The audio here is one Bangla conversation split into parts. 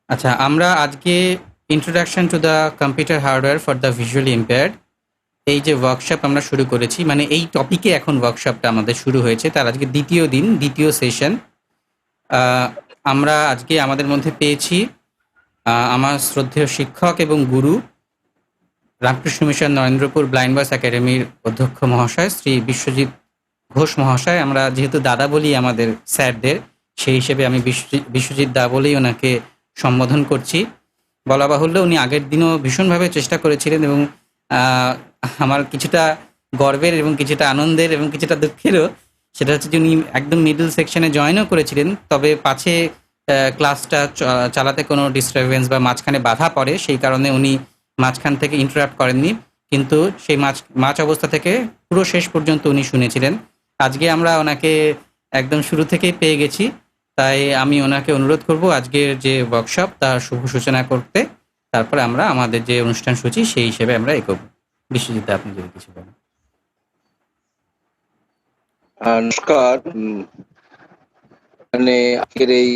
আচ্ছা, আমরা আজকে introduction to the computer hardware for the visually impaired এই যে ওয়ার্কশপ আমরা শুরু করেছি, মানে এই টপিকে এখন ওয়ার্কশপটা আমাদের শুরু হয়েছে, তার আজকে দ্বিতীয় দিন, দ্বিতীয় সেশন। আমরা আজকে আমাদের মধ্যে পেয়েছি আমার শ্রদ্ধেয় শিক্ষক এবং গুরু, রামকৃষ্ণ মিশন নরেন্দ্রপুর ব্লাইন্ড বয়েস একাডেমির অধ্যক্ষ মহাশয় শ্রী বিশ্বজিৎ ঘোষ মহাশয়। আমরা যেহেতু দাদা বলি আমাদের স্যারদের, সেই হিসেবে আমি বিশ্বজিৎ দা বলেই ওনাকে সম্বোধন করছি। বলা বাহুল্য, উনি আগের দিনও ভীষণভাবে চেষ্টা করেছিলেন এবং আমার কিছুটা গর্বের এবং কিছুটা আনন্দের এবং কিছুটা দুঃখেরও সেটা হচ্ছে যে উনি একদম মিডল সেকশনে জয়েনও করেছিলেন, তবে পাছে ক্লাসটা চালাতে কোনো ডিস্টারবেন্স বা মাঝখানে বাধা পড়ে, সেই কারণে উনি মাঝখান থেকে ইন্টারাপ্ট করেননি, কিন্তু সেই মাঝ অবস্থা থেকে পুরো শেষ পর্যন্ত উনি শুনেছিলেন। আজকে আমরা ওনাকে একদম শুরু থেকেই পেয়ে গেছি, তাই আমি ওনাকে অনুরোধ করব আজকের যে ওয়ার্কশপ তার শুভ সূচনা করতে। তারপরে আমরা আমাদের যে অনুষ্ঠান সূচি সেই হিসেবে আমরা এগোব। বিশ্বজিৎ, আপনি যদি কিছু বলেন। নমস্কার। মানে আজকের এই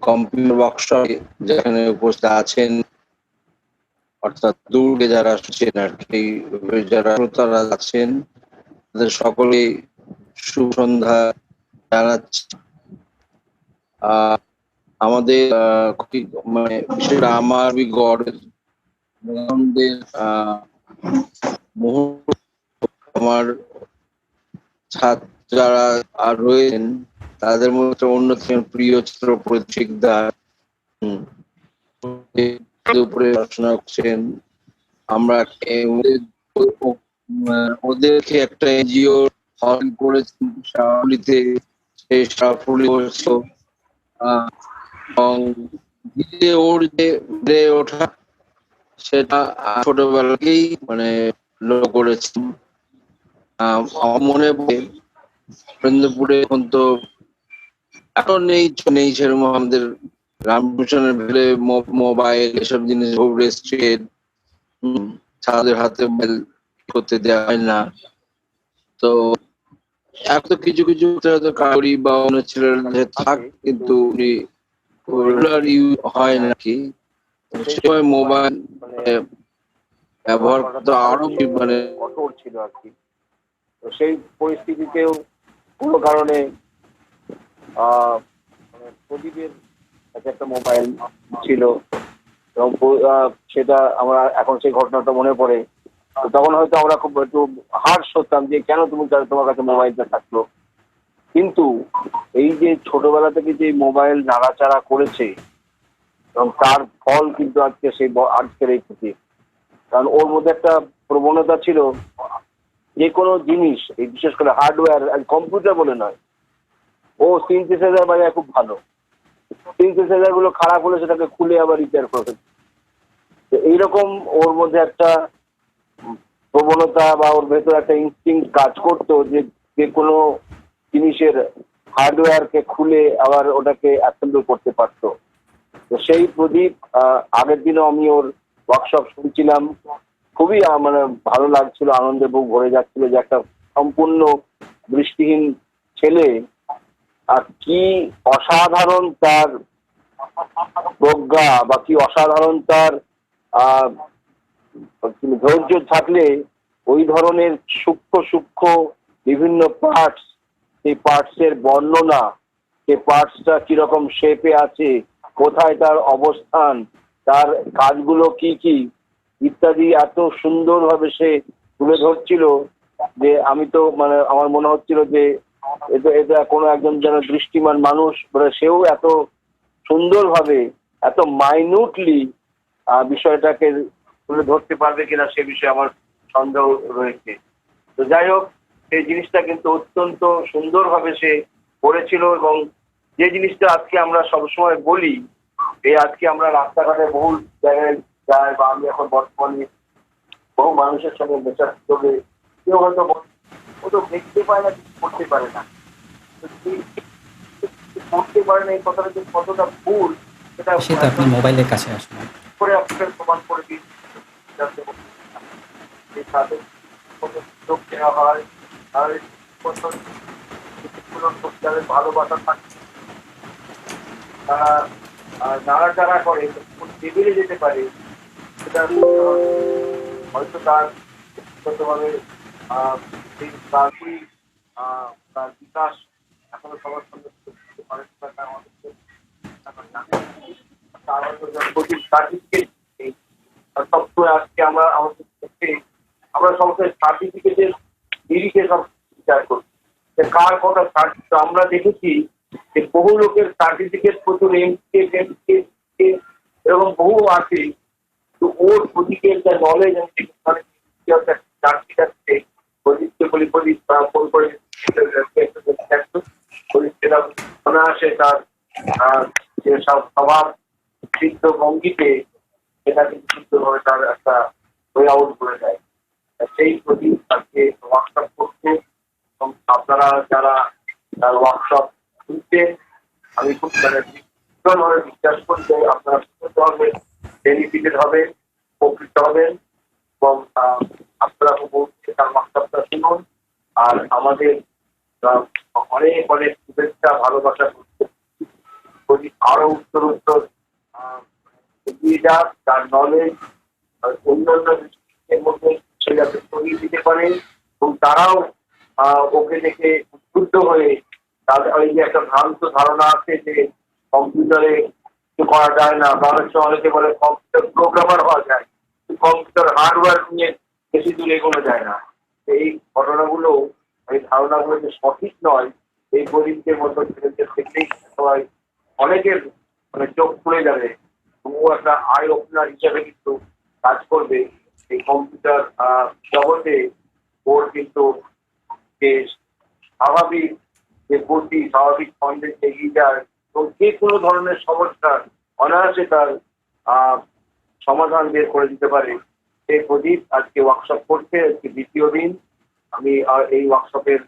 কম্পিউটার ওয়ার্কশপে যেখানে উপস্থিত আছেন, অর্থাৎ দূরে যারা আসছেন আর কি, যারা শ্রোতারা আছেন, তাদের সকলে শুভ সন্ধ্যা জানাচ্ছি। আমাদের মানে বিষয়টা আমার গড়ের মুহূর্ত, আমার ছাত্র যারা আর রয়েছেন তাদের মধ্যে অন্যতম প্রিয় চিত্র পরিচিকদার উপরে পড়াশোনা করছেন। আমরা ওদেরকে একটা এনজিও হল করেছেন শাওলিতে, সেই সাফল্য এবং ওর যে বেড়ে ওঠা সেটা ছোটবেলাকেই মানে লক্ষ্য করেছি। আমার মনে পড়ে নরেন্দ্রপুরে এখন তো এখন নেই সেরকম আমাদের রামকৃষ্ণের ভেলে মোবাইল এসব জিনিস রেস্ট্রিক্টেড, ছাত্রদের হাতে মোবাইল করতে দেওয়া হয় না। তো এখন তো কিছু কিছু কারি বা অন্য ছেলেরা থাক, কিন্তু রেগুলার ইউজ হয় নাকি, সময় মোবাইল ব্যবহার করতে আরো মানে কঠোর ছিল আর কি। তো সেই পরিস্থিতিতেও কোনো কারণে প্রদীপের কাছে একটা মোবাইল ছিল এবং সেটা আমরা এখন সেই ঘটনাটা মনে পড়ে। তো তখন হয়তো আমরা খুব একটু হার্শ হতাম যে কেন তোমার কাছে মোবাইলটা থাকলো। কিন্তু এই যে ছোটবেলা থেকে যে মোবাইল নাড়াচাড়া করেছে এবং তার ফল কিন্তু আজকের এই ক্ষতি। কারণ ওর মধ্যে একটা প্রবণতা ছিল যে কোনো জিনিস, এই বিশেষ করে হার্ডওয়্যার, কম্পিউটার বলে নয়, ও সিনথেসাইজার বাজায় খুব ভালো। সিনথেসাইজার গুলো খারাপ হলে সেটাকে খুলে আবার রিপেয়ার করে। তো এইরকম ওর মধ্যে একটা প্রবণতা বা ওর ভেতর একটা ইনস্টিংক্ট কাজ করতো যে যে কোনো জিনিসের হার্ডওয়্যারকে খুলে আবার ওটাকে অ্যাসেম্বল করতে পারতো। তো সেই প্রদীপ আগের দিনও আমি ওর ওয়ার্কশপ শুনছিলাম, খুবই মানে ভালো লাগছিল, আনন্দে বুক ভরে যাচ্ছিল যে একটা সম্পূর্ণ দৃষ্টিহীন ছেলে আর কি অসাধারণ তার প্রজ্ঞা বা কি অসাধারণ তার ধৈর্য থাকলে ওই ধরনের সূক্ষ্ম সূক্ষ্ম বিভিন্ন পার্টস, সেই পার্টসের বর্ণনা, সেই পার্টসটা কিরকম শেপে আছে, কোথায় তার অবস্থান, তার কাজগুলো কি কি ইত্যাদি এত সুন্দরভাবে সে তুলে ধরছিল যে আমি তো মানে আমার মনে হচ্ছিল যে এটা কোনো একজন যেন দৃষ্টিমান মানুষ, সেও এত সুন্দরভাবে এত মাইনুটলি বিষয়টাকে তুলে ধরতে পারবে কিনা সে বিষয়ে আমার সন্দেহ রয়েছে। তো যাই হোক, সেই জিনিসটা কিন্তু অত্যন্ত সুন্দরভাবে সে করেছিল এবং যে জিনিসটা আজকে আমরা সবসময় বলি, এই আজকে আমরা রাস্তাঘাটে বহু জায়গায় যাই বা আমি এখন বর্তমানে বহু মানুষের সঙ্গে মেশার সুযোগে কেউ হয়তো ও তো দেখতে পায় না, কিছু করতে পারে না, করতে পারে না এই কথাটা যে কতটা ভুল সেটা সেটা আপনি মোবাইলের কাছে আসুন। করে আপনাকে প্রমাণ করে দিই। তাদের সুযোগ দেওয়া হয়, তাদের ভালোবাসা থাকে, তারা নাড়াচাড়া করে কোন টেবিলে যেতে পারে সেটা হয়তো তার ব্যক্তিগতভাবে সেই তারই তার বিকাশ এখনো সবার সঙ্গে করতে পারে না, তার আমাদেরকে তার হয়তো সার্টিফিকেট নেই। সবসময় আজকে আমরা আমাদের ক্ষেত্রে আমরা সবসময় সার্টিফিকেটের নিরিখে সব বিচার করি যে কার কটা সার্টিফিকেট। আমরা দেখেছি যে বহু লোকের সার্টিফিকেট প্রচুর এরকম বহু আছে, তো ওর ওদিকে যে নলেজ অনায়াসে তার যে সব স্বভাব সিদ্ধ ভঙ্গিতে সেটা কিন্তু সুন্দরভাবে তার একটা ওয়ে আউট করে দেয়। সেই প্রতি তাকে ওয়ার্কশপ করতে এবং আপনারা যারা তার ওয়ার্কশপ শুনছেন আমি খুব ভীষণভাবে বিশ্বাস করি যে আপনারা সুন্দরভাবে বেনিফিটেড হবেন, উপকৃত হবেন এবং আপনারা তার ওয়ার্কশপটা শুনুন। আর আমাদের অনেক অনেক শুভেচ্ছা ভালোবাসা করতে আরো উত্তর এগিয়ে যাক, তার নলেজ অন্যান্য বিষয়ের মধ্যে সে যাতে ছড়িয়ে দিতে পারে এবং তারাও ওকে দেখে উদ্বুদ্ধ হয়ে তাদের ওই যে একটা ভ্রান্ত ধারণা আছে যে কম্পিউটারে কিছু করা যায় না, অনেক সময় অনেকে বলে কম্পিউটার প্রোগ্রামার হওয়া যায়, কম্পিউটার হার্ডওয়্যার নিয়ে বেশি দূর এগোনো যায় না। এই ঘটনাগুলো এই ধারণাগুলো যে সঠিক নয়, এই গরিবদের মতো ছেলেদের দেখলেই সবাই অনেকের মানে চোখ খুলে যাবে এবং ও একটা আই ওপেনার হিসাবে কিন্তু কাজ করবে এই কম্পিউটার জগতে। ওর কিন্তু যে স্বাভাবিক যে গতি, স্বাভাবিক ছন্দে এগিয়ে যায় এবং যে কোনো ধরনের সমস্যার অনায়াসে তার সমাধান বের করে দিতে পারে। সেই প্রদীপ আজকে ওয়ার্কশপ করছে, আজকে দ্বিতীয় দিন। আমি এই ওয়ার্কশপের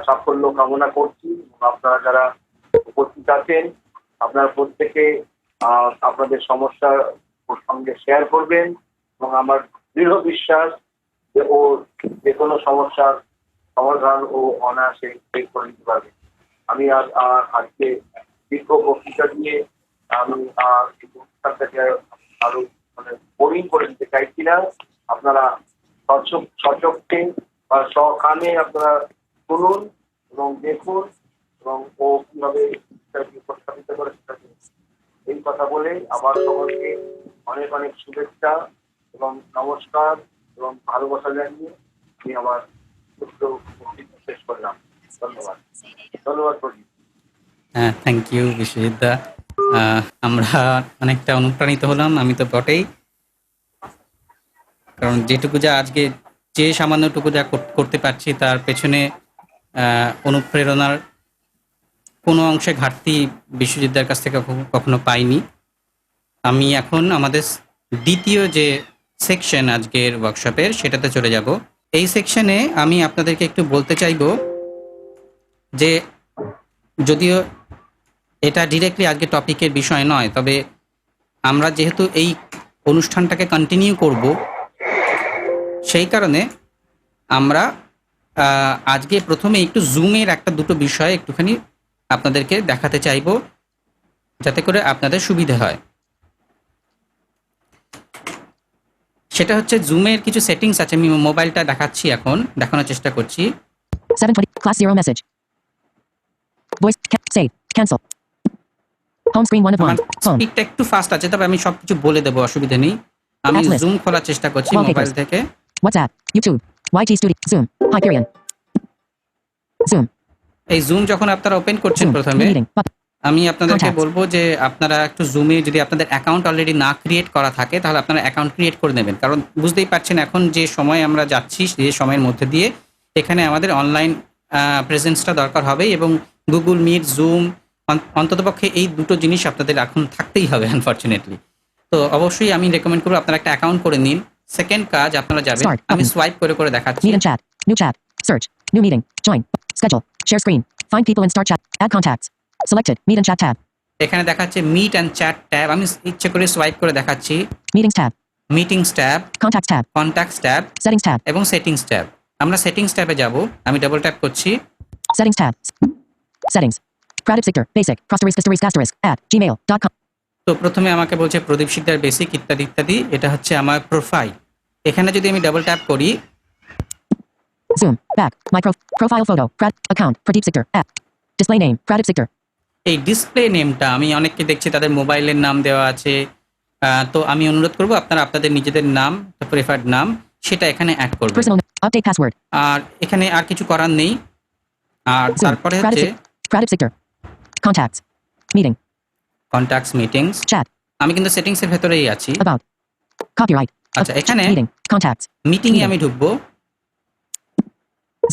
সাফল্য কামনা করছি এবং আপনারা যারা উপস্থিত আছেন আপনারা প্রত্যেকে আপনাদের সমস্যার ওর সঙ্গে শেয়ার করবেন এবং আমার দৃঢ় বিশ্বাস যে ও যে কোনো সমস্যার সমাধান ও অনায়াসে বের করে দিতে পারবে। আমি আজকে দীর্ঘ বক্তৃতা দিয়ে আমি এই অনুষ্ঠানটাকে আরো মানে বোরিং করে দিতে চাইছি না। আপনারা সচক্ষে বা সকানে আপনারা শুনুন এবং দেখুন এবং ও কিভাবে উপস্থাপিত করে সেটাকে। এই কথা বলে আমার সকলকে অনেক অনেক শুভেচ্ছা এবং নমস্কার এবং ভালোবাসা জানিয়ে আমি আমার ছোট্ট বক্তৃতা শেষ করলাম। ধন্যবাদ। ধন্যবাদ প্রদীপ। হ্যাঁ, থ্যাংক ইউ বিশ্বজিৎ দা। আমরা অনেকটা অনুপ্রাণিত হলাম, আমি তো বটেই, কারণ যেটুকু যা আজকে যে সামান্যটুকু যা করতে পারছি তার পেছনে অনুপ্রেরণার কোনো অংশে ঘাটতি বিশ্বজিৎদার কাছ থেকে কখনো পাইনি। আমি এখন আমাদের দ্বিতীয় যে সেকশন আজকের ওয়ার্কশপের সেটাতে চলে যাব। এই সেকশনে আমি আপনাদেরকে একটু বলতে চাইব যে যদিও এটা ডিরেক্টলি আজকে টপিকের বিষয় নয়, তবে আমরা যেহেতু এই অনুষ্ঠানটাকে কন্টিনিউ করব সেই কারণে আমরা আজকে প্রথমে একটু জুমের একটা দুটো বিষয় একটুখানি আপনাদেরকে দেখাতে চাইব যাতে করে আপনাদের সুবিধা হয়। সেটা হচ্ছে জুমের কিছু সেটিংস আছে, আমি মোবাইলটা দেখাচ্ছি, এখন দেখানোর চেষ্টা করছি। 720 class 0 message. Voice save cancel. Home screen 1 of 1. Home. স্পিডটা একটু ফাস্ট আছে, তবে আমি সবকিছু বলে দেবো, অসুবিধা নেই। আমি Ads list. জুম খোলার চেষ্টা করছি মোবাইল থেকে। WhatsApp, YouTube, YT Studio, Zoom, Hyperion. Zoom, এই জুম যখন আপনারা ওপেন করছেন Zoom, প্রথমে new meeting, আমি আপনাদেরকে Contacts. বলবো যে আপনারা একটু জুমে যদি আপনাদের অ্যাকাউন্ট অলরেডি না ক্রিয়েট করা থাকে তাহলে আপনারা অ্যাকাউন্ট ক্রিয়েট করে নেবেন, কারণ বুঝতেই পারছেন এখন যে সময় আমরা যাচ্ছি যে সময়ের মধ্যে দিয়ে এখানে আমাদের অনলাইন প্রেজেন্সটা দরকার হবে এবং গুগল মিট, জুম, অন্ততপক্ষে এই দুটো জিনিস আপনাদের এখন থাকতেই হবে আনফরচুনেটলি। তো অবশ্যই আমি রেকমেন্ড করবো আপনারা একটা অ্যাকাউন্ট করে নিন। সেকেন্ড কাজ, আপনারা যাবেন, Start আমি button. সোয়াইপ করে করে দেখাচ্ছি। meet and chat, new chat, search, new meeting, join, schedule, share screen, find people and start chat, add contacts. Selected, meet and chat tab, এখানে দেখাচ্ছে মিট অ্যান্ড চ্যাট ট্যাব, আমি ইচ্ছে করে সোয়াইপ করে দেখাচ্ছি। meetings tab, meetings tab, contacts tab, contacts tab settings tab, এবং সেটিংস ট্যাব। আমরা সেটিংস ট্যাবে যাব, আমি ডাবল ট্যাপ করছি। settings tab, settings, Pradip Sikder, basic, ***, at gmail.com. তো প্রথমে আমাকে বলছে প্রদীপ শিকদার বেসিক ইত্যাদি ইত্যাদি। এটা হচ্ছে আমার প্রোফাইল। এখানে যদি আমি ডাবল ট্যাপ করি, Zoom. Back. My profile photo. Account. Pradeep Sikder. App. Display name. Pradeep Sikder. এই ডিসপ্লে নেমটা আমি অনেককে দেখছি তাদের মোবাইলের নাম দেওয়া আছে। তো আমি অনুরোধ করব আপনারা আপনাদের নিজেদের নাম, প্রেফার্ড নাম সেটা এখানে অ্যাড করবেন। Personal. Update password. আর এখানে আর কিছু করার নেই। আর Zoom. তারপরে হচ্ছে Pradeep Sikder. Contacts. Meeting. Contacts, meetings. Chat. আমি কিন্তু সেটিংসের ভেতরেই আছি। About. Copyright. আচ্ছা, এখানে Meeting. Contacts. মিটিংয়ে আমি ঢুকবো।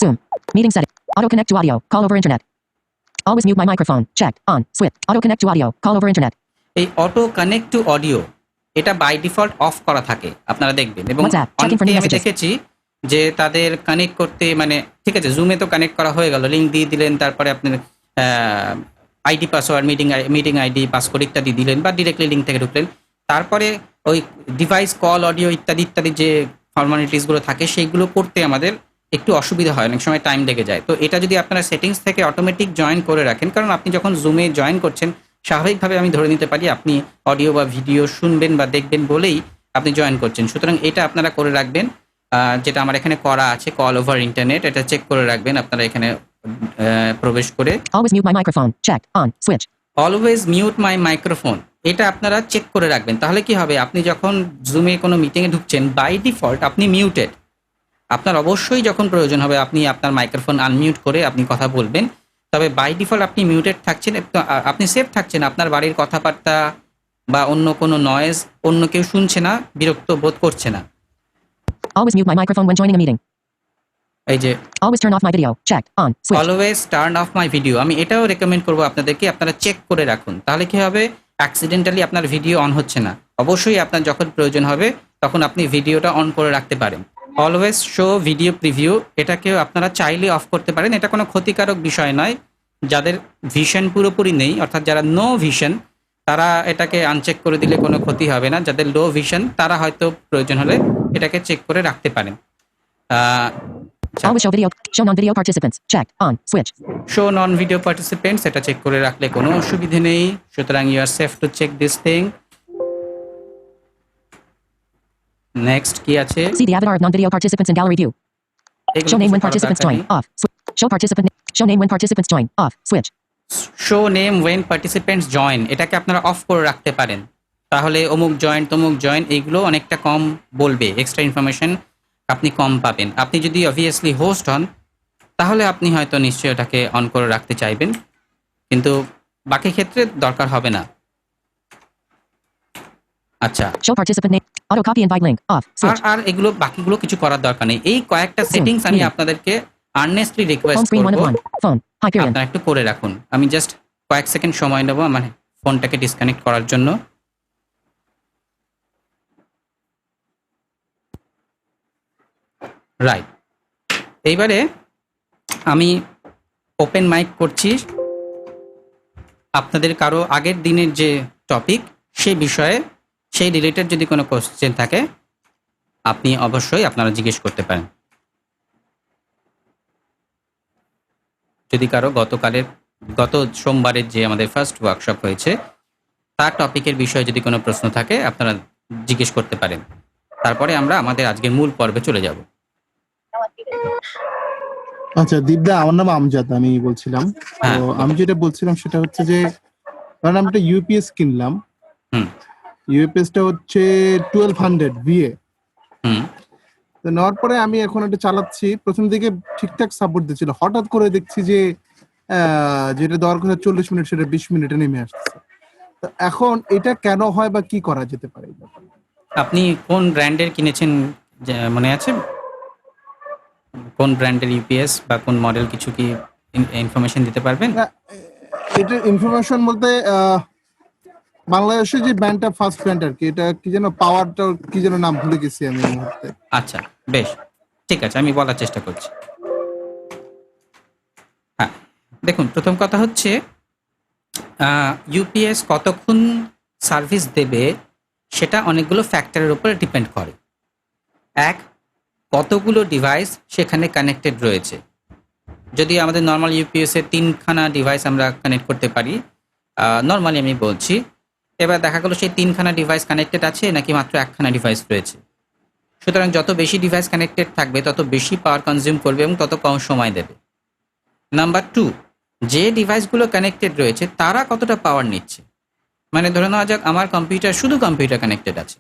Zoom. Meeting setting. Auto connect to audio. Call over internet. Always mute my microphone. Check. On. Switch. Auto connect to audio. Call over internet. এই অটো কানেক্ট টু অডিও এটা বাই ডিফল্ট অফ করা থাকে, আপনারা দেখবেন। এবং WhatsApp, checking for new অনেকেই আমি messages. দেখেছি যে তাদের কানেক্ট করতে, মানে ঠিক আছে জুমে তো কানেক্ট করা হয়ে গেল, লিঙ্ক দিয়ে দিলেন, তারপরে আপনার ID password, meeting ID password ইত্যাদি দিলেন বা ডিরেক্টলি লিঙ্ক থেকে ঢুকলেন। তারপরে ওই ডিভাইস কল অডিও ইত্যাদি ইত্যাদি যে ফর্মালিটিসগুলো থাকে সেইগুলো করতে আমাদের একটু অসুবিধা হয়, অনেক সময় টাইম লেগে যায়। তো এটা যদি আপনারা সেটিংস থেকে অটোমেটিক জয়েন করে রাখেন, কারণ আপনি যখন জুমে জয়েন করছেন স্বাভাবিকভাবে আমি ধরে নিতে পারি আপনি অডিও বা ভিডিও শুনবেন বা দেখবেন বলেই আপনি জয়েন করছেন। সুতরাং এটা আপনারা করে রাখবেন। যেটা আমার এখানে করা আছে কল ওভার ইন্টারনেট, এটা চেক করে রাখবেন আপনারা এখানে প্রবেশ করে। Always mute my microphone. Check. On. Switch. Always mute my microphone, এটা আপনারা চেক করে রাখবেন। তাহলে কি হবে, আপনি যখন জুমে কোনো মিটিংয়ে ঢুকছেন বাই ডিফল্ট আপনি মিউটেড। আপনার অবশ্যই যখন প্রয়োজন হবে আপনি আপনার মাইক্রোফোন আনমিউট করে আপনি কথা বলবেন, তবে বাই ডিফল্ট আপনি মিউটেড থাকছেন, আপনি সেফ থাকছেন। আপনার বাড়ির কথাবার্তা বা অন্য কোনো নয়েজ অন্য কেউ শুনছে না, বিরক্ত বোধ করছে না। Always mute my microphone when joining a meeting. এই যে Always turn off my video. Check. On. Switch. Always turn of my video, আমি এটাও রেকমেন্ড করবো আপনাদেরকে, আপনারা চেক করে রাখুন। তাহলে কি হবে, অ্যাক্সিডেন্টালি আপনার ভিডিও অন হচ্ছে না। অবশ্যই আপনার যখন প্রয়োজন হবে তখন আপনি ভিডিওটা অন করে রাখতে পারেন। অলওয়েজ শো ভিডিও প্রিভিউ, এটাকেও আপনারা চাইলে অফ করতে পারেন, এটা কোনো ক্ষতিকারক বিষয় নয়। যাদের ভিশন পুরোপুরি নেই, অর্থাৎ যারা নো ভিশন, তারা এটাকে আনচেক করে দিলে কোনো ক্ষতি হবে না। যাদের লো ভিশন তারা হয়তো প্রয়োজন হলে এটাকে চেক করে রাখতে পারেন। Always show video. Show non-video participants. Check. On. Switch. Show non video participants, এটা চেক করে রাখলে কোনো অসুবিধে নেই। সুতরাং you are safe to check this thing. Next কি আছে, See the avatar of non-video participants in gallery view. এগুলো Show name কিছু when করার participants দরকার join. নেই। Off. Show participant. Show name when participants join. Off. Switch. Show name when participants join, এটাকে আপনারা অফ করে রাখতে পারেন। তাহলে অমুক জয়েন তমুক জয়েন এইগুলো অনেকটা কম বলবে, এক্সট্রা ইনফরমেশন আপনি কম পাবেন। আপনি যদি অবভিয়াসলি হোস্ট হন তাহলে আপনি হয়তো নিশ্চয়ই ওটাকে অন করে রাখতে চাইবেন, কিন্তু বাকি ক্ষেত্রে দরকার হবে না। আচ্ছা, Show participant name. Auto copy invite link. Off. আর Switch. আর এগুলো বাকিগুলো কিছু করার দরকার নেই। এই কয়েকটা সেটিংস আমি আপনাদেরকে আর্নেস্টলি Home রিকোয়েস্ট screen 1 করব, of 1. Phone. Hyperion. আপনারা একটু করে রাখুন। আমি জাস্ট কয়েক সেকেন্ড সময় নেব আমার ফোনটাকে ডিসকানেক্ট করার জন্য। রাইট, এইবারে আমি ওপেন মাইক করছি। আপনাদের কারো আগের দিনের যে টপিক সেই বিষয়ে, সেই রিলেটেড যদি কোনো কোশ্চেন থাকে আপনি অবশ্যই আপনারা জিজ্ঞেস করতে পারেন। যদি কারো গত সোমবারের যে আমাদের ফার্স্ট ওয়ার্কশপ হয়েছে তার টপিকের বিষয়ে যদি কোনো প্রশ্ন থাকে আপনারা জিজ্ঞেস করতে পারেন। তারপরে আমরা আমাদের আজকের মূল পর্বে চলে যাব। আচ্ছা দীপদা, আমার নাম আমজাদ, আমি বলছিলাম। হ্যাঁ, তো আমি যেটা বলছিলাম সেটা হচ্ছে যে কারণ আমি একটা ইউপিএস কিনলাম। হুম। ইউপিএসটা হচ্ছে 1200 ভিএ। হুম। তো নেওয়ার পরে আমি এখন এটা চালাচ্ছি, প্রথম দিকে ঠিকঠাক সাপোর্ট দিচ্ছিল, হঠাৎ করে দেখছি যে যেটা দেওয়ার কথা 40 মিনিট সেটা 20 মিনিটে নেমে আসছে। তো এখন এটা কেন হয় বা কি করা যেতে পারে? আপনি কোন ব্র্যান্ডের কিনেছেন মনে আছে? কোন ব্র্যান্ডের ইউপিএস বা কোন মডেল কিছু কি ইনফরমেশন দিতে পারবেন? এটা ইনফরমেশন বলতে বাংলাদেশে যে ব্র্যান্ডটা ফার্স্ট ব্র্যান্ড আর কি, এটা কি যেন পাওয়ারটা কি যেন নাম ভুলে গেছি আমি এই মুহূর্তে। আচ্ছা, বেশ, ঠিক আছে, আমি বলার চেষ্টা করছি। হ্যাঁ, দেখুন, প্রথম কথা হচ্ছে ইউপিএস কতক্ষণ সার্ভিস দেবে সেটা অনেকগুলো ফ্যাক্টরের উপরে ডিপেন্ড করে। এক, কতগুলো ডিভাইস সেখানে কানেক্টেড রয়েছে। যদি আমাদের নর্মাল ইউপিএসে 3খানা ডিভাইস আমরা কানেক্ট করতে পারি, নর্মালি আমি বলছি, এবার দেখা গেল সেই 3খানা ডিভাইস কানেক্টেড আছে নাকি মাত্র 1খানা ডিভাইস রয়েছে। সুতরাং যত বেশি ডিভাইস কানেক্টেড থাকবে তত বেশি পাওয়ার কনজিউম করবে এবং তত কম সময় দেবে। নাম্বার 2, যে ডিভাইসগুলো কানেক্টেড রয়েছে তারা কতটা পাওয়ার নিচ্ছে। মানে ধরে নেওয়া যাক আমার কম্পিউটার, শুধু কম্পিউটার কানেক্টেড আছে,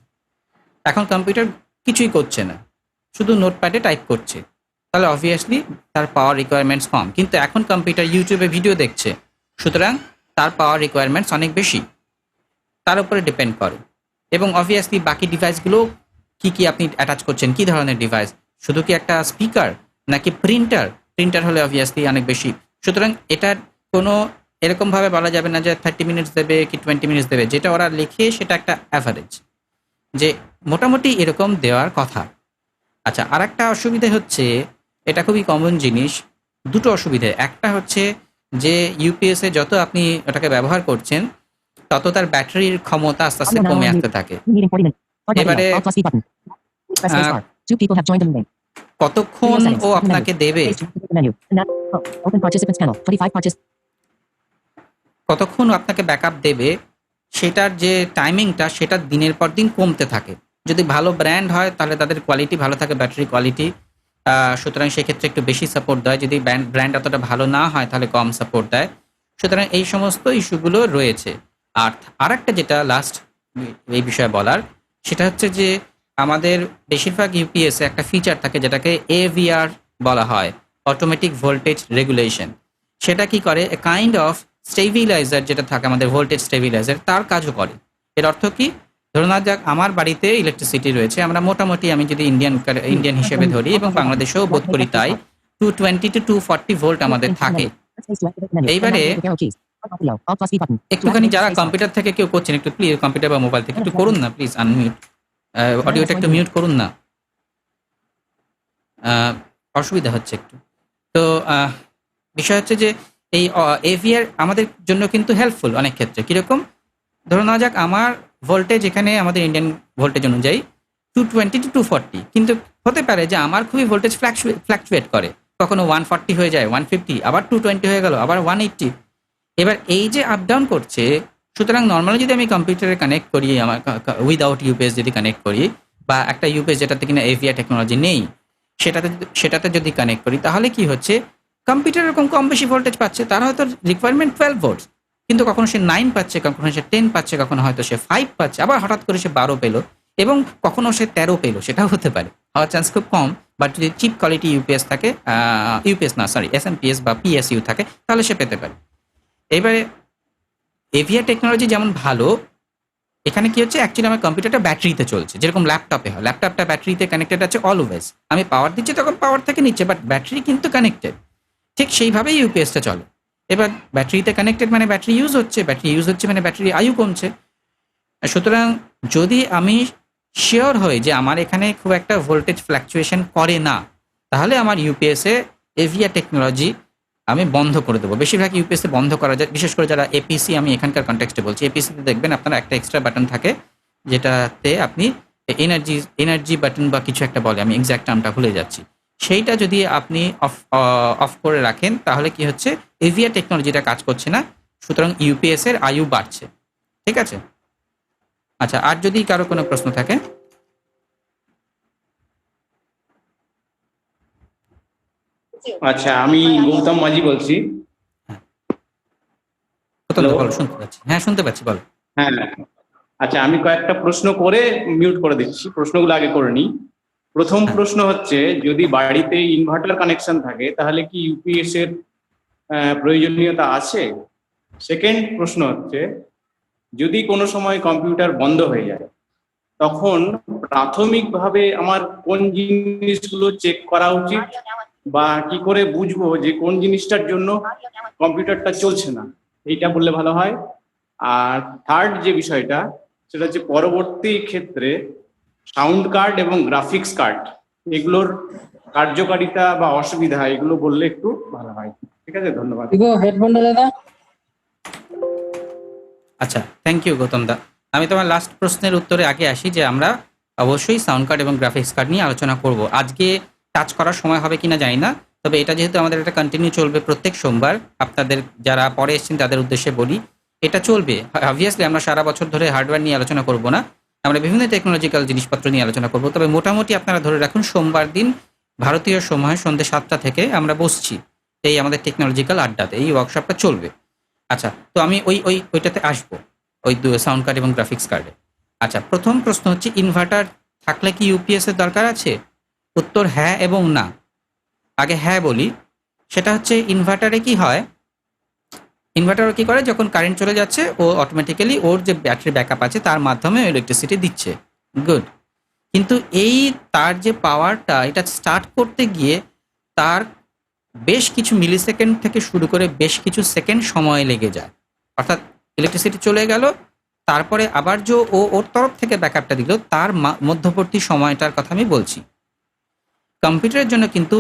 এখন কম্পিউটার কিছুই করছে না, শুধু নোটপ্যাডে টাইপ করছে, তাহলে অবভিয়াসলি তার পাওয়ার রিকোয়ারমেন্টস কম। কিন্তু এখন কম্পিউটার ইউটিউবে ভিডিও দেখছে, সুতরাং তার পাওয়ার রিকোয়ারমেন্টস অনেক বেশি, তার উপরে ডিপেন্ড করে। এবং অবভিয়াসলি বাকি ডিভাইসগুলো কি আপনি অ্যাটাচ করছেন, কি ধরনের ডিভাইস, শুধু কি একটা স্পিকার নাকি প্রিন্টার হলে অবভিয়াসলি অনেক বেশি। সুতরাং এটার কোনো এরকমভাবে বলা যাবে না যে 30 মিনিটস দেবে কি 20 মিনিটস দেবে, যেটা ওরা লিখে সেটা একটা অ্যাভারেজ, যে মোটামুটি এরকম দেওয়ার কথা। আচ্ছা, আর একটা অসুবিধা হচ্ছে, এটা খুবই কমন জিনিস, দুটো অসুবিধে। একটা হচ্ছে যে ইউপিএসে যত আপনি ওটাকে ব্যবহার করছেন তত তার ব্যাটারির ক্ষমতা আস্তে আস্তে কমে আসতে থাকে। Meeting 40 minutes. Start video. এবারে Alt plus speed button. Press space bar. 2 people have joined the meeting. কতক্ষণ ও আপনাকে দেবে, Paste to the menu. Open participants panel. 25 participants. কতক্ষণ ও আপনাকে ব্যাকআপ দেবে, সেটার যে টাইমিংটা সেটা দিনের পর দিন কমতে থাকে। যদি ভালো ব্র্যান্ড হয় তাহলে তাদের কোয়ালিটি ভালো থাকে, ব্যাটারি কোয়ালিটি, সুতরাং সেক্ষেত্রে একটু বেশি সাপোর্ট দেয়। যদি ব্র্যান্ড অতটা ভালো না হয় তাহলে কম সাপোর্ট দেয়। সুতরাং এই সমস্ত ইস্যুগুলো রয়েছে। আর আরেকটা যেটা লাস্ট এই বিষয়ে বলার, সেটা হচ্ছে যে আমাদের বেশিরভাগ ইউপিএসে একটা ফিচার থাকে যেটাকে এভিআর বলা হয়, অটোমেটিক ভোল্টেজ রেগুলেশন। সেটা কি করে, এ কাইন্ড অফ স্টেবিলাইজার যেটা থাকে আমাদের ভোল্টেজ স্টেবিলাইজার, তার কাজও করে। এর অর্থ কি, ধরুন না যাক আমার বাড়িতে ইলেকট্রিসিটি রয়েছে, আমরা মোটামুটি আমি যদি ইন্ডিয়ান হিসেবে ধরি এবং বাংলাদেশেও বোধ করি তাই, 220 to 240 ভোল্ট আমাদের থাকে। Press space to activate the menu. এইবারে With arrow keys. Start audio. Alt plus speed button. একটুখানি যারা কম্পিউটার থেকে কেউ করছেন, একটু প্লিজ কম্পিউটার বা মোবাইল থেকে একটু করুন না প্লিজ, আনমিউট, অডিওটা একটু মিউট করুন না, অসুবিধা হচ্ছে একটু। তো বিষয় হচ্ছে যে এই এভিআর আমাদের জন্য কিন্তু হেল্পফুল অনেক ক্ষেত্রে। কীরকম, ধরুন নেওয়া যাক আমার ভোল্টেজ এখানে আমাদের ইন্ডিয়ান ভোল্টেজ অনুযায়ী 220 to 240, কিন্তু হতে পারে যে আমার খুবই ভোল্টেজ ফ্ল্যাকচুয়েট করে, কখনো 140 হয়ে যায়, 150, আবার 220 হয়ে গেল, আবার 180। এবার এই যে আপ ডাউন করছে, সুতরাং নর্মালি যদি আমি কম্পিউটারে কানেক্ট করি, আমার উইদাউট ইউপিএস যদি কানেক্ট করি, বা একটা ইউপিএস যেটাতে কিনা এভিআর টেকনোলজি নেই সেটাতে যদি কানেক্ট করি, তাহলে কি হচ্ছে, কম্পিউটার এরকম কম বেশি ভোল্টেজ পাচ্ছে, তার হয়তো রিকোয়ারমেন্ট 12 ভোল্টস, কিন্তু কখনো সে 9 পাচ্ছে, কখনো সে 10 পাচ্ছে, কখনো হয়তো সে 5 পাচ্ছে, আবার হঠাৎ করে সে 12 পেলো, এবং কখনো সে 13 পেলো, সেটাও হতে পারে, হওয়ার চান্স খুব কম। বাট যদি চিপ কোয়ালিটি ইউপিএস থাকে, এসএমপিএস বা পিএসইউ থাকে, তাহলে সে পেতে পারে। এবারে এভিআর টেকনোলজি যেমন ভালো, এখানে কি হচ্ছে, অ্যাকচুয়ালি আমার কম্পিউটারটা ব্যাটারিতে চলছে, যেরকম ল্যাপটপে হয়, ল্যাপটপটা ব্যাটারিতে কানেক্টেড আছে অলওয়েজ, আমি পাওয়ার দিচ্ছি তখন পাওয়ার থেকে নিচ্ছে, বাট ব্যাটারি কিন্তু কানেক্টেড, ঠিক সেইভাবেই ইউপিএসটা চলে। এবার ব্যাটারিতে কানেক্টেড মানে ব্যাটারি ইউজ হচ্ছে মানে ব্যাটারি আয়ু কমছে। সুতরাং যদি আমি শিওর হই যে আমার এখানে খুব একটা ভোল্টেজ ফ্ল্যাকচুয়েশন করে না, তাহলে আমার ইউপিএসে এভিআর টেকনোলজি আমি বন্ধ করে দেবো। বেশিরভাগ ইউপিএসে বন্ধ করা যায়, বিশেষ করে যারা এপিসি, আমি কনটেক্সটে বলছি, এপিসিতে দেখবেন আপনারা একটা এক্সট্রা বাটন থাকে যেটাতে আপনি এনার্জি বাটন বা কিছু একটা বলে, আমি এক্স্যাক্ট টার্মটা ভুলে যাচ্ছি, সেইটা যদি আপনি অফ করে রাখেন তাহলে কি হচ্ছে, এভিআর টেকনোলজিটা কাজ করছে না, সুতরাং ইউপিএস এর আয়ু বাড়ছে। ঠিক আছে, আচ্ছা, আর যদি কারো কোনো প্রশ্ন থাকে। আচ্ছা, আমি গৌতম মাঝি বলছি। বলো, শুনতে পাচ্ছি, হ্যাঁ শুনতে পাচ্ছি, বলো। হ্যাঁ, আচ্ছা, আমি কয়েকটা প্রশ্ন করে মিউট করে দিচ্ছি, প্রশ্নগুলো আগে করে নিই। প্রথম প্রশ্ন হচ্ছে, যদি বাড়িতে ইনভার্টার কানেকশন থাকে তাহলে কি ইউপিএস এর প্রয়োজনীয়তা আছে? সেকেন্ড প্রশ্ন হচ্ছে, যদি কোনো সময় কম্পিউটার বন্ধ হয়ে যায় তখন প্রাথমিকভাবে আমার কোন জিনিসগুলো চেক করা উচিত, বা কি করে বুঝবো যে কোন জিনিসটার জন্য কম্পিউটারটা চলছে না, এইটা বললে ভালো হয়। আর থার্ড যে বিষয়টা, সেটা হচ্ছে পরবর্তী ক্ষেত্রে সাউন্ড কার্ড এবং গ্রাফিক্স কার্ড, এগুলোর কার্যকারিতা বা অসুবিধা এগুলো বললে একটু ভালো হয়। ঠিক আছে, ধন্যবাদ। আচ্ছা, থ্যাংক ইউ গৌতম দা। আমি তোমার লাস্ট প্রশ্নের উত্তরে আগে আসি, যে আমরা অবশ্যই সাউন্ড কার্ড এবং গ্রাফিক্স কার্ড নিয়ে আলোচনা করব। আজকে টাচ করার সময় হবে কিনা জানি না, তবে এটা যেহেতু আমাদের একটা কন্টিনিউ চলবে প্রত্যেক সোমবার, আপনাদের যারা পরে এসেছেন তাদের উদ্দেশ্যে বলি, এটা চলবে। অবভিয়াসলি আমরা সারা বছর ধরে হার্ডওয়্যার নিয়ে আলোচনা করব না, আমরা বিভিন্ন টেকনোলজিক্যাল জিনিসপত্র নিয়ে আলোচনা করব। তবে মোটামুটি আপনারা ধরে রাখুন সোমবার দিন ভারতীয় সময় সন্ধ্যে 7টা থেকে আমরা বসছি এই আমাদের টেকনোলজিক্যাল আড্ডাতে, এই ওয়ার্কশপটা চলবে। আচ্ছা, তো আমি ওইটাতে আসবো, ওই সাউন্ড কার্ড এবং গ্রাফিক্স কার্ডে। আচ্ছা, প্রথম প্রশ্ন হচ্ছে ইনভার্টার থাকলে কি ইউপিএস এর দরকার আছে? উত্তর হ্যাঁ এবং না। আগে হ্যাঁ বলি, সেটা হচ্ছে ইনভার্টারে কি হয়, ইনভার্টার কি করে, যখন কারেন্ট চলে যাচ্ছে ও অটোমেটিক্যালি ওর যে ব্যাটারি ব্যাকআপ আছে তার মাধ্যমে ইলেকট্রিসিটি দিচ্ছে, গুড। কিন্তু এই তার যে পাওয়ারটা, এটা স্টার্ট করতে গিয়ে তার বেশ কিছু মিলি সেকেন্ড থেকে শুরু করে বেশ কিছু সেকেন্ড সময় লেগে যায়। অর্থাৎ ইলেকট্রিসিটি চলে গেল, তারপরে আবার যে ওর তরফ থেকে ব্যাকআপটা দিল, তার মধ্যবর্তী সময়টার কথা আমি বলছি। কম্পিউটারের জন্য কিন্তু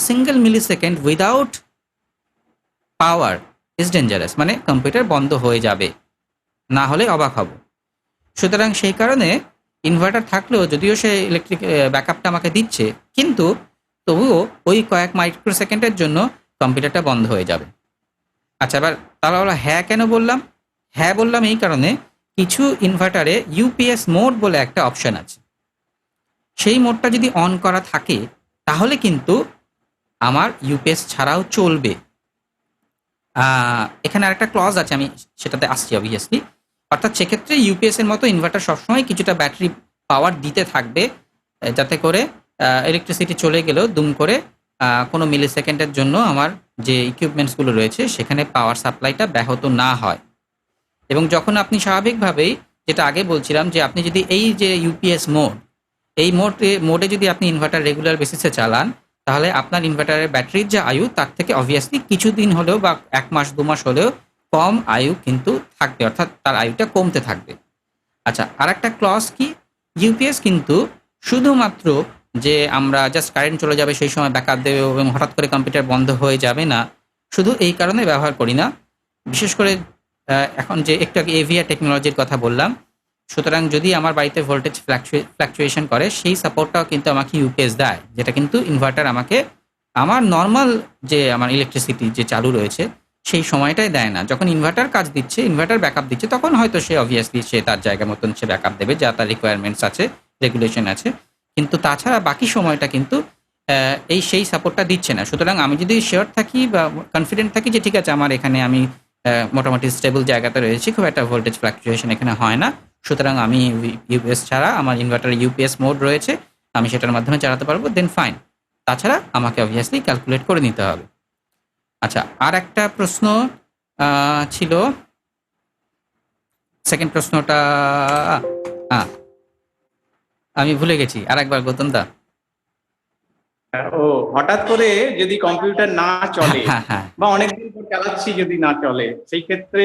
single millisecond without power is dangerous, মানে কম্পিউটার বন্ধ হয়ে যাবে, না হলে অবাক হব। সুতরাং সেই কারণে ইনভার্টার থাকলেও, যদিও সে ইলেকট্রিক ব্যাকআপটা আমাকে দিচ্ছে, কিন্তু তবুও ওই কয়েক মাইক্রো সেকেন্ডের জন্য কম্পিউটারটা বন্ধ হয়ে যাবে। আচ্ছা, এবার তাহলে হ্যাঁ কেন বললাম? হ্যাঁ বললাম এই কারণে, কিছু ইনভার্টারে ইউপিএস মোড বলে একটা অপশন আছে, সেই মোডটা যদি অন করা থাকে তাহলে কিন্তু আমার ইউপিএস ছাড়াও চলবে। এখানে আরেকটা ক্লজ আছে, আমি সেটাতে আসছি অবভিয়াসলি। অর্থাৎ সেক্ষেত্রে ইউপিএস এর মতো ইনভার্টার সবসময় কিছুটা ব্যাটারি পাওয়ার দিতে থাকবে, যাতে করে ইলেকট্রিসিটি চলে গেলেও দুম করে কোনো মিলি সেকেন্ডের জন্য আমার যে ইকুইপমেন্টসগুলো রয়েছে সেখানে পাওয়ার সাপ্লাইটা ব্যাহত না হয়। এবং যখন আপনি স্বাভাবিকভাবেই, যেটা আগে বলছিলাম, যে আপনি যদি এই যে ইউপিএস মোড, এই মোডে যদি আপনি ইনভার্টার রেগুলার বেসিসে চালান, তাহলে আপনার ইনভার্টারের ব্যাটারির যে আয়ু তার থেকে অবভিয়াসলি কিছুদিন হলেও বা 1 মাস 2 মাস হলেও কম আয়ু কিন্তু থাকবে, অর্থাৎ তার আয়ুটা কমতে থাকবে। আচ্ছা, আর একটা ক্লজ কি, ইউপিএস কিন্তু শুধুমাত্র যে আমরা জাস্ট কারেন্ট চলে যাবে সেই সময় ব্যাকআপ দেবে এবং হঠাৎ করে কম্পিউটার বন্ধ হয়ে যাবে না, শুধু এই কারণে ব্যবহার করি না। বিশেষ করে এখন যে একটু আগে এভিআর টেকনোলজির কথা বললাম, সুতরাং যদি আমার বাড়িতে ভোল্টেজ ফ্ল্যাকচুয়েশন করে, সেই সাপোর্টটাও কিন্তু আমাকে ইউপিএস দেয়, যেটা কিন্তু ইনভার্টার আমাকে আমার নর্মাল যে আমার ইলেকট্রিসিটি যে চালু রয়েছে সেই সময়টাই দেয় না। যখন ইনভার্টার কাজ দিচ্ছে, ইনভার্টার ব্যাকআপ দিচ্ছে, তখন হয়তো সে অবভিয়াসলি সে তার জায়গা মতন সে ব্যাকআপ দেবে, যা তার রিকোয়ারমেন্টস আছে, রেগুলেশন আছে, কিন্তু তাছাড়া বাকি সময়টা কিন্তু সেই সাপোর্টটা দিচ্ছে না। সুতরাং আমি যদি শিওর থাকি বা কনফিডেন্ট থাকি যে ঠিক আছে আমার এখানে আমি মোটামুটি স্টেবল জায়গাতে রয়েছি, খুব একটা ভোল্টেজ ফ্ল্যাকচুয়েশন এখানে হয় না, সুতরাং আমি ইউপিএস ছাড়া, আমার ইনভার্টারে ইউপিএস মোড রয়েছে, আমি সেটার মাধ্যমে চালাতে পারবো, দেন ফাইন। তাছাড়া আমাকে অবভিয়াসলি ক্যালকুলেট করে নিতে হবে। আচ্ছা, আর একটা প্রশ্ন ছিল, সেকেন্ড প্রশ্নটা আমি ভুলে গেছি, আর একবার গৌতম দা। ও, হঠাৎ করে যদি কম্পিউটার না চলে হ্যাঁ হ্যাঁ, বা অনেকদিন পর চালাচ্ছি যদি না চলে, সেই ক্ষেত্রে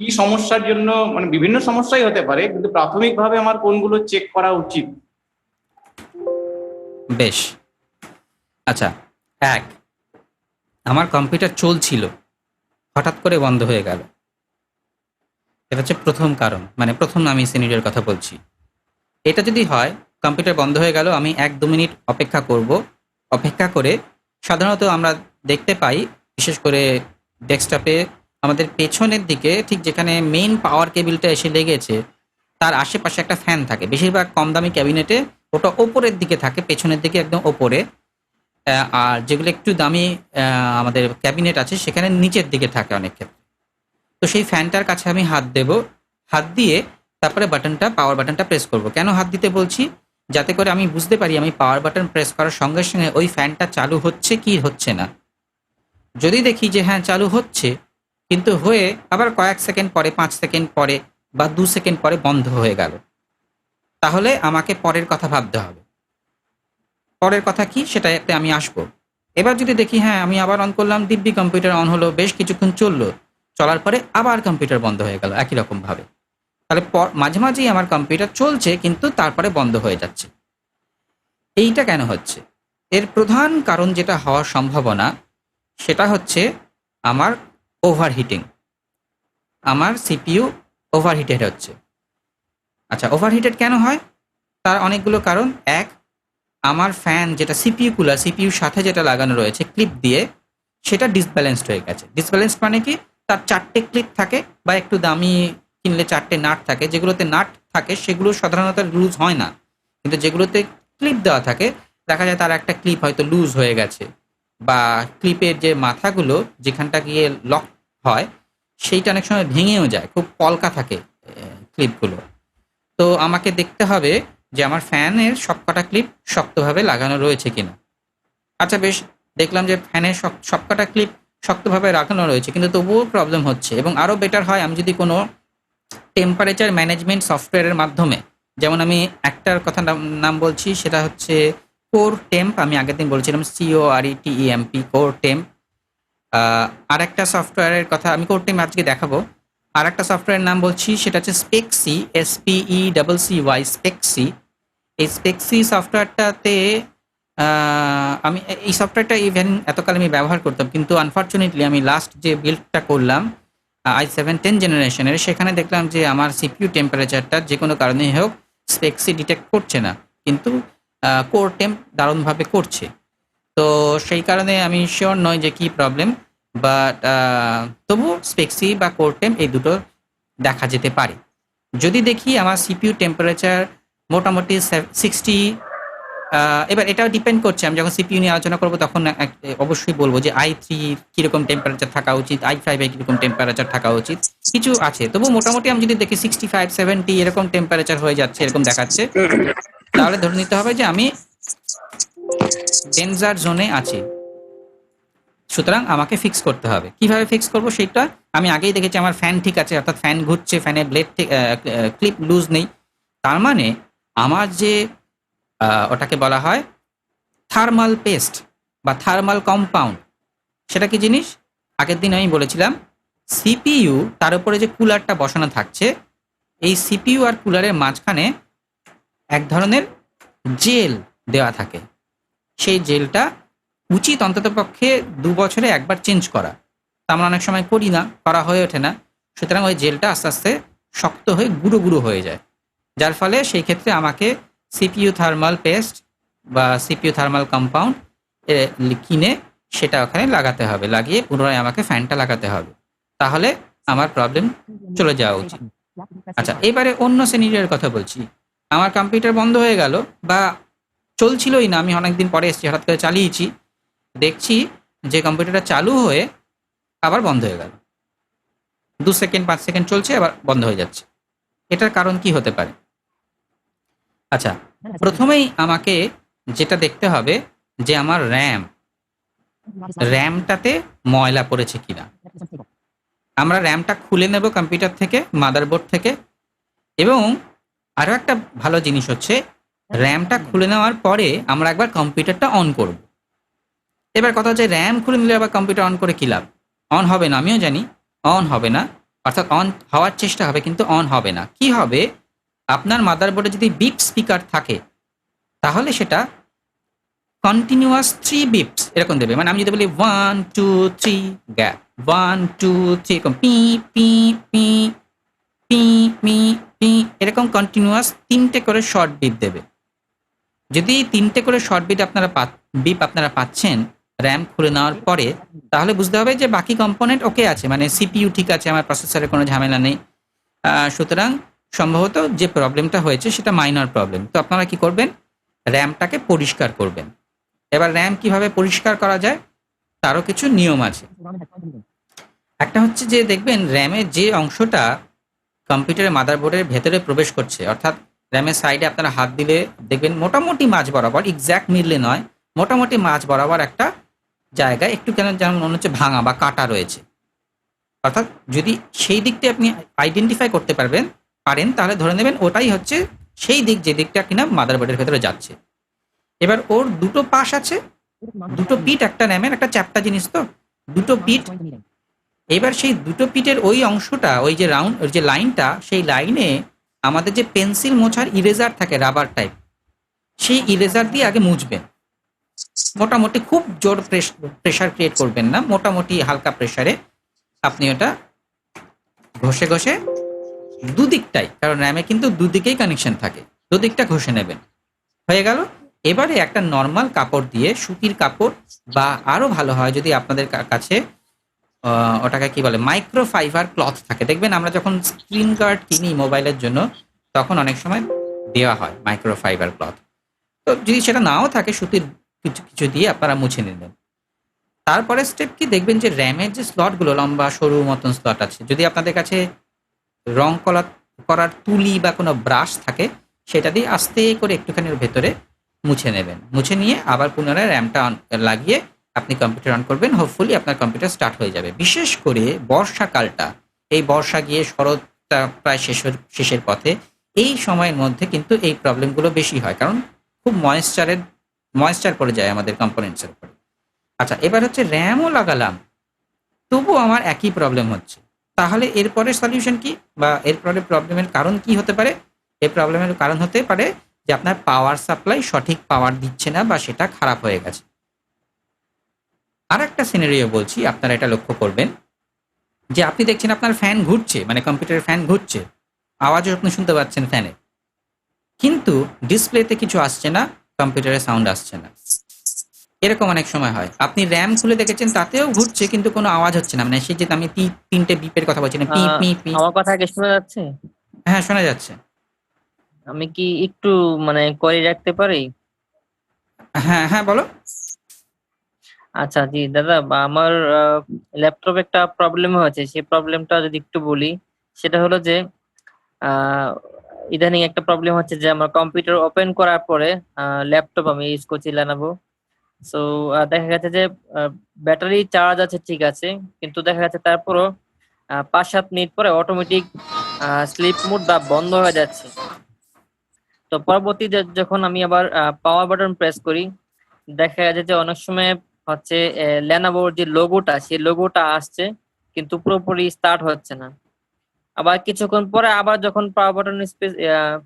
কি সমস্যার জন্য, মানে বিভিন্ন সমস্যাই হতে পারে, কিন্তু প্রাথমিকভাবে আমার কোনগুলো চেক করা উচিত? বেশ। আচ্ছা, এক, আমার কম্পিউটার চলছিল, হঠাৎ করে বন্ধ হয়ে গেল, এটা হচ্ছে প্রথম কারণ, মানে প্রথম আমি সিনারিওর কথা বলছি। এটা যদি হয় কম্পিউটার বন্ধ হয়ে গেল, আমি 1-2 মিনিট অপেক্ষা করব। অপেক্ষা করে সাধারণত আমরা দেখতে পাই, বিশেষ করে ডেস্কটপে আমাদের পেছনের দিকে, ঠিক যেখানে মেইন পাওয়ার কেবিলটা এসে লেগেছে, তার আশেপাশে একটা ফ্যান থাকে। বেশিরভাগ কম দামি ক্যাবিনেটে ওটা ওপরের দিকে থাকে, পেছনের দিকে একদম ওপরে। আর যেগুলো একটু দামি আমাদের ক্যাবিনেট আছে সেখানে নিচের দিকে থাকে অনেক ক্ষেত্রে। তো সেই ফ্যানটার কাছে আমি হাত দেব, হাত দিয়ে তারপরে পাওয়ার বাটনটা প্রেস করব। কেন হাত দিতে বলছি? যাতে করে আমি বুঝতে পারি আমি পাওয়ার বাটন প্রেস করার সঙ্গে সঙ্গে ওই ফ্যানটা চালু হচ্ছে কি হচ্ছে না। যদি দেখি যে হ্যাঁ চালু হচ্ছে, কিন্তু হয়ে আবার কয়েক সেকেন্ড পরে, 5 সেকেন্ড পরে বা 2 সেকেন্ড পরে বন্ধ হয়ে গেল, তাহলে আমাকে পরের কথা ভাবতে হবে। পরের কথা কি সেটাতে আমি আসবো। এবার যদি দেখি হ্যাঁ আমি আবার অন করলাম, দিব্যি কম্পিউটার অন হলো, বেশ কিছুক্ষণ চললো, চলার পরে আবার কম্পিউটার বন্ধ হয়ে গেল একই রকম ভাবে, তাহলে মাঝে মাঝেই আমার কম্পিউটার চলছে কিন্তু তারপরে বন্ধ হয়ে যাচ্ছে। এইটা কেন হচ্ছে? এর প্রধান কারণ যেটা হওয়ার সম্ভাবনা সেটা হচ্ছে আমার ওভারহিটিং। আমার সিপিইউ ওভারহিটেড হচ্ছে। আচ্ছা, ওভারহিটেড কেন হয়? তার অনেকগুলো কারণ। এক, আমার ফ্যান যেটা সিপিইউ কুলার, সিপিইউর সাথে যেটা লাগানো রয়েছে ক্লিপ দিয়ে, সেটা ডিসব্যালেন্সড হয়ে গেছে। ডিসব্যালেন্সড মানে কি? তার 4টে ক্লিপ থাকে, বা একটু দামি কিনলে 4টে নাট থাকে। যেগুলোতে নাট থাকে সেগুলো সাধারণত লুজ হয় না, কিন্তু যেগুলোতে ক্লিপ দেওয়া থাকে দেখা যায় তার একটা ক্লিপ হয়তো লুজ হয়ে গেছে, বা ক্লিপের যে মাথাগুলো যেখানটা গিয়ে লক হয় সেইটা অনেক সময় ভেঙেও যায়, খুব পলকা থাকে ক্লিপগুলো। তো আমাকে দেখতে হবে যে আমার ফ্যানের সবকটা ক্লিপ শক্তভাবে লাগানো রয়েছে কিনা। আচ্ছা বেশ, দেখলাম যে ফ্যানের সবকটা ক্লিপ শক্তভাবে লাগানো রয়েছে, কিন্তু তবুও প্রবলেম হচ্ছে। এবং আরও বেটার হয় আমি যদি কোনো টেম্পারেচার ম্যানেজমেন্ট সফটওয়্যারের মাধ্যমে, যেমন আমি একটার কথা নাম বলছি, সেটা হচ্ছে কোর টেম্প। আমি আগের দিন বলছিলাম CORETEMP, কোর টেম্প। আরেকটা সফটওয়্যারের কথা আমি কোর টেম্প আজকে দেখাবো। আরেকটা সফটওয়্যারের নাম বলছি, সেটা হচ্ছে স্পেক্সি, SPECCY, স্পেক্সি। এই স্পেক্সি সফটওয়্যারটাতে আমি এই সফটওয়্যারটা ইভেন এতকাল আমি ব্যবহার করতাম, কিন্তু আনফর্চুনেটলি আমি লাস্ট যে বিল্ডটা করলাম i7 10 জেনারেশনের, সেখানে দেখলাম যে আমার CPU টেম্পারেচারটা যে কোনো কারণেই হোক স্পেক্সি ডিটেক্ট করছে না, কিন্তু কোর টেম্প দারুণভাবে করছে। তো সেই কারণে আমি শিওর নই যে কি প্রবলেম, বাট তবু স্পেক্সি বা কোর টেম্প এই দুটো দেখা যেতে পারে। যদি দেখি আমার CPU টেম্পারেচার মোটামুটি 60, এবার এটাও ডিপেন্ড করছে, আমি যখন CPU নিয়ে আলোচনা করবো তখন অবশ্যই বলবো যে i3 কিরকম টেম্পারেচার থাকা উচিত, i5 এ কিরকম টেম্পারেচার থাকা উচিত, কিছু আছে। তবু মোটামুটি আমি যদি দেখি 65 70 এরকম টেম্পারেচার হয়ে যাচ্ছে, এরকম দেখাচ্ছে, তাহলে ধরে নিতে হবে যে আমি ডেঞ্জার জোনে আছি। সুতরাং আমাকে ফিক্স করতে হবে। কিভাবে ফিক্স করব সেটা আমি আগেই দেখেছি, আমার ফ্যান ঠিক আছে, অর্থাৎ ফ্যান ঘুরছে, ফ্যানের ব্লেড ক্লিপ লুজ নেই। তার মানে আমার যে ওটাকে বলা হয় থার্মাল পেস্ট বা থার্মাল কম্পাউন্ড, সেটা কি জিনিস? আগের দিন আমি বলেছিলাম CPU, তার উপরে যে কুলারটা বসানো থাকছে, এই CPU আর কুলারের মাঝখানে এক ধরনের জেল দেওয়া থাকে। সেই জেলটা উচিত অন্ততপক্ষে 2 বছরে একবার চেঞ্জ করা। তা আমরা অনেক সময় করি না, করা হয়ে ওঠে না। সুতরাং ওই জেলটা আস্তে আস্তে শক্ত হয়ে গুঁড়ো গুঁড়ো হয়ে যায়, যার ফলে সেই ক্ষেত্রে আমাকে CPU থার্মাল পেস্ট বা CPU থার্মাল কম্পাউন্ড কিনে সেটা ওখানে লাগাতে হবে, লাগিয়ে পুনরায় আমাকে ফ্যানটা লাগাতে হবে, তাহলে আমার প্রবলেম চলে যাওয়া উচিত। আচ্ছা, এবারে অন্য সিনারিওর কথা বলছি। আমার কম্পিউটার বন্ধ হয়ে গেল বা চলছিলই না, আমি অনেকদিন পরে এসেছি, হঠাৎ করে চালিয়েছি, দেখছি যে কম্পিউটারটা চালু হয়ে আবার বন্ধ হয়ে গেল। 2 সেকেন্ড 5 সেকেন্ড চলছে, আবার বন্ধ হয়ে যাচ্ছে। এটার কারণ কি হতে পারে? আচ্ছা, প্রথমেই আমাকে যেটা দেখতে হবে যে আমার র্যামটাতে ময়লা পড়েছে কিনা। আমরা র্যামটা খুলে নেব কম্পিউটার থেকে, মাদারবোর্ড থেকে। এবং আরও একটা ভালো জিনিস হচ্ছে, র্যামটা খুলে নেওয়ার পরে আমরা একবার কম্পিউটারটা অন করব। এবার কথা হচ্ছে, র্যাম খুলে নিলে আবার কম্পিউটার অন করে কী লাভ? অন হবে না, আমিও জানি অন হবে না, অর্থাৎ অন হওয়ার চেষ্টা হবে কিন্তু অন হবে না। কি হবে? আপনার মাদারবোর্ডে যদি বিপ স্পিকার থাকে তাহলে সেটা কন্টিনিউয়াস 3 বিপস এরকম দেবে। মানে আমি যদি বলি 1 2 3 গ্যাপ, 1 2 3 এরকম P P P P P P, এরকম কন্টিনিউয়াস 3টে করে শর্ট বিপ দেবে। যদি 3টে করে শর্ট বিপ আপনারা পাচ্ছেন র্যাম খুলে নেওয়ার পরে, তাহলে বুঝতে হবে যে বাকি কম্পোনেন্ট ওকে আছে, মানে CPU ঠিক আছে, আমার প্রসেসরে কোনো ঝামেলা নেই। সুতরাং সম্ভবত যে প্রবলেমটা হয়েছে সেটা মাইনর প্রবলেম। তো আপনারা কি করবেন? র্যামটাকে পরিষ্কার করবেন। এবার র্যাম কিভাবে পরিষ্কার করা যায় তারও কিছু নিয়ম আছে। একটা হচ্ছে যে দেখবেন র্যামের যে অংশটা কম্পিউটারের মাদারবোর্ডের ভেতরে প্রবেশ করছে, অর্থাৎ র্যামের সাইডে আপনারা হাত দিলে দেখবেন মোটামুটি মাঝ বরাবর, এক্স্যাক্ট মিডলে নয়, মোটামুটি মাঝ বরাবর একটা জায়গায় একটু কেন যেমন মনে হচ্ছে ভাঙা বা কাটা রয়েছে। অর্থাৎ যদি সেই দিকটা আপনি আইডেন্টিফাই করতে পারেন তাহলে ধরে নেবেন ওটাই হচ্ছে সেই দিক যে দিকটা কিনা মাদারবোর্ডের ভেতরে যাচ্ছে। এবার ওর দুটো পাশ আছে, দুটো পিঠ, একটা র্যামের একটা চ্যাপ্টা জিনিস, তো দুটো পিঠ। এবার সেই দুটো পিঠের ওই অংশটা, ওই যে রাউন্ড, ওই যে লাইনটা, সেই লাইনে আমাদের যে পেন্সিল মোছার ইরেজার থাকে রাবার টাইপ, সেই ইরেজার দিয়ে আগে মুছবেন। মোটামুটি খুব জোর প্রেশার ক্রিয়েট করবেন না, মোটামুটি হালকা প্রেশারে আপনি ওটা ঘষে ঘষে দুদিকটাই, কারণ র্যামে কিন্তু দুদিকেই কানেকশন থাকে, দুদিকটা ঘষে নেবেন। হয়ে গেল। এবারে একটা নর্মাল কাপড় দিয়ে, সুতির কাপড় বা আরো ভালো হয় যদি আপনাদের কাছে ওটাকে কি বলে, মাইক্রো ফাইবার ক্লথ থাকে। দেখবেন আমরা যখন স্ক্রিন গার্ড কিনি মোবাইলের জন্য, তখন অনেক সময় দেওয়া হয় মাইক্রো ফাইবার ক্লথ। তো যদি সেটা নাও থাকে, সুতির কিছু কিছু দিয়ে আপনারা মুছে নিলেন। তারপরে স্টেপ কি, দেখবেন যে র্যামের যে স্লটগুলো লম্বা সরু মতন স্লট আছে, যদি আপনাদের কাছে রং করার তুলি বা কোনো ব্রাশ থাকে, সেটা দিয়ে আস্তে করে একটুখানি ওর ভেতরে মুছে নেবেন। মুছে নিয়ে আবার পুনরায় র্যামটা লাগিয়ে আপনি কম্পিউটার অন করবেন। হোপফুলি আপনার কম্পিউটার স্টার্ট হয়ে যাবে। বিশেষ করে বর্ষাকালটা, এই বর্ষা গিয়ে শরৎটা প্রায় শেষের পথে, এই সময়ের মধ্যে কিন্তু এই প্রবলেমগুলো বেশি হয়, কারণ খুব ময়েশ্চার পড়ে যায় আমাদের কম্পোনেন্টসের উপরে। আচ্ছা, এবার হচ্ছে র্যামও লাগালাম, তবু আমার একই প্রবলেম হচ্ছে। তাহলে এরপরে সলিউশন কি, বা এরপরে প্রবলেমের কারণ কি হতে পারে? এই প্রবলেমের কারণ হতে পারে যে আপনার পাওয়ার সাপ্লাই সঠিক পাওয়ার দিচ্ছে না, বা সেটা খারাপ হয়ে গেছে। আর একটা সিনারিও বলছি, আপনারা এটা লক্ষ্য করবেন যে আপনি দেখছেন আপনার ফ্যান ঘুরছে, মানে কম্পিউটারের ফ্যান ঘুরছে, আওয়াজও আপনি শুনতে পাচ্ছেন ফ্যানে, কিন্তু ডিসপ্লেতে কিছু আসছে না, কম্পিউটারে সাউন্ড আসছে না। এরকম অনেক সময় হয়। আপনি র্যাম খুলে দেখেছেন, তাতেও ঘুরছে কিন্তু কোনো আওয়াজ হচ্ছে না। মানে সেই যে আমি তিনটে বিপের কথা বলছি না, পি পি পি। আমার কথা কি শোনা যাচ্ছে? হ্যাঁ, শোনা যাচ্ছে। আমি কি একটু মানে করে রাখতে পারি? হ্যাঁ হ্যাঁ, বলো। আচ্ছা জি দাদা, আমার ল্যাপটপে একটা প্রবলেম হয়েছে। সেই প্রবলেমটা যদি একটু বলি, সেটা হলো যে আহ, ইদানিং একটা প্রবলেম হচ্ছে যে আমার কম্পিউটার ওপেন করার পরে ল্যাপটপ আমি ইউজ করছি লেনোভো। সো দেখা গেছে যে ব্যাটারি চার্জ আছে ঠিক আছে, কিন্তু দেখা যাচ্ছে তারপরও 5-7 মিনিট পরে অটোমেটিক স্লিপ মোড বা বন্ধ হয়ে যাচ্ছে। তো পরবর্তীতে যখন আমি আবার পাওয়ার বাটন প্রেস করি, দেখা যাচ্ছে যে অনেক সময় হচ্ছে লেনোভোর যে লোগোটা, সেই লোগোটা আসছে, কিন্তু পুরোপুরি স্টার্ট হচ্ছে না। আবার কিছুক্ষণ পরে আবার যখন পাওয়ার বাটন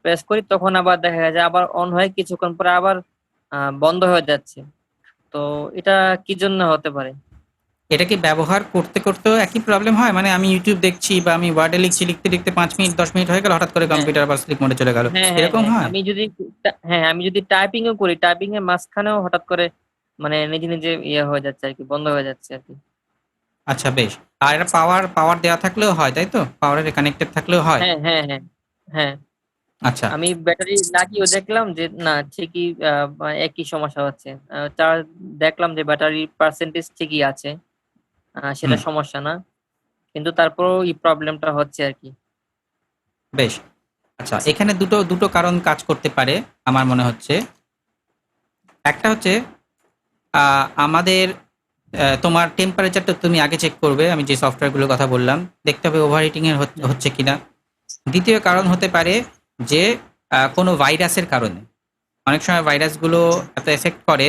প্রেস করি, তখন আবার দেখা যায় আবার অন হয়ে কিছুক্ষণ পরে আবার বন্ধ হয়ে যাচ্ছে। তো এটা কি জন্য হতে পারে? এটা কি ব্যবহার করতে করতেও একই প্রবলেম হয়? মানে আমি ইউটিউব দেখছি বা আমি ওয়ার্ডে লিখছি, লিখতে লিখতে 5 মিনিট 10 মিনিট হয়ে গেল, হঠাৎ করে হ্যাঁ কম্পিউটার আবার স্লিপ মোডে চলে গেল, হ্যাঁ হ্যাঁ এরকম হ্যাঁ হয়? আমি যদি টাইপিং ও করি, টাইপিং এর মাঝখানেও হঠাৎ করে মানে নিজে নিজে ইয়ে হয়ে যাচ্ছে আর কি, বন্ধ হয়ে যাচ্ছে আর কি। আচ্ছা, বেশ। আর এটা পাওয়ার দেওয়া থাকলেও হয়, তাই তো? পাওয়ারের কানেক্টেড থাকলেও হয়? হ্যাঁ হ্যাঁ হ্যাঁ হ্যাঁ। আচ্ছা। আমি ব্যাটারি লাগিয়েও দেখলাম যে না, ঠিকই একই সমস্যা হচ্ছে। চার্জ দেখলাম যে ব্যাটারি পার্সেন্টেজ ঠিকই আছে, সেটা হুম, সমস্যা না, কিন্তু তারপরেও এই প্রবলেমটা হচ্ছে আর কি। বেশ। আচ্ছা, এখানে দুটো দুটো কারণ কাজ করতে পারে আমার মনে হচ্ছে। একটা হচ্ছে আমাদের তোমার টেম্পারেচারটা তুমি আগে চেক করবে, আমি যে সফটওয়্যারগুলোর কথা বললাম, দেখতে হবে ওভারহিটিং এর হচ্ছে কিনা। দ্বিতীয় কারণ হতে পারে যে কোনো ভাইরাসের কারণে। অনেক সময় ভাইরাসগুলো এত এফেক্ট করে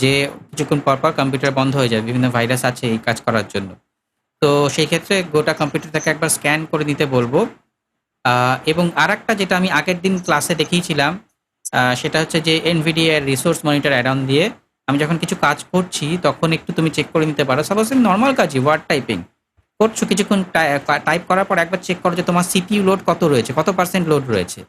যে কিছুক্ষণ পর পর কম্পিউটার বন্ধ হয়ে যায়। বিভিন্ন ভাইরাস আছে এই কাজ করার জন্য। তো সেই ক্ষেত্রে গোটা কম্পিউটারটাকে একবার স্ক্যান করে নিতে বলবো। এবং আরেকটা যেটা আমি আগের দিন ক্লাসে দেখিয়েছিলাম, সেটা হচ্ছে যে এনভিডিআই রিসোর্স মনিটর অ্যাড অন দিয়ে আমি যখন কিছু কাজ করছি, তখন একটু তুমি চেক করে নিতে পারো। সাপোজ নর্মাল কাজই, ওয়ার্ড টাইপিং করছো, কিছুক্ষণ টাইপ করার পর একবার চেক করো যে তোমার সিপিইউ লোড কত রয়েছে, কত পার্সেন্ট লোড রয়েছে।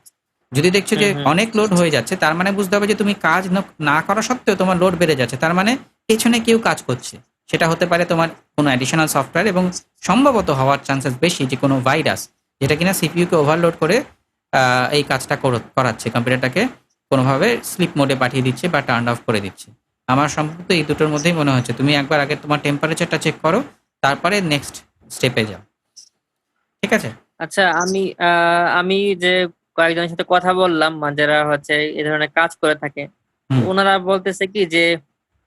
যদি দেখছো যে হুম হুম অনেক লোড হয়ে যাচ্ছে, তার মানে বুঝতে হবে যে তুমি কাজ না করা সত্ত্বেও তোমার লোড বেড়ে যাচ্ছে, তার মানে পেছনে কেউ কাজ করছে। সেটা হতে পারে তোমার কোনো অ্যাডিশনাল সফটওয়্যার, এবং সম্ভবত হওয়ার চান্সেস বেশি যে কোনো ভাইরাস, যেটা কিনা সিপিইউকে ওভারলোড করে এই কাজটা করাচ্ছে, কম্পিউটারটাকে কোনোভাবে স্লিপ মোডে পাঠিয়ে দিচ্ছে বা টার্ন অফ করে দিচ্ছে। আমার সম্ভবত এই দুটোর মধ্যেই মনে হচ্ছে। তুমি একবার আগে তোমার টেম্পারেচারটা চেক করো, তারপরে নেক্সট স্টেপে যাও। ঠিক আছে? আচ্ছা, আমি যে কয়েকজনের সাথে কথা বললাম, যারা হচ্ছে এই ধরনের কাজ করে থাকে, তো হুম। ওনারা বলতেছে কি যে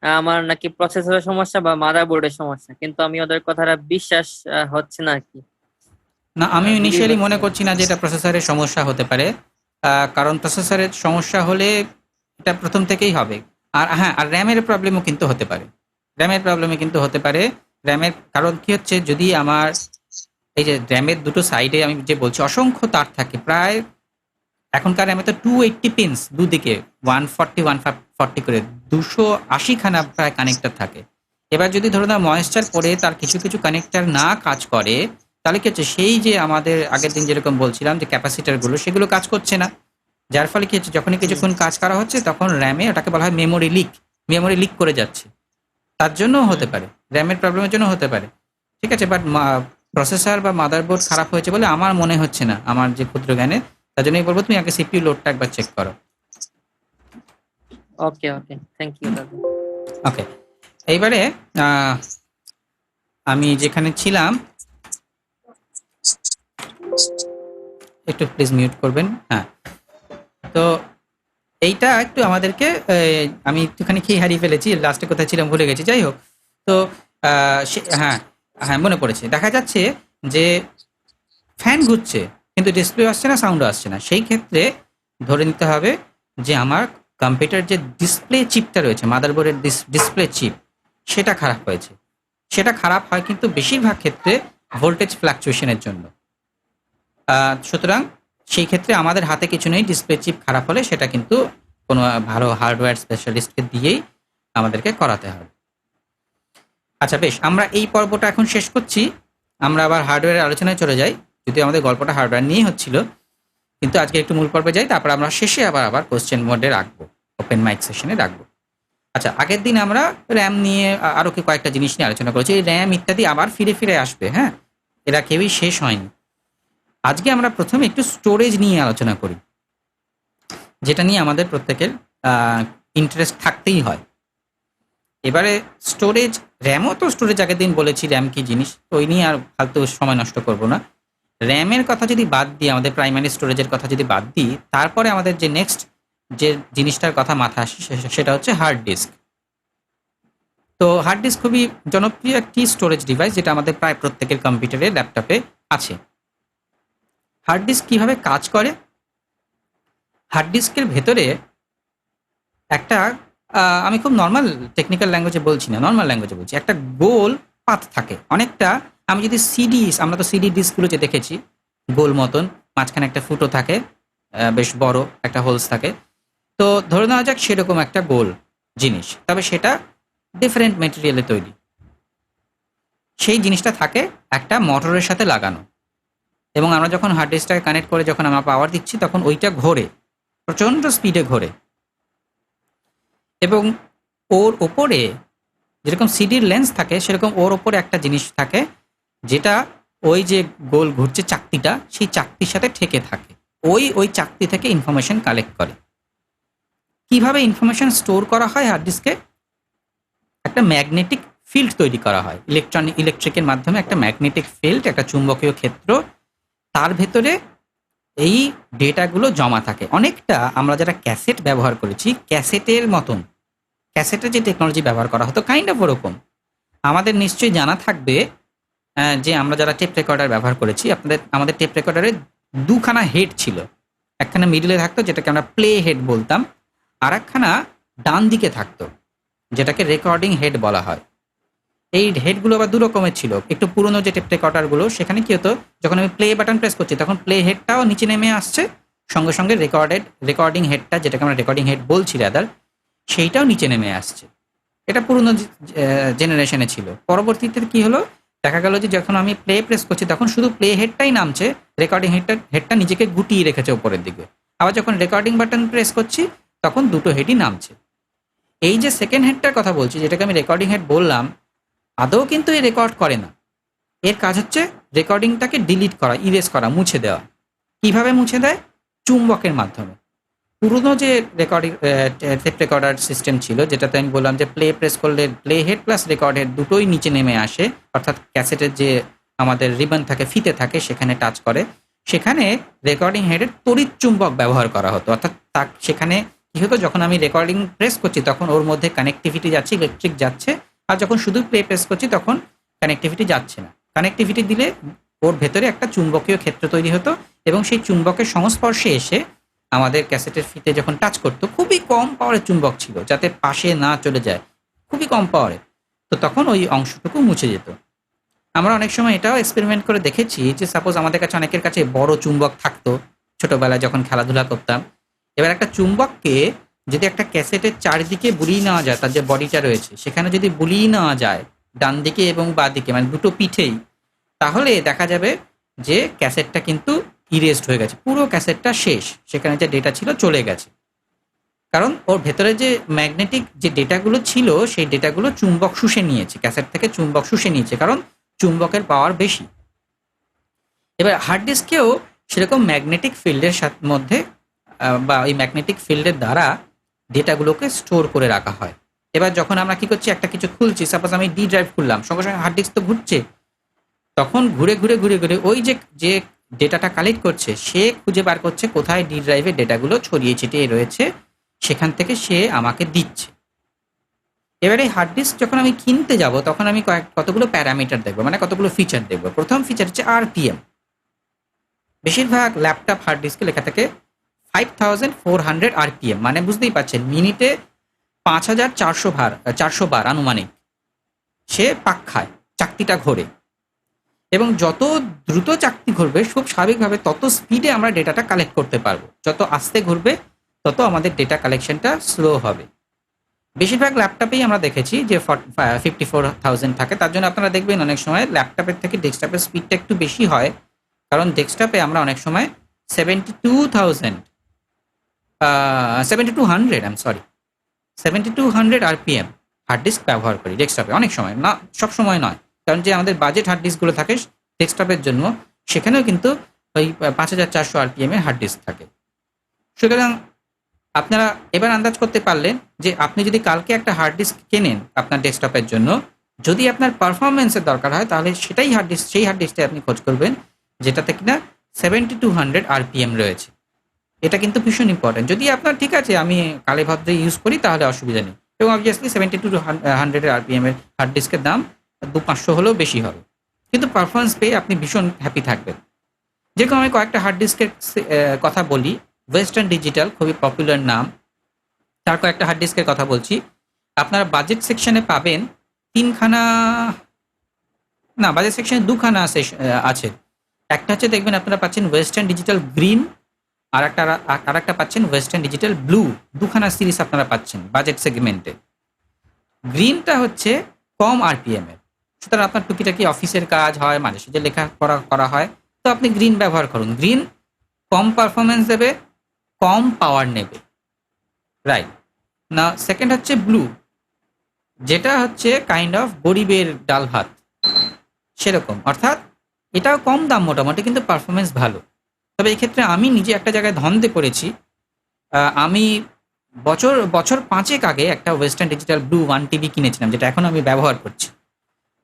আমার নাকি প্রসেসরের সমস্যা বা মাদারবোর্ডের সমস্যা, কিন্তু আমি ওদের কথাটা বিশ্বাস হচ্ছে না আর কি। না, আমি বিলিভ ইনিশিয়ালি হচ্ছে মনে না। করছি না যে এটা প্রসেসরের সমস্যা হতে পারে। কারণ প্রসেসরের সমস্যা হলে এটা প্রথম থেকেই হবে। আর হ্যাঁ, আর র্যামের প্রবলেমও কিন্তু হতে পারে। র্যামের কারণ কি হচ্ছে, যদি আমার এই যে র্যামের দুটো সাইডে আমি যে বলছি অসংখ্য তার থাকে, প্রায় এখনকার র্যামে তো 280 পিনস দুদিকে, 140 করে 280 খানা প্রায় কানেক্টর থাকে। এবার যদি ধরো না ময়েশ্চার পড়ে তার কিছু কিছু কানেক্টর না কাজ করে, তাহলে কি হচ্ছে, সেই যে আমাদের আগের দিন যেরকম বলছিলাম যে ক্যাপাসিটারগুলো, সেগুলো কাজ করছে না। যার ফলে কি হচ্ছে, যখনই হুম কিছুক্ষণ কাজ করা হচ্ছে, তখন র্যামে ওটাকে বলা হয় মেমোরি লিক করে যাচ্ছে। তার জন্যও হুম হতে পারে, র্যামের প্রবলেমের জন্য হতে পারে। ঠিক আছে, বাট প্রসেসর বা মাদারবোর্ড খারাপ হয়েছে বলে আমার মনে হচ্ছে না, আমার যে ক্ষুদ্র জ্ঞানে। তার জন্যই বলবো তুমি আগে সিপিইউ লোডটা একবার চেক করো। ওকে ওকে, থ্যাংক ইউ দাদা। ওকে, এইবারে আমি যেখানে ছিলাম, একটু প্লিজ মিউট করবেন। হ্যাঁ, তো এইটা একটু আমাদেরকে আমি একটুখানি খেয়ে হারিয়ে ফেলেছি, লাস্টে কোথায় ছিলাম ভুলে গেছি। যাই হোক, তো হ্যাঁ হ্যাঁ মনে পড়েছে। দেখা যাচ্ছে যে ফ্যান ঘুরছে কিন্তু ডিসপ্লে আসছে না, সাউন্ডও আসছে না। সেই ক্ষেত্রে ধরে নিতে হবে যে আমার কম্পিউটার যে ডিসপ্লে চিপটা রয়েছে, মাদারবোর্ডের ডিসপ্লে চিপ, সেটা খারাপ হয়েছে। সেটা খারাপ হয় কিন্তু বেশিরভাগ ক্ষেত্রে ভোল্টেজ ফ্লাকচুয়েশনের জন্য। সুতরাং সেই ক্ষেত্রে আমাদের হাতে কিছু নেই। ডিসপ্লে চিপ খারাপ হলে সেটা কিন্তু কোনো ভালো হার্ডওয়্যার স্পেশালিস্টকে দিয়েই আমাদেরকে করাতে হবে। আচ্ছা বেশ, আমরা এই পর্বটা এখন শেষ করছি। আমরা আবার হার্ডওয়্যারের আলোচনায় চলে যাই, যদিও আমাদের গল্পটা হার্ডওয়্যার নিয়েই হচ্ছিল, কিন্তু আজকে একটু মূল পর্বে যাই, তারপর আমরা শেষে আবার কোশ্চেন মোডে রাখবো, ওপেন মাইক সেশনে রাখবো। আচ্ছা, আগের দিন আমরা র্যাম নিয়ে আরো কয়েকটা জিনিস নিয়ে আলোচনা করেছি। এই র্যাম ইত্যাদি আবার ফিরে ফিরে আসবে, হ্যাঁ, এরা কেউই শেষ হয়নি। আজকে আমরা প্রথমে একটু স্টোরেজ নিয়ে আলোচনা করি, যেটা নিয়ে আমাদের প্রত্যেকের ইন্টারেস্ট থাকতেই হয়। এবারে স্টোরেজ, র্যামও তো স্টোরেজ আগের দিন বলেছি র্যাম কি জিনিস, তো ওই নিয়ে আর ফালতু সময় নষ্ট করব না। র্যামের কথা যদি বাদ দিই, আমাদের প্রাইমারি স্টোরেজের কথা যদি বাদ দিই, তারপরে আমাদের যে নেক্সট যে জিনিসটার কথা মাথা আসে সেটা হচ্ছে হার্ড ডিস্ক। তো হার্ড ডিস্ক খুবই জনপ্রিয় একটি স্টোরেজ ডিভাইস, যেটা আমাদের প্রায় প্রত্যেকের কম্পিউটারে, ল্যাপটপে আছে। হার্ড ডিস্ক কিভাবে কাজ করে? হার্ড ডিস্কের ভেতরে একটা আমি খুব নর্মাল টেকনিক্যাল ল্যাঙ্গুয়েজে বলছি না, নর্মাল ল্যাঙ্গুয়েজে বলছি, একটা গোল পাত থাকে অনেকটা। আমি যদি আমরা তো সিডি ডিস্কগুলো যে দেখেছি গোল মতন, মাঝখানে একটা ফুটো থাকে, বেশ বড় একটা হোলস থাকে। তো ধরে নেওয়া যাক সেরকম একটা গোল জিনিস, তবে সেটা ডিফারেন্ট মেটেরিয়ালে তৈরি। সেই জিনিসটা থাকে একটা মোটরের সাথে লাগানো, এবং আমরা যখন হার্ড ডিস্কটাকে কানেক্ট করে যখন আমরা পাওয়ার দিচ্ছি, তখন ওইটা ঘোরে, প্রচণ্ড স্পিডে ঘোরে। এবং ওর ওপরে যেরকম সিডির লেন্স থাকে, সেরকম ওর ওপরে একটা জিনিস থাকে, যেটা ওই যে গোল ঘুরছে চাকতিটা, সেই চাকতির সাথে ঠেকে থাকে। ওই চাকতি থেকে ইনফরমেশন কালেক্ট করে। কিভাবে ইনফরমেশন স্টোর করা হয় হার্ড ডিস্কে? একটা ম্যাগনেটিক ফিল্ড তৈরি করা হয়, ইলেকট্রিকের মাধ্যমে একটা ম্যাগনেটিক ফিল্ড, একটা চুম্বকীয় ক্ষেত্র, তার ভেতরে এই ডেটাগুলো জমা থাকে। অনেকটা আমরা যারা ক্যাসেট ব্যবহার করেছি, ক্যাসেটের মতন, ক্যাসেটের যে টেকনোলজি ব্যবহার করা হতো, কাইন্ড অফ ওরকম। আমাদের নিশ্চয়ই জানা থাকবে যে আমরা যারা টেপ রেকর্ডার ব্যবহার করেছি, আমাদের টেপ রেকর্ডারে দুখানা হেড ছিল। একখানা মিডলে থাকতো, যেটাকে আমরা প্লে হেড বলতাম, আর একখানা ডান দিকে থাকতো, যেটাকে রেকর্ডিং হেড বলা হয়। এই হেডগুলো আবার দু রকমের ছিল। একটু পুরনো যে টেপ রেকর্ডারগুলো, সেখানে কি হতো, যখন আমি প্লে বাটন প্রেস করছি, তখন প্লে হেডটাও নিচে নেমে আসছে, সঙ্গে সঙ্গে রেকর্ডিং হেডটা, যেটাকে আমরা রেকর্ডিং হেড বলছি রাদার, সেইটাও নিচে নেমে আসছে। এটা পুরনো জেনারেশনে ছিল। পরবর্তীতে কি হলো, দেখা গেল যে যখন আমি প্লে প্রেস করছি, তখন শুধু প্লে হেডটাই নামছে, রেকর্ডিং হেডটা নিজেকে গুটিয়ে রেখেছে উপরের দিকে। আবার যখন রেকর্ডিং বাটন প্রেস করছি, তখন দুটো হেডই নামছে। এই যে সেকেন্ড হেডটার কথা বলছি, যেটাকে আমি রেকর্ডিং হেড বললাম, আদৌ কিন্তু এ রেকর্ড করে না। এর কাজ হচ্ছে রেকর্ডিংটাকে ডিলিট করা, ইরেজ করা, মুছে দেওয়া। কিভাবে মুছে দেয়? চুম্বকের মাধ্যমে। পুরনো যে টেপ রেকর্ডার সিস্টেম ছিল, যেটাতে আমি বললাম যে প্লে প্রেস করলে play had plus record head দুটোই নিচে নেমে আসে, অর্থাৎ ক্যাসেটের যে আমাদের রিবন থাকে, ফিতে থাকে, সেখানে টাচ করে। সেখানে রেকর্ডিং হেডের তড়িৎ চুম্বক ব্যবহার করা হতো। অর্থাৎ সেখানে কি হতো, যখন আমি রেকর্ডিং প্রেস করছি, তখন ওর মধ্যে কানেক্টিভিটি যাচ্ছে, ইলেকট্রিক যাচ্ছে, আর যখন শুধু প্লে প্রেস করছি, তখন কানেক্টিভিটি যাচ্ছে না। কানেক্টিভিটি দিলে ওর ভেতরে একটা চুম্বকীয় ক্ষেত্র তৈরি হতো, এবং সেই চুম্বকের সংস্পর্শে এসে আমাদের ক্যাসেটের ফিতে যখন টাচ করতো, খুবই কম পাওয়ারের চুম্বক ছিল, যাতে পাশে না চলে যায়, খুবই কম পাওয়ারে, তো তখন ওই অংশটুকু মুছে যেত। আমরা অনেক সময় এটাও এক্সপেরিমেন্ট করে দেখেছি যে সাপোজ আমাদের কাছে, অনেকের কাছে বড় চুম্বক থাকতো ছোটবেলায় যখন খেলাধুলা করতাম। এবার একটা চুম্বককে যদি একটা ক্যাসেটের চারিদিকে বুলিয়ে নেওয়া যায়, তার যে বডিটা রয়েছে সেখানে যদি বুলিয়ে নেওয়া যায় ডান দিকে এবং বাঁ দিকে, মানে দুটো পিঠেই, তাহলে দেখা যাবে যে ক্যাসেটটা কিন্তু ইরেজড হয়ে গেছে, পুরো ক্যাসেটটা শেষ, সেখানে যে ডেটা ছিল চলে গেছে। কারণ ওর ভেতরে যে ম্যাগনেটিক যে ডেটাগুলো ছিল, সেই ডেটাগুলো চুম্বক শুষে নিয়েছে, ক্যাসেট থেকে চুম্বক শুষে নিয়েছে। কারণ চুম্বকের পাওয়ার বেশি। এবার হার্ড ডিস্কেও সেরকম ম্যাগনেটিক ফিল্ডের মধ্যে বা ওই ম্যাগনেটিক ফিল্ডের দ্বারা ডেটাগুলোকে স্টোর করে রাখা হয়। এবার যখন আমরা কি করছি, একটা কিছু খুলছি, সাপোজ আমি ডি ড্রাইভ খুললাম, সঙ্গে সঙ্গে হার্ড ডিস্ক তো ঘুরছে, তখন ঘুরে ঘুরে ঘুরে ঘুরে ওই যে ডেটাটা কালেক্ট করছে সে খুঁজে বার করছে কোথায় ডি ড্রাইভের ডেটাগুলো ছড়িয়ে ছিটিয়ে রয়েছে, সেখান থেকে সে আমাকে দিচ্ছে। এবারে হার্ড ডিস্ক যখন আমি কিনতে যাব তখন আমি কতগুলো প্যারামিটার দেখবো, মানে কতগুলো ফিচার দেখবো। প্রথম ফিচার হচ্ছে আরপিএম। বেশিরভাগ ল্যাপটপ হার্ড ডিস্কে লেখা থাকে 5400 আরপিএম, মানে বুঝতেই পারছেন মিনিটে 5400 বার আনুমানিক সে পাক খায়, চাকতিটা ঘোরে। এবং যত দ্রুত চাকতি ঘুরবে খুব স্বাভাবিকভাবে তত স্পিডে আমরা ডেটাটা কালেক্ট করতে পারবো। যত আস্তে ঘুরবে তত আমাদের ডেটা কালেকশনটা স্লো হবে। বেশিরভাগ ল্যাপটপেই আমরা দেখেছি যে 54,000 থাকে। তার জন্য আপনারা দেখবেন অনেক সময় ল্যাপটপের থেকে ডেস্কটপের স্পিডটা একটু বেশি হয়, কারণ ডেস্কটপে আমরা অনেক সময় 7200 আরপিএম হার্ড ডিস্ক ব্যবহার করি ডেস্কটপে, অনেক সময় না, সব সময় নয়। কারণ যে আমাদের বাজেট হার্ড ডিস্কগুলো থাকে ডেস্কটপের জন্য, সেখানেও কিন্তু ওই 5400 আরপিএম এর হার্ড ডিস্ক থাকে। সুতরাং আপনারা এবার আন্দাজ করতে পারলেন যে আপনি যদি কালকে একটা হার্ড ডিস্ক কেনেন আপনার ডেস্কটপের জন্য, যদি আপনার পারফরমেন্সের দরকার হয় তাহলে সেই হার্ড ডিস্কটা আপনি খোঁজ করবেন যেটাতে কিনা 7200 আরপিএম রয়েছে। এটা কিন্তু ভীষণ ইম্পর্টেন্ট। যদি আপনার ঠিক আছে আমি কালে ভদ্রে ইউজ করি তাহলে অসুবিধা নেই, এবং অবভিয়াসলি 7200 আরপিএম এর হার্ড ডিস্কের দাম 200-500 হলেও বেশি হবে, কিন্তু পারফরমেন্স পেয়ে আপনি ভীষণ হ্যাপি থাকবেন। যেরকম আমি কয়েকটা হার্ড ডিস্কের কথা বলি, ওয়েস্টার্ন ডিজিটাল খুবই পপুলার নাম, তার কয়েকটা হার্ড ডিস্কের কথা বলছি। আপনারা বাজেট সেকশনে পাবেন বাজেট সেকশনে 2খানা আছে। একটা হচ্ছে দেখবেন আপনারা পাচ্ছেন ওয়েস্টার্ন ডিজিটাল গ্রিন, আর একটা পাচ্ছেন ওয়েস্টার্ন ডিজিটাল ব্লু। 2খানা সিরিজ আপনারা পাচ্ছেন বাজেট সেগমেন্টে। গ্রিনটা হচ্ছে কম আরপিএম এর, সুতরাং আপনার টুকিটাকি অফিসের কাজ হয়, মাঝে সাঝে লেখাপড়া করা হয়, তো আপনি গ্রিন ব্যবহার করুন। গ্রিন কম পারফরমেন্স দেবে, কম পাওয়ার নেবে, রাইট না। সেকেন্ড হচ্ছে ব্লু, যেটা হচ্ছে কাইন্ড অফ গরিবের ডাল ভাত সেরকম, অর্থাৎ এটাও কম দাম মোটামুটি, কিন্তু পারফরমেন্স ভালো। তবে এই ক্ষেত্রে আমি নিজে একটা জায়গায় ধন্দে পড়েছি। আমি বছর 5 আগে একটা ওয়েস্টার্ন ডিজিটাল ব্লু 1TB কিনেছিলাম, যেটা এখন আমি ব্যবহার করছি।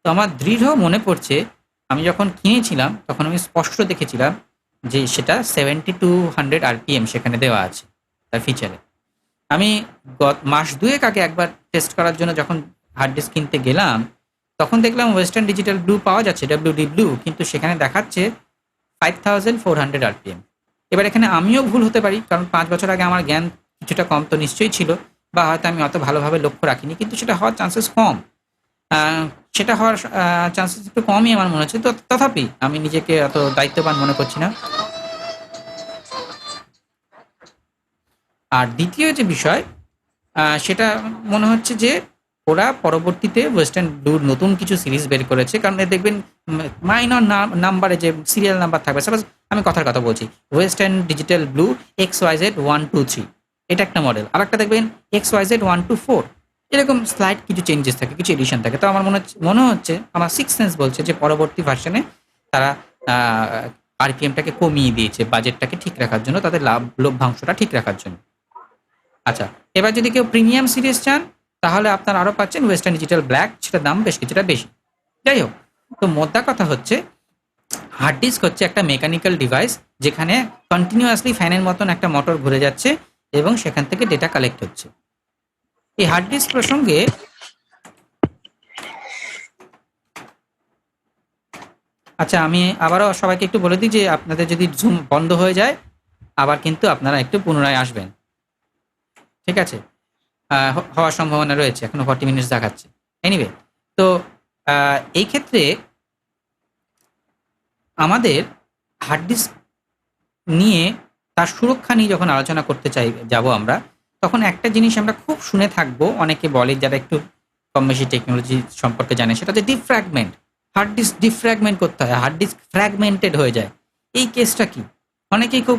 তো আমার দৃঢ় মনে পড়ছে আমি যখন কিনেছিলাম তখন আমি স্পষ্ট দেখেছিলাম যে সেটা 7200 আরপিএম সেখানে দেওয়া আছে তার ফিচারে। আমি মাস 2 আগে একবার টেস্ট করার জন্য যখন হার্ড ডিস্ক কিনতে গেলাম তখন দেখলাম ওয়েস্টার্ন ডিজিটাল ব্লু পাওয়া যাচ্ছে, WD ব্লু, কিন্তু সেখানে দেখাচ্ছে 5400 আরপিএম। এবার এখানে আমিও ভুল হতে পারি, কারণ 5 বছর আগে আমার জ্ঞান কিছুটা কম তো নিশ্চয়ই ছিল, বা হয়তো আমি অত ভালোভাবে লক্ষ্য রাখিনি, কিন্তু সেটা হওয়ার চান্সেস কম। সেটা হওয়ার চান্সেস একটু কমই আমার মনে হচ্ছে। তো তথাপি আমি নিজেকে অত দায়িত্ববান মনে করছি না। আর দ্বিতীয় যে বিষয় সেটা মনে হচ্ছে যে ওরা পরবর্তীতে ওয়েস্টার্ন ব্লুর নতুন কিছু সিরিজ বের করেছে, কারণ দেখবেন মাইনর নাম্বারে যে সিরিয়াল নাম্বার থাকবে। সাপোজ আমি কথার কথা বলছি, ওয়েস্টার্ন ডিজিটাল ব্লু XYZ 123, এটা একটা মডেল। আর একটা দেখবেন XYZ 124, এরকম স্লাইড কিছু চেঞ্জেস থাকে, কিছু এডিশন থাকে। তো আমার মনে হচ্ছে আমার সিক্স সেন্স বলছে যে পরবর্তী ভার্সনে তারা আরপিএমটাকে কমিয়ে দিয়েছে বাজেটটাকে ঠিক রাখার জন্য, তাদের লভ্যাংশটা ঠিক রাখার জন্য। আচ্ছা, এবার যদি কেউ প্রিমিয়াম সিরিজ চান তাহলে আপনারা আরও পাচ্ছেন ওয়েস্টার্ন ডিজিটাল ব্ল্যাক, সেটার দাম বেশ কিছুটা বেশি। যাই হোক, তো মোদ্দা কথা হচ্ছে হার্ড ডিস্ক হচ্ছে একটা মেকানিক্যাল ডিভাইস যেখানে কন্টিনিউয়াসলি ফ্যানের মতন একটা মোটর ঘুরে যাচ্ছে এবং সেখান থেকে ডেটা কালেক্ট হচ্ছে। এই হার্ড ডিস্ক প্রসঙ্গে আচ্ছা আমি আবারও সবাইকে একটু বলে দিই যে আপনাদের যদি জুম বন্ধ হয়ে যায় আবার কিন্তু আপনারা একটু পুনরায় আসবেন, ঠিক আছে? হওয়ার সম্ভাবনা রয়েছে, এখনো 40 মিনিটস দেখাচ্ছে। এনিওয়ে, তো এই ক্ষেত্রে আমাদের হার্ড ডিস্ক নিয়ে তার সুরক্ষা নিয়ে যখন আলোচনা করতে যাব আমরা, তখন একটা জিনিস আমরা খুব শুনে থাকবো, অনেকে বলে যারা একটু কম বেশি টেকনোলজি সম্পর্কে জানে, সেটা হচ্ছে ডিফ্র্যাগমেন্ট। হার্ড ডিস্ক ডিফ্র্যাগমেন্ট করতে হয়, হার্ড ডিস্ক ফ্র্যাগমেন্টেড হয়ে যায়। এই কেসটা কি? অনেকেই খুব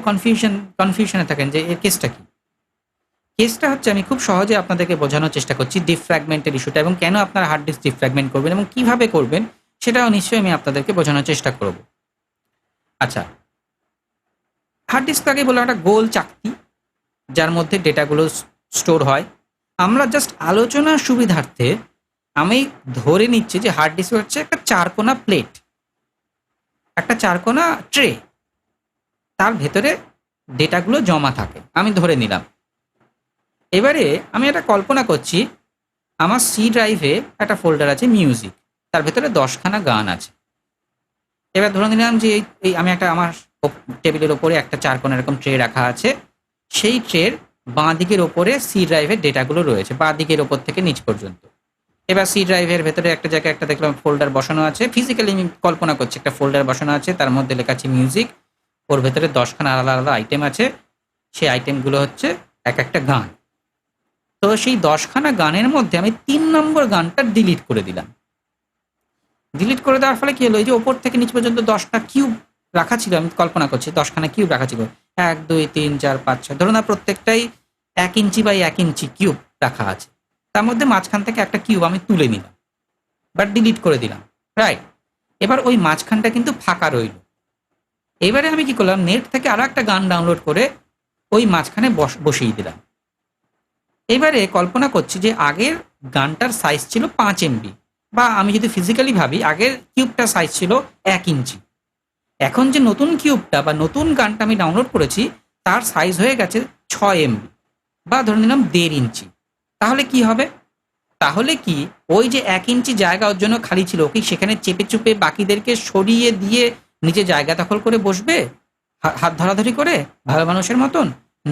কনফিউশনে থাকেন যে এর কেসটা কি। কেসটা হচ্ছে আমি খুব সহজে আপনাদেরকে বোঝানোর চেষ্টা করছি ডিফ্র্যাগমেন্টের ইস্যুটা, এবং কেন আপনারা হার্ড ডিস্ক ডিফ্র্যাগমেন্ট করবেন এবং কিভাবে করবেন সেটাও নিশ্চয়ই আমি আপনাদেরকে বোঝানোর চেষ্টা করব। আচ্ছা, হার্ড ডিস্ক আগে বললাম একটা গোল চাকতি, যার মধ্যে ডেটাগুলো স্টোর হয়। আমরা জাস্ট আলোচনার সুবিধার্থে আমি ধরে নিচ্ছি যে হার্ড ডিস্ক হচ্ছে একটা চারকোনা প্লেট, একটা চারকোনা ট্রে, তার ভেতরে ডেটাগুলো জমা থাকে, আমি ধরে নিলাম। এবারে আমি একটা কল্পনা করছি, আমার সি ড্রাইভে একটা ফোল্ডার আছে মিউজিক, তার ভেতরে 10খানা গান আছে। এবার ধরে নিলাম যে এই আমি একটা আমার টেবিলের ওপরে একটা চারকোনা এরকম ট্রে রাখা আছে, সেই ট্রের বাঁ দিকের ওপরে সি ড্রাইভের ডেটাগুলো রয়েছে, বাঁ দিকের ওপর থেকে নিচ পর্যন্ত। এবার সি ড্রাইভের ভেতরে একটা জায়গায় একটা দেখলাম ফোল্ডার বসানো আছে, ফিজিক্যালি আমি কল্পনা করছি একটা ফোল্ডার বসানো আছে, তার মধ্যে লেখা আছে মিউজিক, ওর ভেতরে 10খানা আলাদা আলাদা আইটেম আছে, সেই আইটেমগুলো হচ্ছে এক একটা গান। তো সেই 10খানা গানের মধ্যে আমি 3 নম্বর গানটা ডিলিট করে দিলাম। ডিলিট করে দেওয়ার ফলে কি হলো, এই যে ওপর থেকে নিচ পর্যন্ত 10টা কিউব রাখা ছিল, আমি কল্পনা করছি 10খানা কিউব রাখা ছিল, 1 2 3 4 5 6, ধরুন না প্রত্যেকটাই 1 ইঞ্চি বাই 1 ইঞ্চি কিউব রাখা আছে। তার মধ্যে মাঝখান থেকে একটা কিউব আমি তুলে নিলাম বা ডিলিট করে দিলাম, রাইট। এবার ওই মাঝখানটা কিন্তু ফাঁকা রইল। এবারে আমি কি করলাম, নেট থেকে আরো একটা গান ডাউনলোড করে ওই মাঝখানে বসিয়ে দিলাম। এবারে কল্পনা করছি যে আগের গানটার সাইজ ছিল 5 MB, বা আমি যদি ফিজিক্যালি ভাবি আগের কিউবটার সাইজ ছিল 1 ইঞ্চি। এখন যে নতুন কিউবটা বা নতুন গানটা আমি ডাউনলোড করেছি তার সাইজ হয়ে গেছে 6 MB, বা ধরে নিলাম 1.5 ইঞ্চি। তাহলে কি হবে, তাহলে কি ওই যে 1 ইঞ্চি জায়গা ওর জন্য খালি ছিল, কি সেখানে চেপে চুপে বাকিদেরকে সরিয়ে দিয়ে নিজে জায়গা দখল করে বসবে হাত ধরাধরি করে ভালো মানুষের মতন?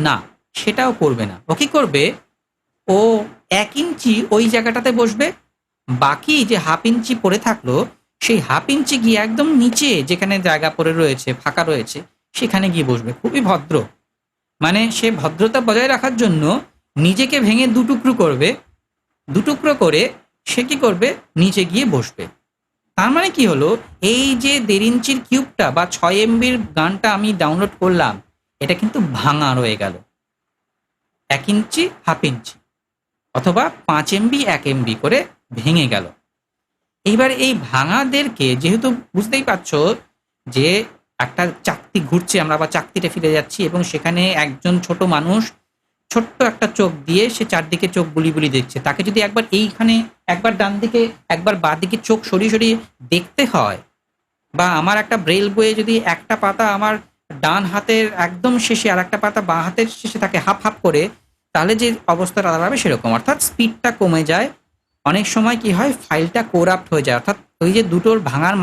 না, সেটাও করবে না। ও কি করবে, ও 1 ইঞ্চি ওই জায়গাটাতে বসবে, বাকি যে হাফ ইঞ্চি পড়ে থাকলো সেই হাফ ইঞ্চি গিয়ে একদম নিচে যেখানে জায়গা পড়ে রয়েছে ফাঁকা রয়েছে সেখানে গিয়ে বসবে। খুবই ভদ্র, মানে সে ভদ্রতা বজায় রাখার জন্য নিজেকে ভেঙে দুটুকরো করবে, দুটুকরো করে সে কি করবে, নিচে গিয়ে বসবে। তার মানে কি হলো, এই যে 1.5 ইঞ্চির কিউবটা বা 6 MBর গানটা আমি ডাউনলোড করলাম, এটা কিন্তু ভাঙা রয়ে গেল, 1 ইঞ্চি হাফ ইঞ্চি অথবা 5 MB 1 MB করে ভেঙে গেল। এইবার এই ভাঙাদেরকে, যেহেতু বুঝতেই পারছো যে একটা চাকতি ঘুরছে, আমরা আবার চাকতিটা ফিরে যাচ্ছি, এবং সেখানে একজন ছোট মানুষ ছোট্ট একটা চোখ দিয়ে সে চারদিকে চোখ বুলি বুলি দেখছে। তাকে যদি একবার এইখানে একবার ডান দিকে একবার বাঁ দিকে চোখ সরিয়ে সরিয়ে দেখতে হয়, বা আমার একটা ব্রেল বইয়ে যদি একটা পাতা আমার ডান হাতের একদম শেষে আর একটা পাতা বাঁ হাতের শেষে থাকে হাফ হাফ করে, তাহলে যে অবস্থাটা দাঁড়াবে সেরকম, অর্থাৎ স্পিডটা কমে যায়। অনেক সময় কি হয়, ফাইলটা কোরাপ্ট হয়ে যায়, অর্থাৎ ওই যে দুটোর ভাঙার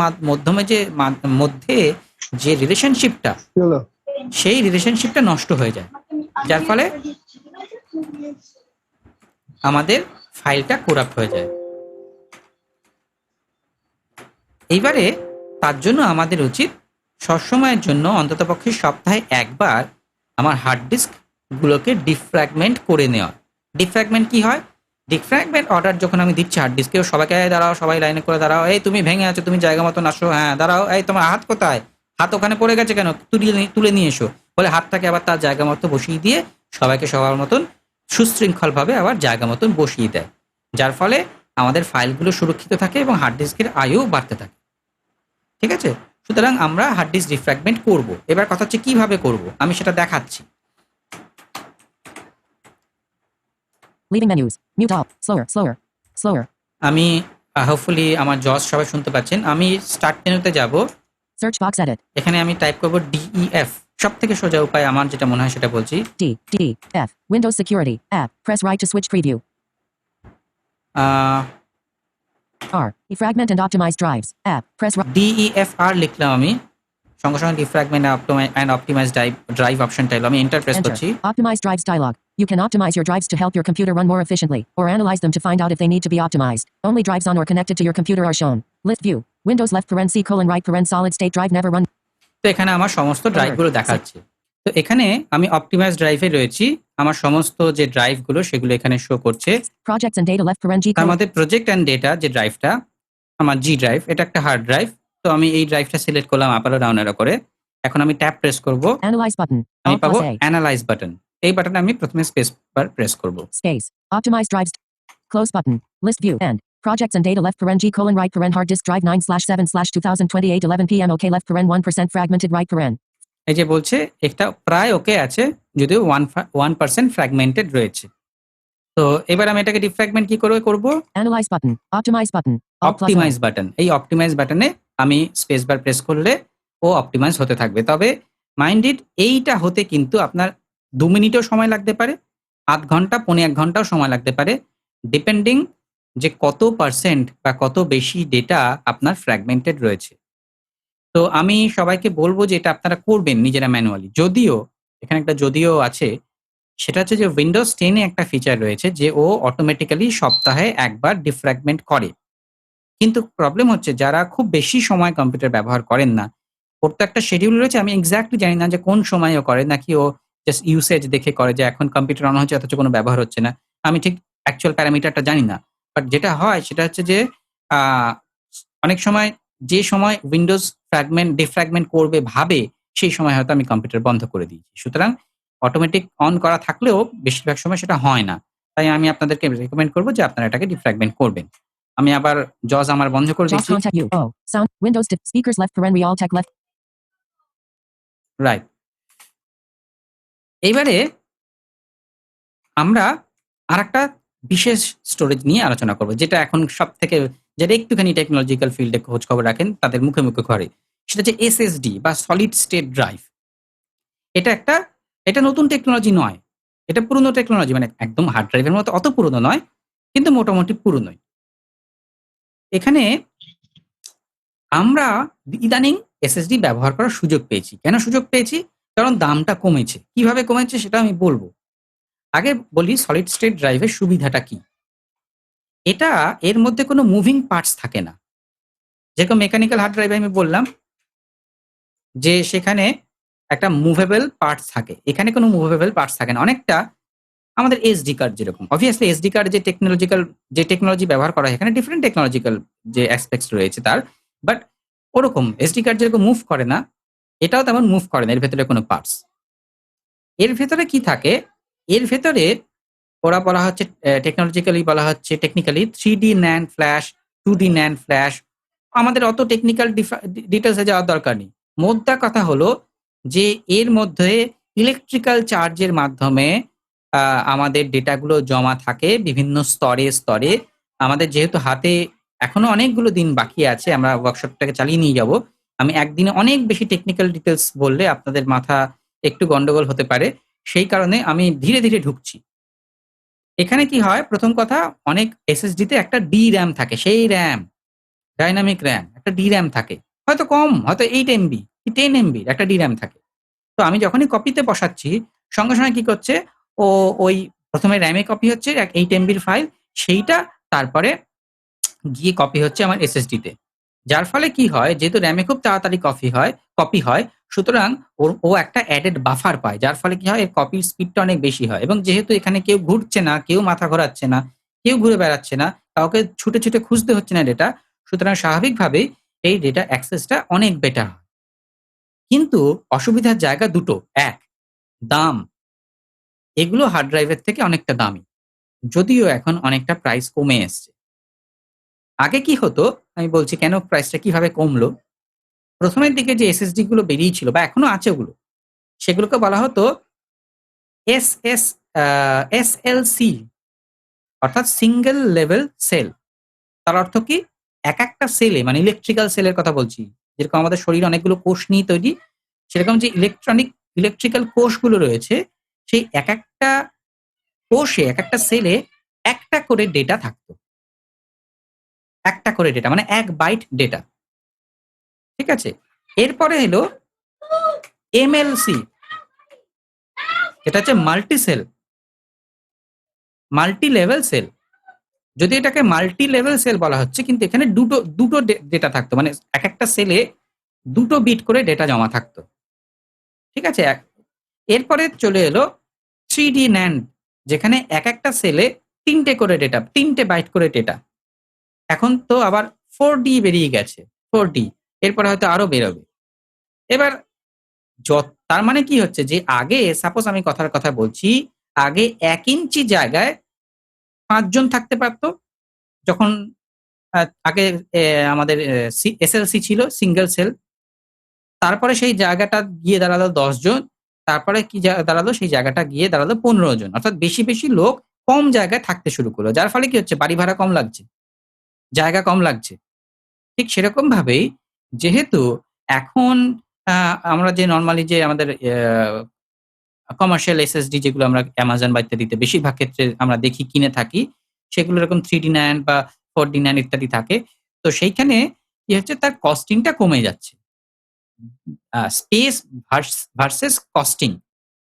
মধ্যে যে রিলেশনশিপটা, সেই রিলেশনশিপটা নষ্ট হয়ে যায়, যার ফলে আমাদের ফাইলটা কোরাপ্ট হয়ে যায়। এইবারে তার জন্য আমাদের উচিত সবসময়ের জন্য অন্ততপক্ষে সপ্তাহে একবার আমার হার্ড ডিস্ক গুলোকে ডিফ্র্যাগমেন্ট করে নেওয়া। ডিফ্র্যাগমেন্ট কি হয়, ডিফ্র্যাগমেন্ট অর্ডার যখন আমি দিচ্ছি হার্ড ডিস্কেও সবাইকে দাঁড়াও, সবাই লাইনে করে দাঁড়াও, এই তুমি ভেঙে আছো, তুমি জায়গা মতন আসো, হ্যাঁ দাঁড়াও, এই তোমার হাত কোথায়, হাত ওখানে পড়ে গেছে কেন, তুলে নিয়ে এসো, বলে হাতটাকে আবার তার জায়গা মতো বসিয়ে দিয়ে সবাইকে সবার মতন সুশৃঙ্খলভাবে আবার জায়গা মতন বসিয়ে দেয়, যার ফলে আমাদের ফাইলগুলো সুরক্ষিত থাকে এবং হার্ড ডিস্কের আয়ু বাড়তে থাকে। ঠিক আছে, সুতরাং আমরা হার্ড ডিস্ক ডিফ্র্যাগমেন্ট করব। এবার কথা হচ্ছে কিভাবে করব, আমি সেটা দেখাচ্ছি। Leaving menus. Mute all. Slower. আমি হোপফুলি আমার জজ সবাই শুনতে পাচ্ছেন। আমি স্টার্ট মেনুতে যাব, Search box edit. এখানে আমি টাইপ করব DEF, সব থেকে সোজা উপায় আমার যেটা মনে হয় সেটা বলছি। DEF. Windows Security. App. Press right to switch preview. R. Defragment and optimize drives. App. Press right. DEFR লিখলাম আমি, সঙ্গে সঙ্গে ডিফ্র্যাগমেন্ট অ্যান্ড অপটিমাইজ ড্রাইভ অপশনটা এলো, আমি এন্টার প্রেস করছি। Enter. Optimize drives dialog. You can optimize your drives to help your computer run more efficiently, or analyze them to find out if they need to be optimized. Only drives on or connected to your computer are shown. List view. Windows left paren C colon right paren solid state drive never run. তো এখানে আমার সমস্ত ড্রাইভগুলো দেখাচ্ছে। তো এখানে আমি অপটিমাইজ ড্রাইভে রয়েছি, আমার সমস্ত যে ড্রাইভগুলো সেগুলো এখানে শো করছে। Projects and data left paren G তার colon. মধ্যে প্রজেক্ট অ্যান্ড ডেটা যে ড্রাইভটা আমার জি ড্রাইভ, এটা একটা হার্ড ড্রাইভ। তো আমি এই ড্রাইভটা সিলেক্ট করলাম আপ আর ডাউন করে। এখন আমি ট্যাব প্রেস করব, Analyze button. আমি Alt পাবো plus A. Analyse button. এই বাটনে আমি প্রথমে স্পেস বার প্রেস করব। Space. Optimize drives. Close button. List view. End. Projects and data left paren G colon right paren hard disk drive 9/7/2028 11 p.m. OK left paren 1% fragmented right paren. এই যে বলছে এটা প্রায় ওকে আছে, যদিও 1% ফ্র্যাগমেন্টেড রয়েছে। তো এবার আমি এটাকে ডিফ্র্যাগমেন্ট কি করে করব? Analyze button. Optimize button. Alt plus optimise O. Button, এই অপটিমাইজ বাটনে আমি স্পেস বার প্রেস করলে ও অপটিমাইজ হতে থাকবে। তবে মাইন্ডেড এইটা হতে কিন্তু আপনার 2 মিনিটও সময় লাগতে পারে, আধ ঘন্টা, পৌনে 1 ঘন্টাও সময় লাগতে পারে, ডিপেন্ডিং যে কত পার্সেন্ট বা কত বেশি ডেটা আপনার ফ্র্যাগমেন্টেড রয়েছে। তো আমি সবাইকে বলব যে এটা আপনারা করবেন নিজেরা ম্যানুয়ালি। যদিও এখানে একটা যদিও আছে, সেটা হচ্ছে যে উইন্ডোজ 10 এ একটা ফিচার রয়েছে যে ও অটোমেটিক্যালি সপ্তাহে একবার ডিফ্র্যাগমেন্ট করে। কিন্তু প্রবলেম হচ্ছে যারা খুব বেশি সময় কম্পিউটার ব্যবহার করেন না, ওর তো একটা শিডিউল রয়েছে, আমি এক্সাক্টলি জানি না যে কোন সময় ও করে, নাকি ও জাস্ট ইউসেজ দেখে করে যে এখন কম্পিউটার অন হচ্ছে অথচ কোনো ব্যবহার হচ্ছে না। আমি ঠিক অ্যাকচুয়াল প্যারামিটারটা জানি না। বাট যেটা হয় সেটা হচ্ছে যে আ অনেক সময় যে সময় উইন্ডোজ ডিফ্র্যাগমেন্ট করবে ভাবে, সেই সময় হয়তো আমি কম্পিউটার বন্ধ করে দিয়েছি। সুতরাং অটোমেটিক অন করা থাকলেও বেশিরভাগ সময় সেটা হয় না। তাই আমি আপনাদেরকে রিকমেন্ড করব যে আপনারা এটাকে ডিফ্র্যাগমেন্ট করবেন। আমি আবার জজ আমার বন্ধ করে JAWS দিচ্ছি। contact U. O. Sound. Windows. Speakers left paren Realtek left. এইবারে আমরা আরেকটা বিশেষ স্টোরেজ নিয়ে আলোচনা করব, যেটা এখন সবথেকে, যারা একটুখানি টেকনোলজিক্যাল ফিল্ডে খোঁজ খবর রাখেন তাদের মুখে মুখে ঘরে। সেটা হচ্ছে এসএসডি বা সলিড স্টেট ড্রাইভ। এটা নতুন টেকনোলজি নয়। এটা পুরনো টেকনোলজি, মানে একদম হার্ড ড্রাইভের মতো অত পুরনো নয়, কিন্তু মোটামুটি পুরনোই। এখানে আমরা ইদানিং এসএসডি ব্যবহার করার সুযোগ পেয়েছি। কেন সুযোগ পেয়েছি? কারণ দামটা কমেছে। কিভাবে কমেছে সেটা আমি বলবো। আগে বলি সলিড স্টেট ড্রাইভের সুবিধাটা কি। এর মধ্যে কোনো মুভিং পার্টস থাকে না। যেরকম মেকানিক্যাল হার্ড ড্রাইভে আমি বললাম যে সেখানে একটা মুভেবল পার্টস থাকে। এখানে কোনো মুভেবল পার্টস থাকে না। অনেকটা আমাদের এসডি কার্ড যেরকম। অবভিয়াসলি এসডি কার্ড যে টেকনোলজি ব্যবহার করা হয়, এখানে ডিফারেন্ট টেকনোলজিক্যাল যে অ্যাসপেক্টস রয়েছে তার। বাট ওরকম এসডি কার্ড যেরকম মুভ করে না, এটাও তেমন মুভ করে না এর ভেতরে কোনো পার্টস। এর ভেতরে কি থাকে? এর ভেতরে ওরা বলা হচ্ছে technically 3D NAND flash, 2D NAND flash. আমাদের অত টেকনিক্যাল ডিটেইলস এ যাওয়ার দরকার নেই। মোদ্দা কথা হলো যে এর মধ্যে ইলেকট্রিক্যাল চার্জের মাধ্যমে আমাদের ডেটাগুলো জমা থাকে বিভিন্ন স্তরে স্তরে। আমাদের যেহেতু হাতে এখনো অনেকগুলো দিন বাকি আছে, আমরা ওয়ার্কশপটাকে চালিয়ে নিয়ে যাব। আমি একদিনে অনেক বেশি টেকনিক্যাল ডিটেইলস বললে আপনাদের মাথা একটু গন্ডগোল হতে পারে। সেই কারণে আমি ধীরে ধীরে ঢুকছি। এখানে কি হয়? প্রথম কথা, অনেক এসএসডি তে একটা DRAM থাকে, সেই RAM, ডাইনামিক RAM, একটা DRAM থাকে। হয়তো কম, হয়তো 8 এমবি কি 10 এমবির একটা DRAM থাকে। তো আমি যখনই কপিতে বসাচ্ছি, সঙ্গে সঙ্গে কি করছে? ওই প্রথমে RAM এ কপি হচ্ছে 8 এমবির ফাইল, সেইটা তারপরে গিয়ে কপি হচ্ছে আমার এসএসডি তে। যার ফলে কি হয়? যেহেতু RAM এ খুব তাড়াতাড়ি কপি হয়, সুতরাং ও একটা অ্যাডেড বাফার পায়। যার ফলে কি হয়? এর কপির স্পিডটা অনেক বেশি হয়। এবং যেহেতু এখানে কেউ ঘুরছে না, কেউ মাথা ঘোরাচ্ছে না, কেউ ঘুরে বেড়াচ্ছে না, কাউকে ছুটে ছুটে খুঁজতে হচ্ছে না ডেটা, সুতরাং স্বাভাবিকভাবেই এই ডেটা অ্যাক্সেসটা অনেক বেটার হয়। কিন্তু অসুবিধার জায়গা দুটো। এক, দাম। এগুলো হার্ড ড্রাইভের থেকে অনেকটা দামি, যদিও এখন অনেকটা প্রাইস কমে এসছে। আগে কি হতো আমি বলছি কেন প্রাইসটা কিভাবে কমলো। প্রথমের দিকে যে এসএসডি গুলো বেরিয়েছিল বা এখনো আছে ওগুলো, সেগুলোকে বলা হতো এসএলসি, অর্থাৎ সিঙ্গেল লেভেল সেল। তার অর্থ কি? একটা সেলে, মানে ইলেকট্রিক্যাল সেলের কথা বলছি, যেরকম আমাদের শরীরে অনেকগুলো কোষ নিয়ে তৈরি, সেরকম যে ইলেকট্রিক্যাল কোষগুলো রয়েছে, সেই একটা কোষে, একটা সেলে একটা করে ডেটা থাকতো। একটা করে ডেটা মানে 1 বাইট ডেটা। ঠিক আছে? এরপরে এলো এমএলসি, এটা হচ্ছে মাল্টি লেভেল সেল। যদি এটাকে মাল্টি লেভেল সেল বলা হচ্ছে, কিন্তু এখানে দুটো ডেটা থাকতো, মানে একটা সেলে 2টো বিট করে ডেটা জমা থাকতো। ঠিক আছে? এরপরে চলে এলো 3D NAND, যেখানে একটা সেলে 3টে বাইট করে ডেটা। এখন তো আবার 4D বেরিয়ে গেছে, 4D। এরপরে হয়তো আরো বেরোবে। এবার তার মানে কি হচ্ছে? যে আগে সাপোজ আমি কথার কথা বলছি, আগে 1 ইঞ্চি জায়গায় 5 জন থাকতে পারতো, যখন আগে আমাদের এসএলসি ছিল, সিঙ্গেল সেল। তারপরে সেই জায়গাটা গিয়ে দাঁড়ালো ১০ জন। তারপরে কি দাঁড়ালো, সেই জায়গাটা গিয়ে দাঁড়ালো ১৫ জন। অর্থাৎ বেশি, বেশি লোক কম জায়গায় থাকতে শুরু করলো। যার ফলে কি হচ্ছে, বাড়ি ভাড়া কম লাগছে, জায়গা কম লাগছে। ঠিক সেরকম ভাবেই যেহেতু এখন আ আমরা যে নরমালি যে আমাদের কমার্শিয়াল এসএসডি যেগুলো আমরা Amazon বা ইত্যাদিতে বেশিরভাগ ক্ষেত্রে আমরা দেখি কিনে থাকি, সেগুলো এরকম 3D9 বা 4D9 ইত্যাদি থাকে। তো সেইখানে কি হচ্ছে, তার কস্টিং টা কমে যাচ্ছে। স্পেস ভার্সেস কস্টিং,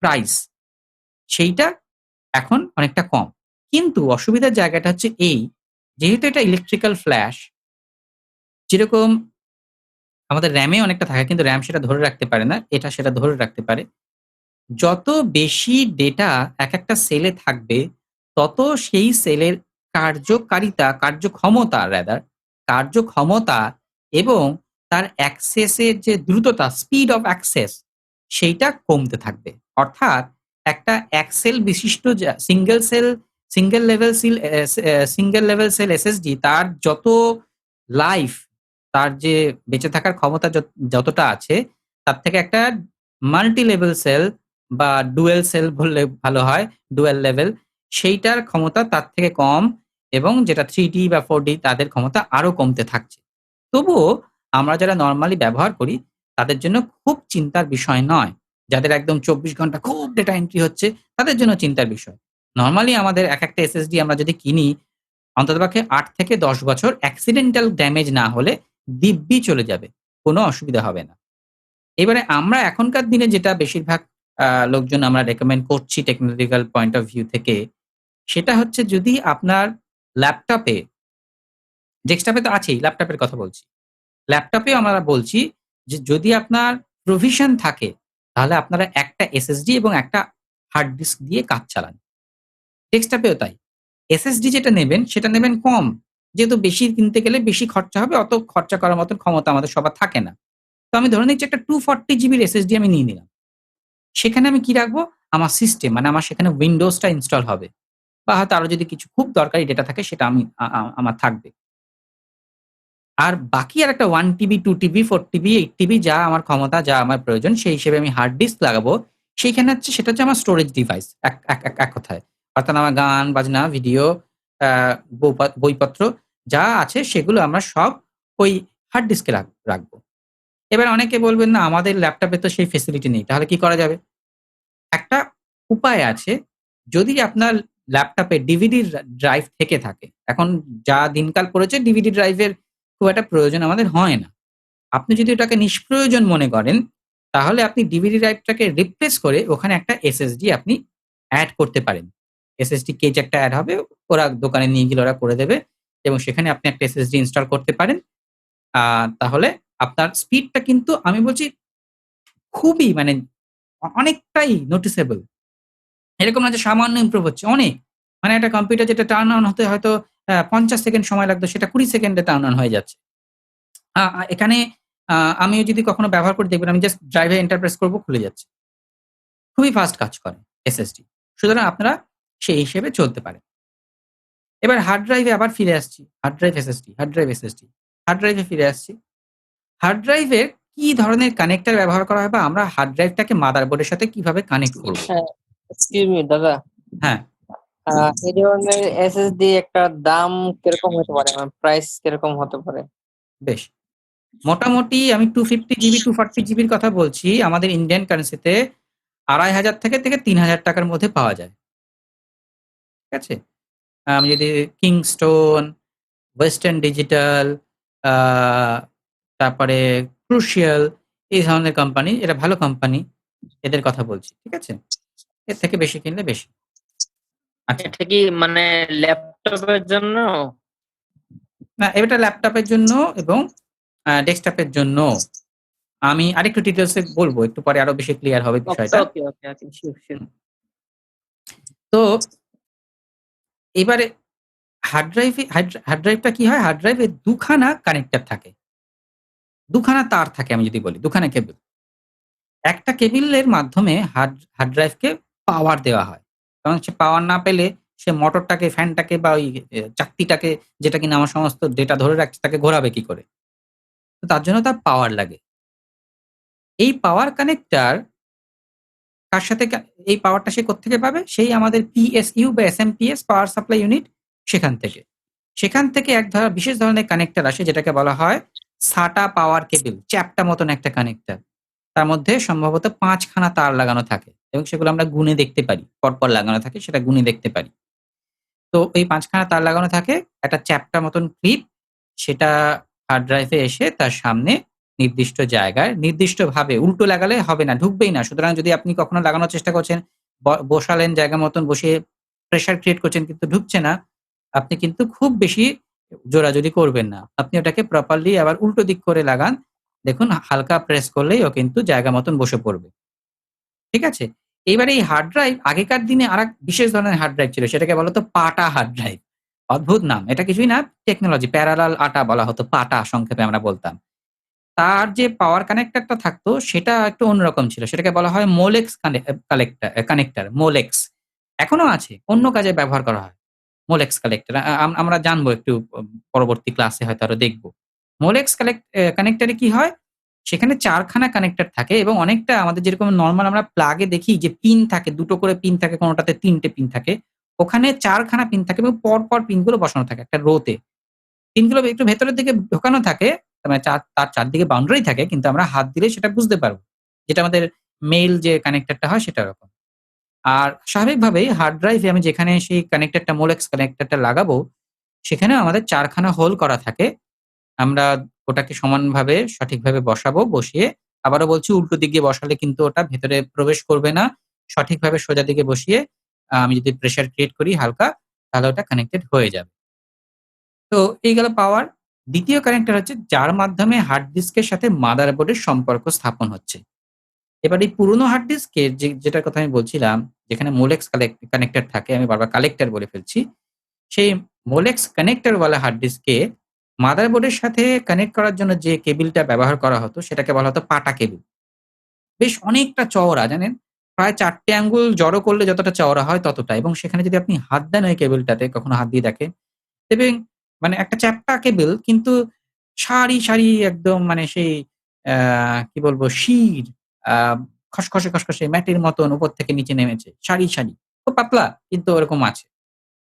প্রাইস সেইটা এখন অনেকটা কম। কিন্তু অসুবিধার জায়গাটা হচ্ছে এই, যেহেতু এটা ইলেকট্রিক্যাল ফ্ল্যাশ, যেরকম আমাদের র‍্যামে অনেকটা থাকে কিন্তু র‍্যাম সেটা ধরে রাখতে পারে না। এটা সেটা ধরে রাখতে পারে। যত বেশি ডেটা একেকটা সেলে থাকবে, তত সেই সেলের কার্যক্ষমতা কার্যক্ষমতা এবং তার অ্যাক্সেস এর যে দ্রুততা, স্পিড অফ অ্যাক্সেস সেইটা কমতে থাকবে। অর্থাৎ একটা এক সেল বিশিষ্ট সিঙ্গেল লেভেল সেল এসএসডি তার যত লাইফ, তার যে বেঁচে থাকার ক্ষমতা যতটা আছে, তার থেকে একটা মাল্টি লেভেল সেল বা ডুয়াল সেল বললে ভালো হয়, ডুয়াল লেভেল, সেইটার ক্ষমতা তার থেকে কম এবং যেটা 3D বা 4D তাদের ক্ষমতা আরো কমতে থাকছে। তবুও আমরা যারা নরমালি ব্যবহার করি, তাদের জন্য খুব চিন্তার বিষয় নয়। যাদের একদম ২৪ ঘন্টা খুব ডেটা এন্ট্রি হচ্ছে, তাদের জন্য চিন্তার বিষয়। নরমালি আমাদের একেকটা এসএসডি আমরা যদি কিনি, অন্ততপক্ষে ৮ থেকে ১০ বছর অ্যাক্সিডেন্টাল ড্যামেজ না হলে দিব্যি চলে যাবে। কোনো অসুবিধা হবে না। এবারে আমরা এখনকার দিনে যেটা বেশিরভাগ লোকজন আমরা রেকমেন্ড করছি টেকনোলজিক্যাল পয়েন্ট অফ ভিউ থেকে, সেটা হচ্ছে যদি আপনার ল্যাপটপে, ডেস্কটপে তো আছেই, ল্যাপটপের কথা বলছি। ল্যাপটপেও আমরা বলছি যে যদি আপনার প্রভিশন থাকে, তাহলে আপনারা একটা এসএসডি এবং একটা হার্ড ডিস্ক দিয়ে কাজ চালান। ডেস্কটপেও তাই। এসএসডি যেটা নেবেন সেটা নেবেন কম। যেহেতু বেশি কিনতে গেলে বেশি খরচা হবে, অত খরচা করার মতন ক্ষমতা আমাদের সবার থাকে না। তো আমি ধরে নিচ্ছি একটা 240 জিবির এসএসডি আমি নিয়ে নিলাম। সেখানে আমি কি রাখবো? আমার সিস্টেম মানে আমার সেখানে উইন্ডোজটা ইনস্টল হবে। বা হয়তো আরো যদি কিছু খুব দরকারি ডেটা থাকে সেটা আমি আমার থাকবে। আর বাকি আরেকটা 1 টিবি, 2 টিবি, 4 টিবি, 8 টিবি যা আমার ক্ষমতা, যা আমার প্রয়োজন সেই হিসেবে আমি হার্ড ডিস্ক লাগাবো। সেইখানে হচ্ছে সেটা হচ্ছে আমার স্টোরেজ ডিভাইস এক কথায়। অর্থাৎ আমার গান, বাজনা, ভিডিও, আ বইপত্র যা আছে সেগুলো আমরা সব ওই হার্ড ডিস্কে রাখবো। এবার অনেকে বলবেন, "না আমাদের ল্যাপটপে তো সেই ফেসিলিটি নেই।" তাহলে কি করা যাবে? একটা উপায় আছে। যদি আপনার ল্যাপটপে ডিভিডি ড্রাইভ থেকে থাকে। এখন যা দিনকাল পড়েছে ডিভিডি ড্রাইভের খুব একটা প্রয়োজন আমাদের হয় না। আপনি যদি ওটাকে নিষ্প্রয়োজন মনে করেন, তাহলে আপনি ডিভিডি ড্রাইভটাকে রিপ্লেস করে ওখানে একটা এসএসডি আপনি এড করতে পারেন। এসএসডি কেজ একটা এড হবে। ওরা দোকানে নিয়ে গেলে ওরা করে দেবে এবং সেখানে আপনি একটা এসএসডি ইনস্টল করতে পারেন। তাহলে আপনার স্পিডটা কিন্তু আমি বলছি খুবই মানে অনেকটাই নোটিসেবল। এরকম না যে সামান্য ইমপ্রুভ হচ্ছে, অনেক। মানে একটা কম্পিউটার যেটা টার্ন অন হতে হয়তো ৫০ সেকেন্ড সময় লাগতো সেটা ২০ সেকেন্ডে টার্ন অন হয়ে যাচ্ছে। আ আ এখানে আ আমিও যদি কখনো ব্যবহার করে দেখবেন, আমি জাস্ট ড্রাইভে এন্টার প্রেস করব, খুলে যাচ্ছে। খুবই ফাস্ট কাজ করে এসএসডি। সুতরাং আপনারা সেই হিসেবে চলতে পারেন। এবার হার্ড ড্রাইভে আবার ফিরে আসছি। Hard drive SSD, hard drive SSD. Hard ড্রাইভে ফিরে আসছি। হার্ড ড্রাইভের কি ধরনের কানেক্টর ব্যবহার করা হয় বা আমরা হার্ড ড্রাইভটাকে মাদারবোর্ডের সাথে কিভাবে কানেক্ট করব? হ্যাঁ, এক্সকিউজ মি দাদা। হ্যাঁ। এই ধরনের এসএসডি একটা দাম কিরকম হতে পারে? মানে প্রাইস কিরকম হতে পারে? বেশ। মোটামুটি আমি 250 জিবি, 240 জিবির কথা বলছি। আমাদের ইন্ডিয়ান কারেন্সিতে ৳২,৫০০ থেকে ৳৩,০০০ র মধ্যে পাওয়া যায়। ঠিক আছে? আমি যদি কিংস্টোন, ওয়েস্টার্ন ডিজিটাল, আ তারপরে ক্রুশিয়াল এই ধরনের কোম্পানি, এরা ভালো কোম্পানি। এদের কথা বলছি। ঠিক আছে? এর থেকে বেশি কিনলে বেশি। আচ্ছা। এটা কি মানে ল্যাপটপের জন্য? না, এটা ল্যাপটপের জন্য এবং ডেস্কটপের জন্য। আমি আরেকটু ডিটেইলস এ বলব। একটু পরে আরো বেশি ক্লিয়ার হবে বিষয়টা। Okay, okay, okay. Sure, sure. Hmm. তো এবারে হার্ড ড্রাইভটা কি হয়? হার্ড ড্রাইভে ২ খানা কানেক্টর থাকে। ২ খানা তার থাকে আমি যদি বলি, ২ খানা কেবল। একটা কেবিলের মাধ্যমে হার্ড ড্রাইভকে পাওয়ার দেওয়া হয়। কারণ সে পাওয়ার না পেলে সে মোটরটাকে, ফ্যানটাকে বা ওই চাকতিটাকে, যেটা কিনা আমার সমস্ত ডেটা ধরে রাখছে, তাকে ঘোরাবে কি করে? তো তার জন্য তার পাওয়ার লাগে। এই পাওয়ার কানেক্টর কার সাথে এই পাওয়ারটা সে কোত্থেকে পাবে? সেই আমাদের পিএসইউ বা এসএমপিএস পাওয়ার সাপ্লাই ইউনিট, সেখান থেকে। সেখান থেকে বিশেষ ধরনের কানেক্টর আসে যেটাকে বলা হয় সাটা পাওয়ার কেবল, চ্যাপ্টা মতন একটা কানেক্টর। তার মধ্যে সম্ভবত ৫ খানা তার লাগানো থাকে এবং সেগুলো আমরা গুণে দেখতে পারি। পরপর লাগানো থাকে, সেটা গুণে দেখতে পারি। তো এই ৫ খানা তার লাগানো থাকে, একটা চ্যাপ্টা মতন ক্লিপ, সেটা হার্ড ড্রাইভে এসে তার সামনে নির্দিষ্ট জায়গায় নির্দিষ্টভাবে, উল্টো লাগালে হবে না, ঢুকবেই না। সুতরাং যদি আপনি কখনো লাগানোর চেষ্টা করছেন, বসালেন জায়গা মতন, বসিয়ে প্রেশার ক্রিয়েট করছেন কিন্তু ঢুকছে না, আপনি কিন্তু খুব বেশি জোরাজুরি করবেন না। আপনি ওটাকে প্রপারলি আবার উল্টো দিক করে লাগান। দেখুন হালকা প্রেস করলেই ও কিন্তু জায়গা মতন বসে পড়বে। ঠিক আছে? এইবারে এই হার্ড ড্রাইভ, আগেকার দিনে আরেক বিশেষ ধরনের হার্ড ড্রাইভ ছিল। সেটাকে বলা হতো পাটা হার্ড ড্রাইভ। অদ্ভুত নাম। এটা কিছুই না, টেকনোলজি, প্যারালাল আটা বলা হতো, পাটা সংক্ষেপে আমরা বলতাম। তার যে পাওয়ার কানেক্টরটা থাকতো সেটা একটু অন্যরকম ছিল। সেটাকে বলা হয় মোলেক্স কানেক্টর, মোলেক্স। এখনো আছে, অন্য কাজে ব্যবহার করা হয়। Molex collector. আমরা জানবো একটু পরবর্তী ক্লাসে হয়তো আরো দেখব। মোলেক্স কানেক্টরে কি হয়? সেখানে ৪ খানা কানেক্টর থাকে এবং অনেকটা আমাদের যেরকম নরমাল আমরা প্লাগে দেখি যে পিন থাকে, ২ টো করে পিন থাকে, কোনটাতে ৩ টে পিন থাকে। ওখানে ৪ খানা পিন থাকে এবং পরপর পিনগুলো বসানো থাকে একটা রোতে। পিনগুলো একটু ভেতরের দিকে ঢোকানো থাকে, মানে তার চারদিকে বাউন্ডারি থাকে, কিন্তু আমরা হাত দিলে সেটা বুঝতে পারব। যেটা আমাদের মেইল যে কানেক্টরটা হয় সেটা ওরকম। আর স্বাভাবিকভাবেই হার্ড ড্রাইভে আমি যেখানে সেই কানেক্টরটা, মোলেক্স কানেক্টরটা লাগাবো, সেখানেও আমাদের ৪ খানা হোল করা থাকে। আমরা ওটাকে সমানভাবে সঠিকভাবে বসাবো, বসিয়ে আবারও বলছি উল্টো দিক দিয়ে বসালে কিন্তু ওটা ভেতরে প্রবেশ করবে না। সঠিকভাবে সোজা দিকে বসিয়ে আমি যদি প্রেশার ক্রিয়েট করি হালকা, তাহলে ওটা কানেক্টেড হয়ে যাবে। তো এই গেল পাওয়ার। ২য় কানেক্টর হচ্ছে যার মাধ্যমে হার্ড ডিস্কের সাথে মাদারবোর্ডের সম্পর্ক স্থাপন হচ্ছে। এবার এই পুরনো হার্ড ডিস্কের যেটার কথা আমি বলছিলাম, যেখানে মোলেক্স কানেক্টর থাকে, আমি বারবার কালেক্টর বলে ফেলছি। সেই মোলেক্স কানেক্টর ওয়ালা হার্ড ডিস্কে মাদারবোর্ডের সাথে কানেক্ট করার জন্য যে কেবলটা ব্যবহার করা হতো সেটাকে বলা হতো পাটা কেবল। বেশ অনেকটা চওড়া, জানেন? প্রায় ৪ টে আঙ্গুল জড়ো করলে যতটা চওড়া হয় ততটা, এবং সেখানে যদি আপনি হাত দেন ওই কেবলটাতে, কখনো হাত দিয়ে দেখেন, দেখবেন মানে একটা চ্যাপ্টা কেবল, কিন্তু সারি, সারি একদম, মানে সেই আ কি বলবো, শির আ খসখসে ম্যাটের মতন উপর থেকে নিচে নেমেছে। সারি, সারি। খুব পাতলা কিন্তু ওরকম আছে।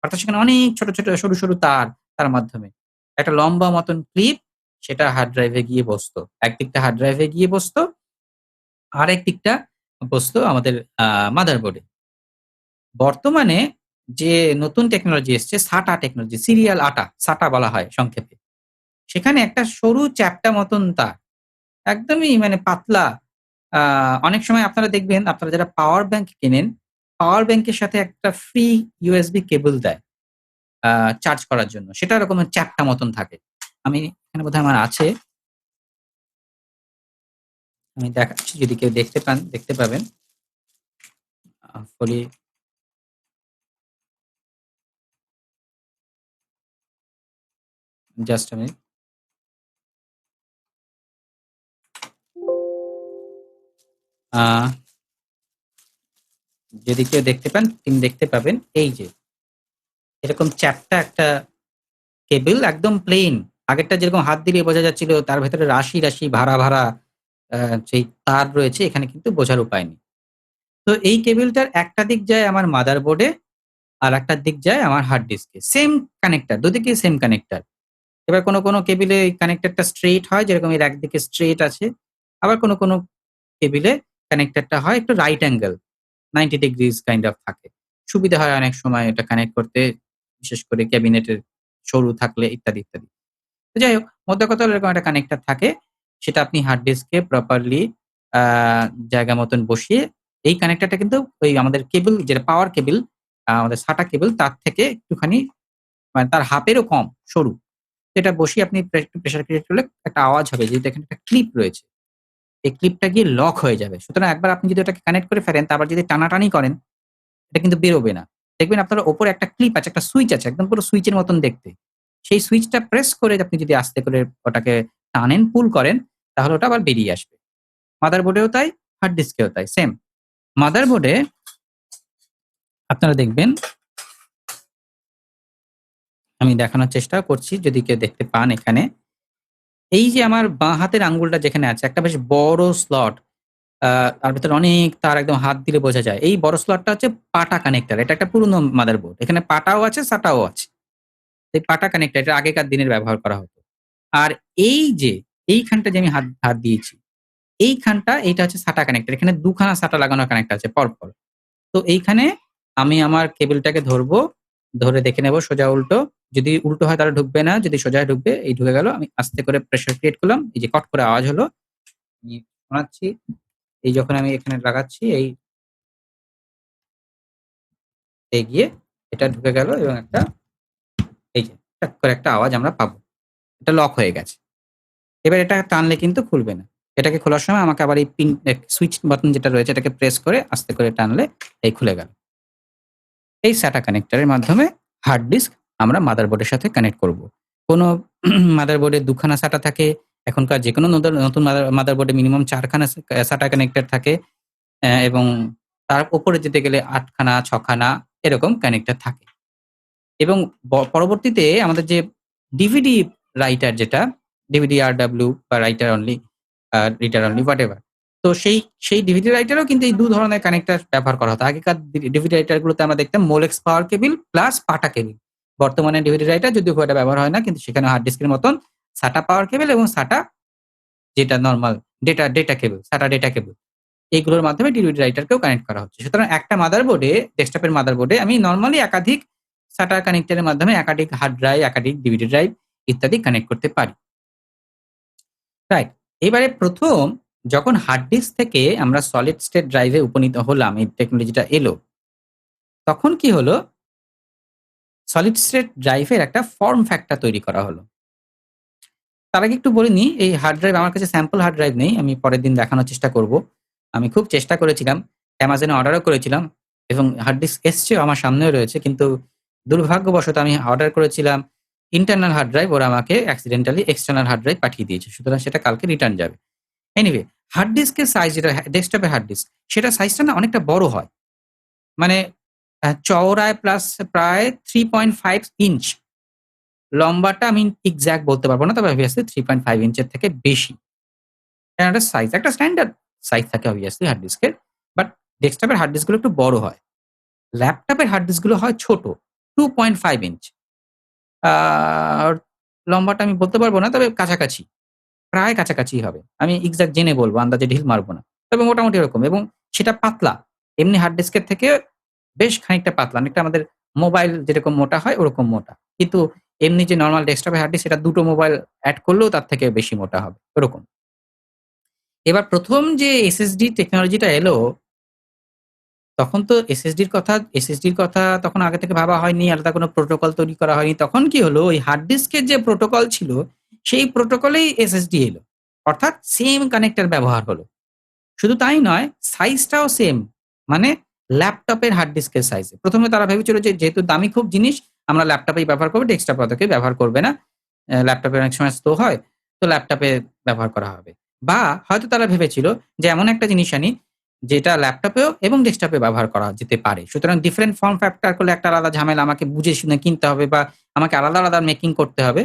অর্থাৎ সেখানে অনেক ছোট, ছোট সরু, সরু তার মাধ্যমে। একটা লম্বা মতন ক্লিপ, সেটা হার্ড ড্রাইভে গিয়ে বসতো। একদিকটা হার্ড ড্রাইভে গিয়ে বসতো, আরেক দিকটা বসতো আমাদের আ মাদারবোর্ডে। বর্তমানে যে নতুন টেকনোলজি এসছে, SATA টেকনোলজি, সিরিয়াল আটা, SATA বলা হয় সংক্ষেপে। সেখানে একটা সরু চ্যাপ্টা মতন তার, একদমই মানে পাতলা। আ অনেক সময় আপনারা দেখবেন, আপনারা যারা পাওয়ার ব্যাংক কেনেন, পাওয়ার ব্যাংকের সাথে একটা ফ্রি USB কেবল দেয় আ চার্জ করার জন্য। সেটা এরকম চ্যাপ্টা মতন থাকে। আমি এখানে বোধহয় আমার আছে। আমি দেখাচ্ছি, যদি কেউ দেখতে পান দেখতে পাবেন। ফলি জাস্ট a minute। আ যদি কেউ দেখতে পান, তিনি দেখতে পাবেন এই যে এরকম চ্যাপ্টা একটা কেবল, একদম প্লেন। আগেরটা যেরকম হাত দিলেই বোঝা যাচ্ছিল তার ভেতরে রাশি, রাশি ভাড়া আ সেই তার রয়েছে, এখানে কিন্তু বোঝার উপায় নেই। তো এই কেবলটার একটা দিক যায় আমার মাদারবোর্ডে, আরেকটা দিক যায় আমার হার্ড ডিস্কে। সেম কানেক্টর, দুদিকেই সেম কানেক্টর। এবার কোনো কেবলে এই কানেক্টরটা স্ট্রেইট হয়, যেরকম এর একদিকে স্ট্রেইট আছে। আবার কোনো কেবলে কানেক্টরটা হয় একটু right angle, 90 degrees kind of থাকে। সুবিধা হয় অনেক সময় এটা কানেক্ট করতে, বিশেষ করে ক্যাবিনেটের সরু থাকলে ইত্যাদি, ইত্যাদি। তো যাই হোক, মোদ্দা কথা হলো এরকম একটা কানেক্টর থাকে। সেটা আপনি হার্ড ডিস্কে প্রপারলি আ জায়গা মতন বসিয়ে, এই কানেক্টরটা কিন্তু ওই আমাদের কেবল, যেটা পাওয়ার কেবল, আমাদের SATA কেবল, তার থেকে একটুখানি, মানে তার হাফেরও কম সরু। এটা বসিয়ে আপনি একটু প্রেশার ক্রিয়েট করলে একটা আওয়াজ হবে, যেহেতু এখানে একটা ক্লিপ রয়েছে। এই ক্লিপটা গিয়ে লক হয়ে যাবে। সুতরাং একবার আপনি যদি ওটাকে কানেক্ট করে ফেলেন, তারপর যদি টানাটানি করেন, এটা কিন্তু বেরোবে না। দেখবেন আপনার উপরে একটা ক্লিপ আছে, একটা সুইচ আছে, একদম পুরো সুইচের মতন দেখতে। সেই সুইচটা প্রেস করে আপনি যদি আস্তে করে ওটাকে টানেন, পুল করেন, তাহলে ওটা আবার বেরিয়ে আসবে। মাদারবোর্ডেও তাই, হার্ড ডিস্কেও তাই সেম। মাদারবোর্ডে আপনারা দেখবেন আমি দেখানোর চেষ্টা করছি যদি কেউ দেখতে পান এখানে। এই যে আমার বাঁ হাতের আঙ্গুলটা যেখানে আছে একটা বেশ বড় স্লট, তার ভেতরে অনেক তার একদম হাত দিলে বোঝা যায়। এই বড় স্লটটা হচ্ছে পাটা কানেক্টর। এটা একটা পুরনো মাদারবোর্ড। এখানে পাটাও আছে, সাটাও আছে। এই পাটা কানেক্টর এটা আগেকার দিনের ব্যবহার করা হতো। আর এই যে এইখানটা যে আমি হাত হাত দিয়েছি, এইখানটা এইটা হচ্ছে সাটা কানেক্টর। এখানে ২ খানা সাটা লাগানো কানেক্টর আছে পরপর। তো এইখানে আমি আমার কেবলটাকে ধরবো, ধরে দেখে নেব সোজা উল্টো। যদি উল্টো হয় তাহলে ঢুকবে না, যদি সোজা হয় ঢুকবে। এই ঢুকে গেল। আমি আস্তে করে প্রেসার ক্রিয়েট করলাম। এই যে কট করে আওয়াজ হলো। আমি শোনাচ্ছি। এই যখন আমি এখানে লাগাচ্ছি এই গিয়ে এটা ঢুকে গেল এবং একটা এই যে টাক করে একটা আওয়াজ আমরা পাবো। এটা লক হয়ে গেছে। এবার এটা টানলে কিন্তু খুলবে না। এটাকে খোলার সময় আমাকে আবার এই পিন সুইচ বাটন যেটা রয়েছে এটাকে প্রেস করে আস্তে করে টানলে এই খুলে গেল। এই SATA কানেক্টরের মাধ্যমে হার্ড ডিস্ক আমরা মাদারবোর্ডের সাথে কানেক্ট করব। কোনো মাদারবোর্ডে ২ খানা SATA থাকে। এখনকার যেকোনো নতুন মাদারবোর্ডে মিনিমাম ৪ খানা SATA কানেক্টর থাকে। এবং তার উপরে যেতে গেলে ৮ খানা, ৬ খানা এরকম কানেক্টর থাকে। এবং পরবর্তীতে আমাদের যে ডিভিডি রাইটার যেটা, ডিভিডি RW বা writer only, reader only whatever. তো সেই ডিভিডি রাইটারও কিন্তু এই ২ ধরনের কানেক্টর ব্যবহার করা হতো। আগেকার ডিভিডি রাইটার গুলোতে আমরা দেখতাম মোলেক্স পাওয়ার কেবল প্লাস পাটা কেবল। বর্তমানে ডিভিডি রাইটার যদিও খুব একটা ব্যবহার হয় না, কিন্তু সেখানে হার্ড ডিস্কের মতন SATA পাওয়ার কেবল এবং SATA যেটা নরমাল ডেটা কেবল, SATA ডেটা কেবল, এইগুলোর মাধ্যমে ডিভিডি রাইটারকেও কানেক্ট করা হচ্ছে। সুতরাং একটা মাদারবোর্ডে, ডেস্কটপের মাদারবোর্ডে আমি নরমালি একাধিক SATA কানেক্টরের মাধ্যমে একাধিক হার্ড ড্রাইভ, একাধিক ডিভিডি ড্রাইভ ইত্যাদি কানেক্ট করতে পারি। রাইট। এবারে ১ম যখন হার্ড ডিস্ক থেকে আমরা সলিড স্টেট ড্রাইভে উপনীত হলাম, এই টেকনোলজিটা এলো, তখন কি হলো? সলিড স্টেট ড্রাইভের একটা ফর্ম ফ্যাক্টর তৈরি করা হলো। তার আগে একটু বলে নিই, এই হার্ড ড্রাইভ আমার কাছে স্যাম্পল হার্ড ড্রাইভ নেই। আমি পরের দিন দেখানোর চেষ্টা করব। আমি খুব চেষ্টা করেছিলাম, অ্যামাজনে অর্ডারও করেছিলাম এবং হার্ড ডিস্ক এসছেও আমার সামনেও রয়েছে। কিন্তু দুর্ভাগ্যবশত আমি অর্ডার করেছিলাম ইন্টারনাল হার্ড ড্রাইভ, ওরা আমাকে অ্যাক্সিডেন্টালি এক্সটার্নাল হার্ড ড্রাইভ পাঠিয়ে দিয়েছে। সুতরাং সেটা কালকে রিটার্ন যাবে। এনিওয়ে, হার্ড ডিস্কের সাইজ যেটা ডেস্কটপের হার্ড ডিস্ক, সেটার সাইজটা না অনেকটা বড় হয়। মানে চওড়ায় প্লাস প্রায় 3.5 ইঞ্চ। লম্বাটা আমি এক্সাক্ট বলতে পারব না, তবে অবভিয়াসলি 3.5 ইঞ্চের থেকে বেশি। এটা একটা সাইজ, একটা স্ট্যান্ডার্ড সাইজ থাকে অবভিয়াসলি হার্ড ডিস্কের। বাট ডেস্কটপের হার্ড ডিস্কগুলো একটু বড় হয়। ল্যাপটপের হার্ড ডিস্কগুলো হয় ছোট, 2.5 ইঞ্চ। আর লম্বাটা আমি বলতে পারব না, তবে কাছাকাছি, প্রায় কাছাকাছি হবে। আমি এক্সাক্ট জেনে বলব, আন্দাজে ঢিল মারব না। তবে মোটামুটি এরকম, এবং সেটা পাতলা। এমনি হার্ড ডিস্কের থেকে বেশ খানিকটা পাতলা। অনেকটা আমাদের মোবাইল যেরকম মোটা হয় ওরকম মোটা। কিন্তু এমনি যে নরমাল ডেস্কটপের হার্ড ডিস্ক, সেটা ২ টো মোবাইল এড করলেও তার থেকে বেশি মোটা হবে, ওরকম। এবার ১ম যে এসএসডি টেকনোলজিটা এলো, তখন তো এসএসডির কথা তখন আগে থেকে ভাবা হয়নি, আলাদা কোনো প্রোটোকল তৈরি করা হয়নি। তখন কি হলো, ওই হার্ড ডিস্কের যে প্রোটোকল ছিল, সেই প্রোটোকলেই এসএসডি এলো। অর্থাৎ সেম কানেক্টর ব্যবহার হলো। শুধু তাই নয়, সাইজটাও সেম। মানে ল্যাপটপের হার্ড ডিস্কের সাইজে। ১ম এ তারা ভেবেছিল যে যেহেতু দামি খুব জিনিস, আমরা ল্যাপটপেই ব্যবহার করব, ডেস্কটপ অত কেউ ব্যবহার করবে না। ল্যাপটপে অনেক সময় স্লো হয়, তো ল্যাপটপে ব্যবহার করা হবে। বা হয়তো তারা ভেবেছিল যে এমন একটা জিনিস আনি যেটা ল্যাপটপেও এবং ডেস্কটপে ব্যবহার করা যেতে পারে। সুতরাং ডিফারেন্ট ফর্ম ফ্যাক্টর করলে একটা আলাদা ঝামেলা, আমাকে বুঝে শুনে কিনতে হবে বা আমাকে আলাদা, আলাদা মেকিং করতে হবে।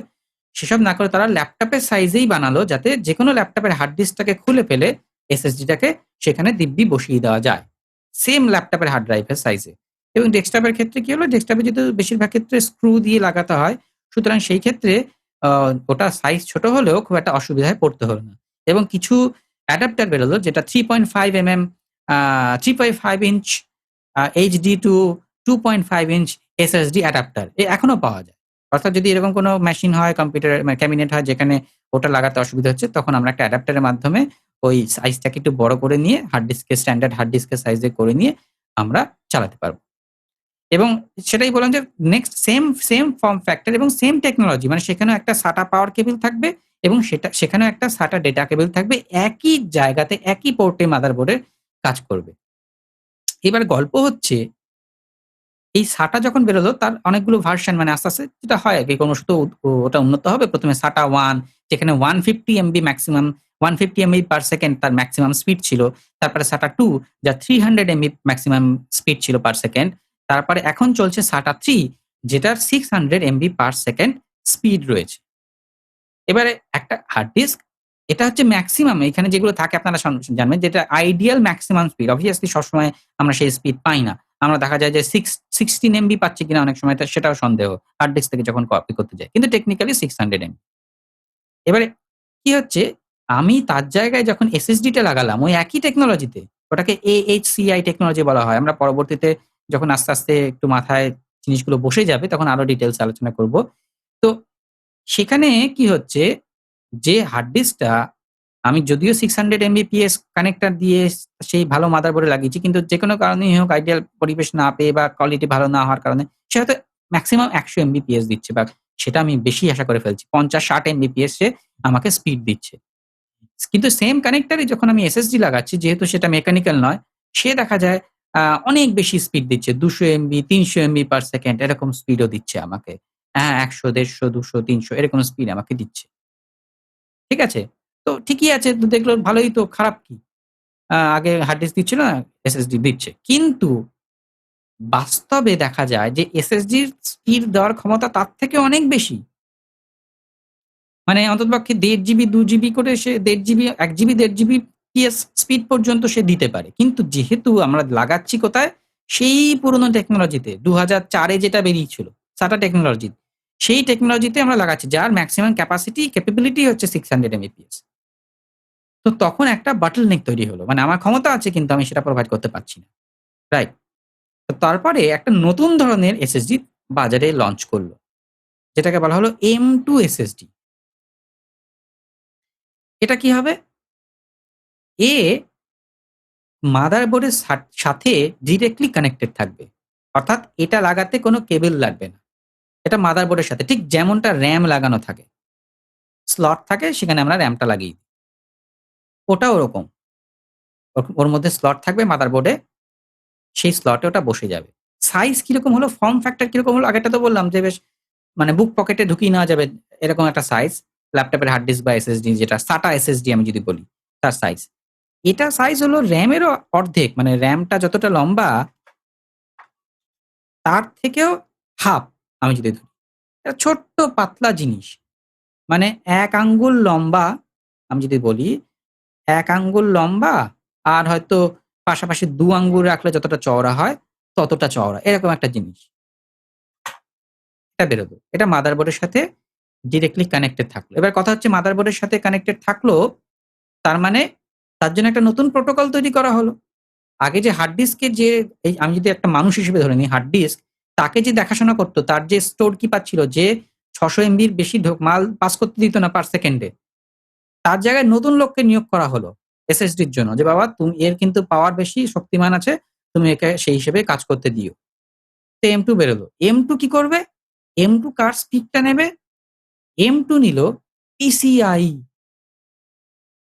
সেসব না করে তারা ল্যাপটপের সাইজেই বানালো, যাতে যেকোনো ল্যাপটপের হার্ড ডিস্কটাকে খুলে ফেলে এসএসডিটাকে সেখানে দিব্যি বসিয়ে দেওয়া যায়। সেম ল্যাপটপের হার্ড ড্রাইভের সাইজে। এবং ডেস্কটপের ক্ষেত্রে কি হলো, ডেস্কটপে যেহেতু বেশিরভাগ ক্ষেত্রে স্ক্রু দিয়ে লাগাতে হয়, সুতরাং সেই ক্ষেত্রে ওটার সাইজ ছোট হলেও খুব একটা অসুবিধায় পড়তে হলো না। এবং কিছু অ্যাডাপ্টার বেরোলো যেটা 3.5 inch HD to 2.5 inch SSD adapter এখনো পাওয়া যায়। অর্থাৎ যদি এরকম কোনো মেশিন হয়, কম্পিউটার ক্যাবিনেট হয় যেখানে ওটা লাগাতে অসুবিধা হচ্ছে, তখন আমরা একটা অ্যাডাপ্টারের মাধ্যমে ওই সাইজটাকে একটু বড় করে নিয়ে হার্ড ডিস্কের স্ট্যান্ডার্ড হার্ড ডিস্কের সাইজে করে নিয়ে আমরা চালাতে পারব। এবং সেটাই বললাম যে নেক্সট সেম ফর্ম ফ্যাক্টর এবং সেম টেকনোলজি, মানে সেখানেও একটা SATA পাওয়ার কেবল থাকবে এবং সেখানেও একটা SATA ডেটা কেবল থাকবে, একই জায়গাতে একই পোর্টে মাদারবোর্ডে কাজ করবে। এবার গল্প হচ্ছে, এই SATA যখন বেরোলো তার অনেকগুলো ভার্সন, মানে আস্তে, আস্তে যেটা হয় আরকি, ক্রমশ ওটা উন্নত হবে। ১ম এ SATA 1 যেখানে 150 MB maximum, 150 MB per second তার ম্যাক্সিমাম স্পিড ছিল। তারপরে SATA 2 যা 300 MB ম্যাক্সিমাম স্পিড ছিল পার সেকেন্ড। তারপরে এখন চলছে SATA 3 যেটার 600 MB পার সেকেন্ড স্পিড রয়েছে। এবারে একটা হার্ড ডিস্ক এটা হচ্ছে ম্যাক্সিমাম, এখানে যেগুলো থাকে আপনারা জানবেন যেটা আইডিয়াল ম্যাক্সিমাম স্পিড। অবভিয়াসলি সবসময় আমরা সেই স্পিড পাই না। আমরা দেখা যায় যে 16 MB পাচ্ছি কিনা অনেক সময় সেটাও সন্দেহ হার্ড ডিস্ক থেকে যখন কপি করতে যাই। কিন্তু টেকনিক্যালি 600 MB। এবারে কি হচ্ছে, আমি তার জায়গায় যখন SSD টা লাগালাম ওই একই টেকনোলজিতে, ওটাকে AHCI টেকনোলজি বলা হয়। আমরা পরবর্তীতে যখন আস্তে, আস্তে একটু মাথায় জিনিসগুলো বসে যাবে তখন আরো ডিটেইলস আলোচনা করব। তো সেখানে কি হচ্ছে, যে হার্ড ডিস্কটা আমি যদিও 600 MBPS কানেক্টর দিয়ে সেই ভালো মাদারবোর্ডে লাগিয়েছি, কিন্তু যেকোনো কারণেই হোক আইডিয়াল পরিবেশ না পেয়ে বা কোয়ালিটি ভালো না হওয়ার কারণে সে হয়তো মেক্সিমাম 100 MBPS দিচ্ছে, বা সেটা আমি বেশি আশা করে ফেলছি। 50-60 MBPS সে আমাকে স্পিড দিচ্ছে। কিন্তু সেম কানেক্টরে যখন আমি SSD লাগাচ্ছি, যেহেতু সেটা মেকানিক্যাল নয়, সে দেখা যায় অনেক বেশি স্পিড দিচ্ছে। 200 MB, 300 MB পার সেকেন্ড এরকম স্পিডও দিচ্ছে আমাকে। হ্যাঁ, 100, 150, 200, 300 এরকম স্পিড আমাকে দিচ্ছে। ঠিক আছে? তো ঠিকই আছে। তো দেখলো ভালোই তো, খারাপ কি? আগে হার্ড ডিস্ক দিচ্ছিল না, SSD দিচ্ছে। কিন্তু বাস্তবে দেখা যায় যে SSDর স্পিড দেওয়ার ক্ষমতা তার থেকে অনেক বেশি। মানে অন্ততপক্ষে 1.5 জিবি, 2 জিবি করে সে 1.5 GB, 1 GB, 1.5 GB PS speed পর্যন্ত সে দিতে পারে। কিন্তু যেহেতু আমরা লাগাচ্ছি কোথায়? সেই পুরনো টেকনোলজিতে 2004 এ যেটা বেরিয়েছিল, SATA টেকনোলজি। সেই টেকনোলজিতে আমরা লাগাচ্ছি যার মেক্সিমাম ক্যাপাবিলিটি হচ্ছে 600 Mbps। তো তখন একটা বটলনেক তৈরি হলো। মানে আমার ক্ষমতা আছে কিন্তু আমি সেটা প্রোভাইড করতে পারছি না। রাইট? তো তারপরে একটা নতুন ধরনের SSD বাজারে লঞ্চ করল। যেটাকে বলা হলো M2 SSD। এটা কি হবে? এ মাদারবোর্ডের সাথে ডিরেক্টলি কানেক্টেড থাকবে। অর্থাৎ এটা লাগাতে কোনো কেবল লাগবে না। এটা মাদারবোর্ডের সাথে ঠিক যেমনটা RAM লাগানো থাকে। স্লট থাকে সেখানে আমরা RAM টা লাগিয়ে দিই। ওটা ওরকম। ওর মধ্যে স্লট থাকবে মাদারবোর্ডে, সেই স্লটে ওটা বসে যাবে। সাইজ কিরকম হলো, ফর্ম ফ্যাক্টর কিরকম হলো, আগেরটা তো বললাম যে বেশ মানে বুক পকেটে ঢুকিয়ে নেওয়া যাবে এরকম একটা সাইজ। ল্যাপটপের হার্ড ডিস্ক বা SSD, যেটা SATA SSD আমি যদি বলি, তার সাইজ। এটা সাইজ হলো RAM এরও অর্ধেক, মানে RAM টা যতটা লম্বা তার থেকেও হাফ আমি যদি ধরি। একটা ছোট্ট পাতলা জিনিস। মানে ১ আঙ্গুল লম্বা আমি যদি বলি, ১ আঙ্গুল লম্বা আর হয়তো পাশাপাশি ২ আঙ্গুল রাখলে যতটা চওড়া হয় ততটা চওড়া। এরকম একটা জিনিস। এটা বেরোবে। এটা মাদারবোর্ডের সাথে ডিরেক্টলি কানেক্টেড থাকলো। এবার কথা হচ্ছে মাদারবোর্ডের সাথে কানেক্টেড থাকলো, তার মানে তার জন্য একটা নতুন প্রোটোকল তৈরি করা হলো। আগে যে হার্ড ডিস্কে যে এই আমি যদি একটা মানুষ হিসেবে ধরে নিই, হার্ড ডিস্ক তাকে যে দেখাশোনা করত, তার যে স্টোর কিপার ছিল, যে ৬০০ এমবির বেশি মাল পাস করতে দিত না পার সেকেন্ডে, তার জায়গায় নতুন লোককে নিয়োগ করা হলো এসএসডির জন্য, যে বাবা তুমি এর কিন্তু পাওয়ার বেশি, শক্তিমান আছে, তুমি একে সেই হিসেবে কাজ করতে দিও। তো M2 বেরোলো। M2 কি করবে? M2 কার স্পিডটা নেবে? M2 নিল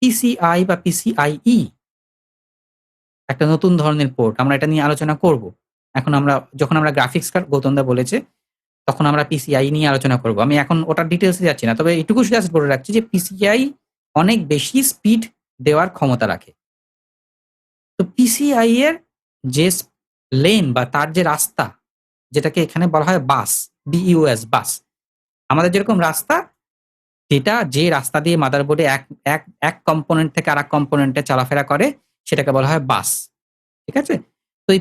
PCI বা PCIe, একটা নতুন ধরনের পোর্ট। আমরা এটা নিয়ে আলোচনা করব। এখন যখন আমরা গ্রাফিক্স কার্ড গৌতম দা বলেছে, তখন আমরা PCI নিয়ে আলোচনা করব। আমি এখন ওটার ডিটেইলসে যাচ্ছি না। তবে এটুকু জাস্ট বলে রাখছি যে PCI অনেক বেশি স্পিড দেওয়ার ক্ষমতা রাখে। তো PCI এর যে লেন বা তার যে রাস্তা, যেটাকে এখানে বলা হয় বাস, BUS বাস। আমাদের যেরকম রাস্তা, যে রাস্তা দিয়ে মাদারবোর্ডে এক কম্পোনেন্ট থেকে আরেক কম্পোনেন্টে চলাফেরা করে, সেটাকে বলা হয় বাস। ঠিক আছে? তো এই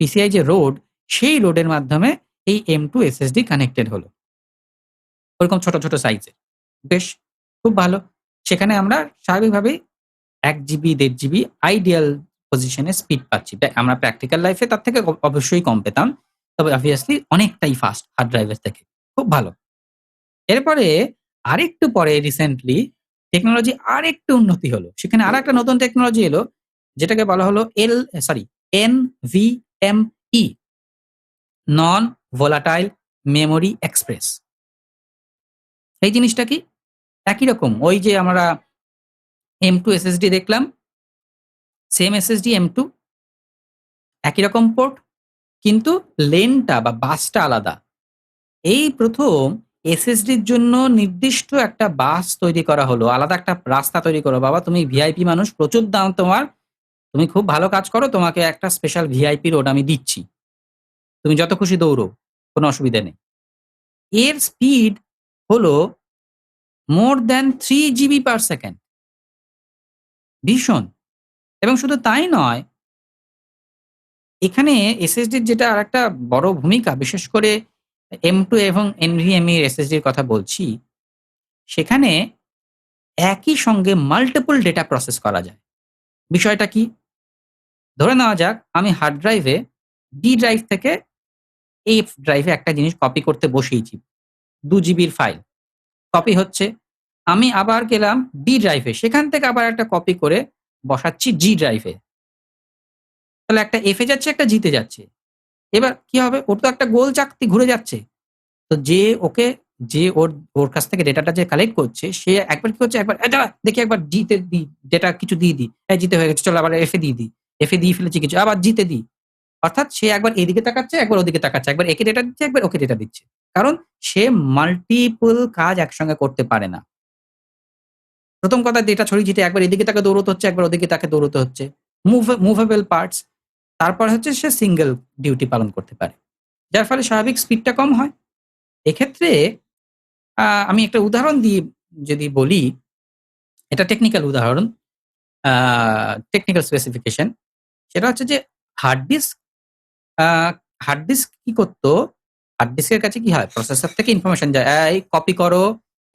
PCI যে রোড, সেই রোডের মাধ্যমে এই M2 SSD কানেক্টেড হলো। ওরকম ছোট, ছোট সাইজের। বেশ খুব ভালো। সেখানে আমরা স্বাভাবিকভাবেই ১ জিবি, ১.৫ জিবি আইডিয়াল পজিশনে স্পিড পাচ্ছি। আমরা প্র্যাকটিক্যাল লাইফে তার থেকে অবশ্যই কম পেতাম। তবে obviously অনেকটাই ফাস্ট হার্ড ড্রাইভের থেকে। খুব ভালো। এরপরে আরেকটু পরে রিসেন্টলি টেকনোলজি আরেকটু উন্নতি হলো। সেখানে আরেকটা নতুন টেকনোলজি এলো, যেটাকে বলা হলো NVMe, non volatile memory express. এই জিনিসটা কি? একই রকম ওই যে আমরা M2 SSD দেখলাম, সেম SSD M2, একই রকম পোর্ট, কিন্তু লেনটা বা বাসটা আলাদা। এই প্রথম এসএসডির জন্য নির্দিষ্ট একটা বাস তৈরি করা হলো, আলাদা একটা রাস্তা তৈরি করো। বাবা তুমি ভিআইপি মানুষ, প্রচুর দাম তোমার, তুমি খুব ভালো কাজ করো, তোমাকে একটা স্পেশাল ভিআইপি রোড আমি দিচ্ছি। তুমি যত খুশি দৌড়ো, কোনো অসুবিধা নেই। এর স্পিড হলো more than 3 GB per second. ভীষণ। এবং শুধু তাই নয়, এখানে এসএসডির যেটা আরেকটা বড় ভূমিকা, বিশেষ করে M2 এবং NVMe এর এসএসডির কথা বলছি, সেখানে একই সঙ্গে মাল্টিপল ডেটা প্রসেস করা যায়। বিষয়টা কি? ধরে নেওয়া যাক আমি হার্ড ড্রাইভে ডি ড্রাইভ থেকে এফ ড্রাইভে একটা জিনিস কপি করতে বসিয়েছি। 2 জিবির ফাইল। কপি হচ্ছে। আমি আবার গেলাম ডি ড্রাইভে, সেখান থেকে আবার একটা কপি করে বসাচ্ছি জি ড্রাইভে। তাহলে একটা এফ-এ যাচ্ছে, একটা জি-তে যাচ্ছে। এবার কি হবে? ওর তো একটা গোল চাকতি ঘুরে যাচ্ছে। তো যে ওর কাছ থেকে ডেটাটা যে কালেক্ট করছে, সে একবার কি করছে, একবার দাঁড়া দেখি একবার জি-তে দিই, ডেটা কিছু দিয়ে দিই। জি-তে হয়ে গেছে, চলো আবার এফ-এ দিয়ে দিই। এফ-এ দিয়ে ফেলেছি কিছু, আবার জি-তে দিই। অর্থাৎ সে একবার এদিকে তাকাচ্ছে, একবার ওদিকে তাকাচ্ছে, একবার একে ডেটা দিচ্ছে, একবার ওকে ডেটা দিচ্ছে। কারণ সে মাল্টিপল কাজ একসঙ্গে করতে পারে না। প্রথম কথা, ডেটা ছড়িয়ে ছিটিয়ে একবার এদিকে তাকে দৌড়তে হচ্ছে, একবার ওদিকে তাকে দৌড়তে হচ্ছে। Movable parts. তারপর হচ্ছে সে সিঙ্গেল ডিউটি পালন করতে পারে। যার ফলে স্বাভাবিক স্পিডটা কম হয়। এক্ষেত্রে আমি একটা উদাহরণ দিয়ে যদি বলি, এটা টেকনিক্যাল উদাহরণ, আ টেকনিক্যাল স্পেসিফিকেশন। সেটা হচ্ছে যে হার্ড ডিস্ক আ হার্ড ডিস্ক কি করত? হার্ড ডিস্কের কাছে কি হয়? প্রসেসর থেকে ইনফরমেশন যায়। এই কপি করো,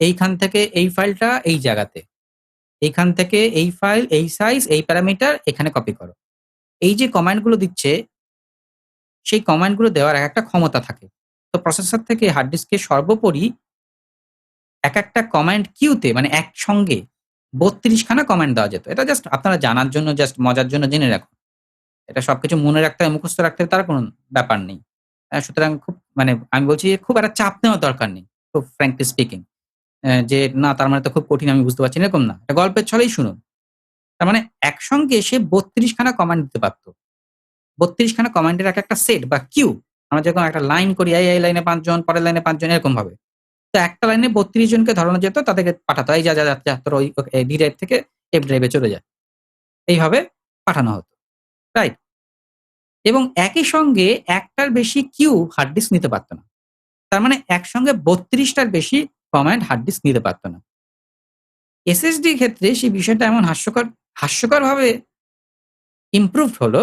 এইখান থেকে এই ফাইলটা এই জায়গাতে। এইখান থেকে এই ফাইল, এই সাইজ, এই প্যারামিটার এখানে কপি করো। এই যে কমান্ড গুলো দিচ্ছে, সেই কমান্ড গুলো দেওয়ার একটা ক্ষমতা থাকে। তো প্রসেসর থেকে হার্ড ডিস্কে সর্বোপরি একেকটা কমান্ড কিউতে, মানে একসঙ্গে ৩২ খানা কমান্ড দেওয়া যেত। এটা জাস্ট আপনারা জানার জন্য, জাস্ট মজার জন্য জেনে রাখুন। এটা সবকিছু মনে রাখতে হবে, মুখস্থ রাখতে হবে, তার কোনো ব্যাপার নেই। সুতরাং খুব, মানে আমি বলছি যে খুব একটা চাপ নেওয়ার দরকার নেই। খুব ফ্র্যাঙ্কলি স্পিকিং। যে না তার মানে তো খুব কঠিন, আমি বুঝতে পারছি না, এরকম না। এটা গল্পের ছলেই শুনুন। তার মানে একসঙ্গে সে ৩২ খানা কমান্ড দিতে পারত। ৩২ খানা কমান্ডের একেকটা সেট বা কিউ। আমরা যেরকম একটা লাইন করি, এই লাইনে ৫ জন, পরের লাইনে ৫ জন, এরকম ভাবে। তো একটা লাইনে ৩২ জনকে ধরানো যেত, তাদেরকে পাঠাতো। এই যা তোরা ওই ডি ড্রাইভ থেকে এফ ড্রাইভে চলে যা। এইভাবে পাঠানো হতো। রাইট? এবং একই সঙ্গে একটার বেশি কিউ হার্ড ডিস্ক নিতে পারত না। তার মানে একসঙ্গে ৩২ টার বেশি কমান্ড হার্ড ডিস্ক নিতে পারত না। এসএসডির ক্ষেত্রে সেই বিষয়টা এমন হাস্যকরভাবে ইমপ্রুভড হলো,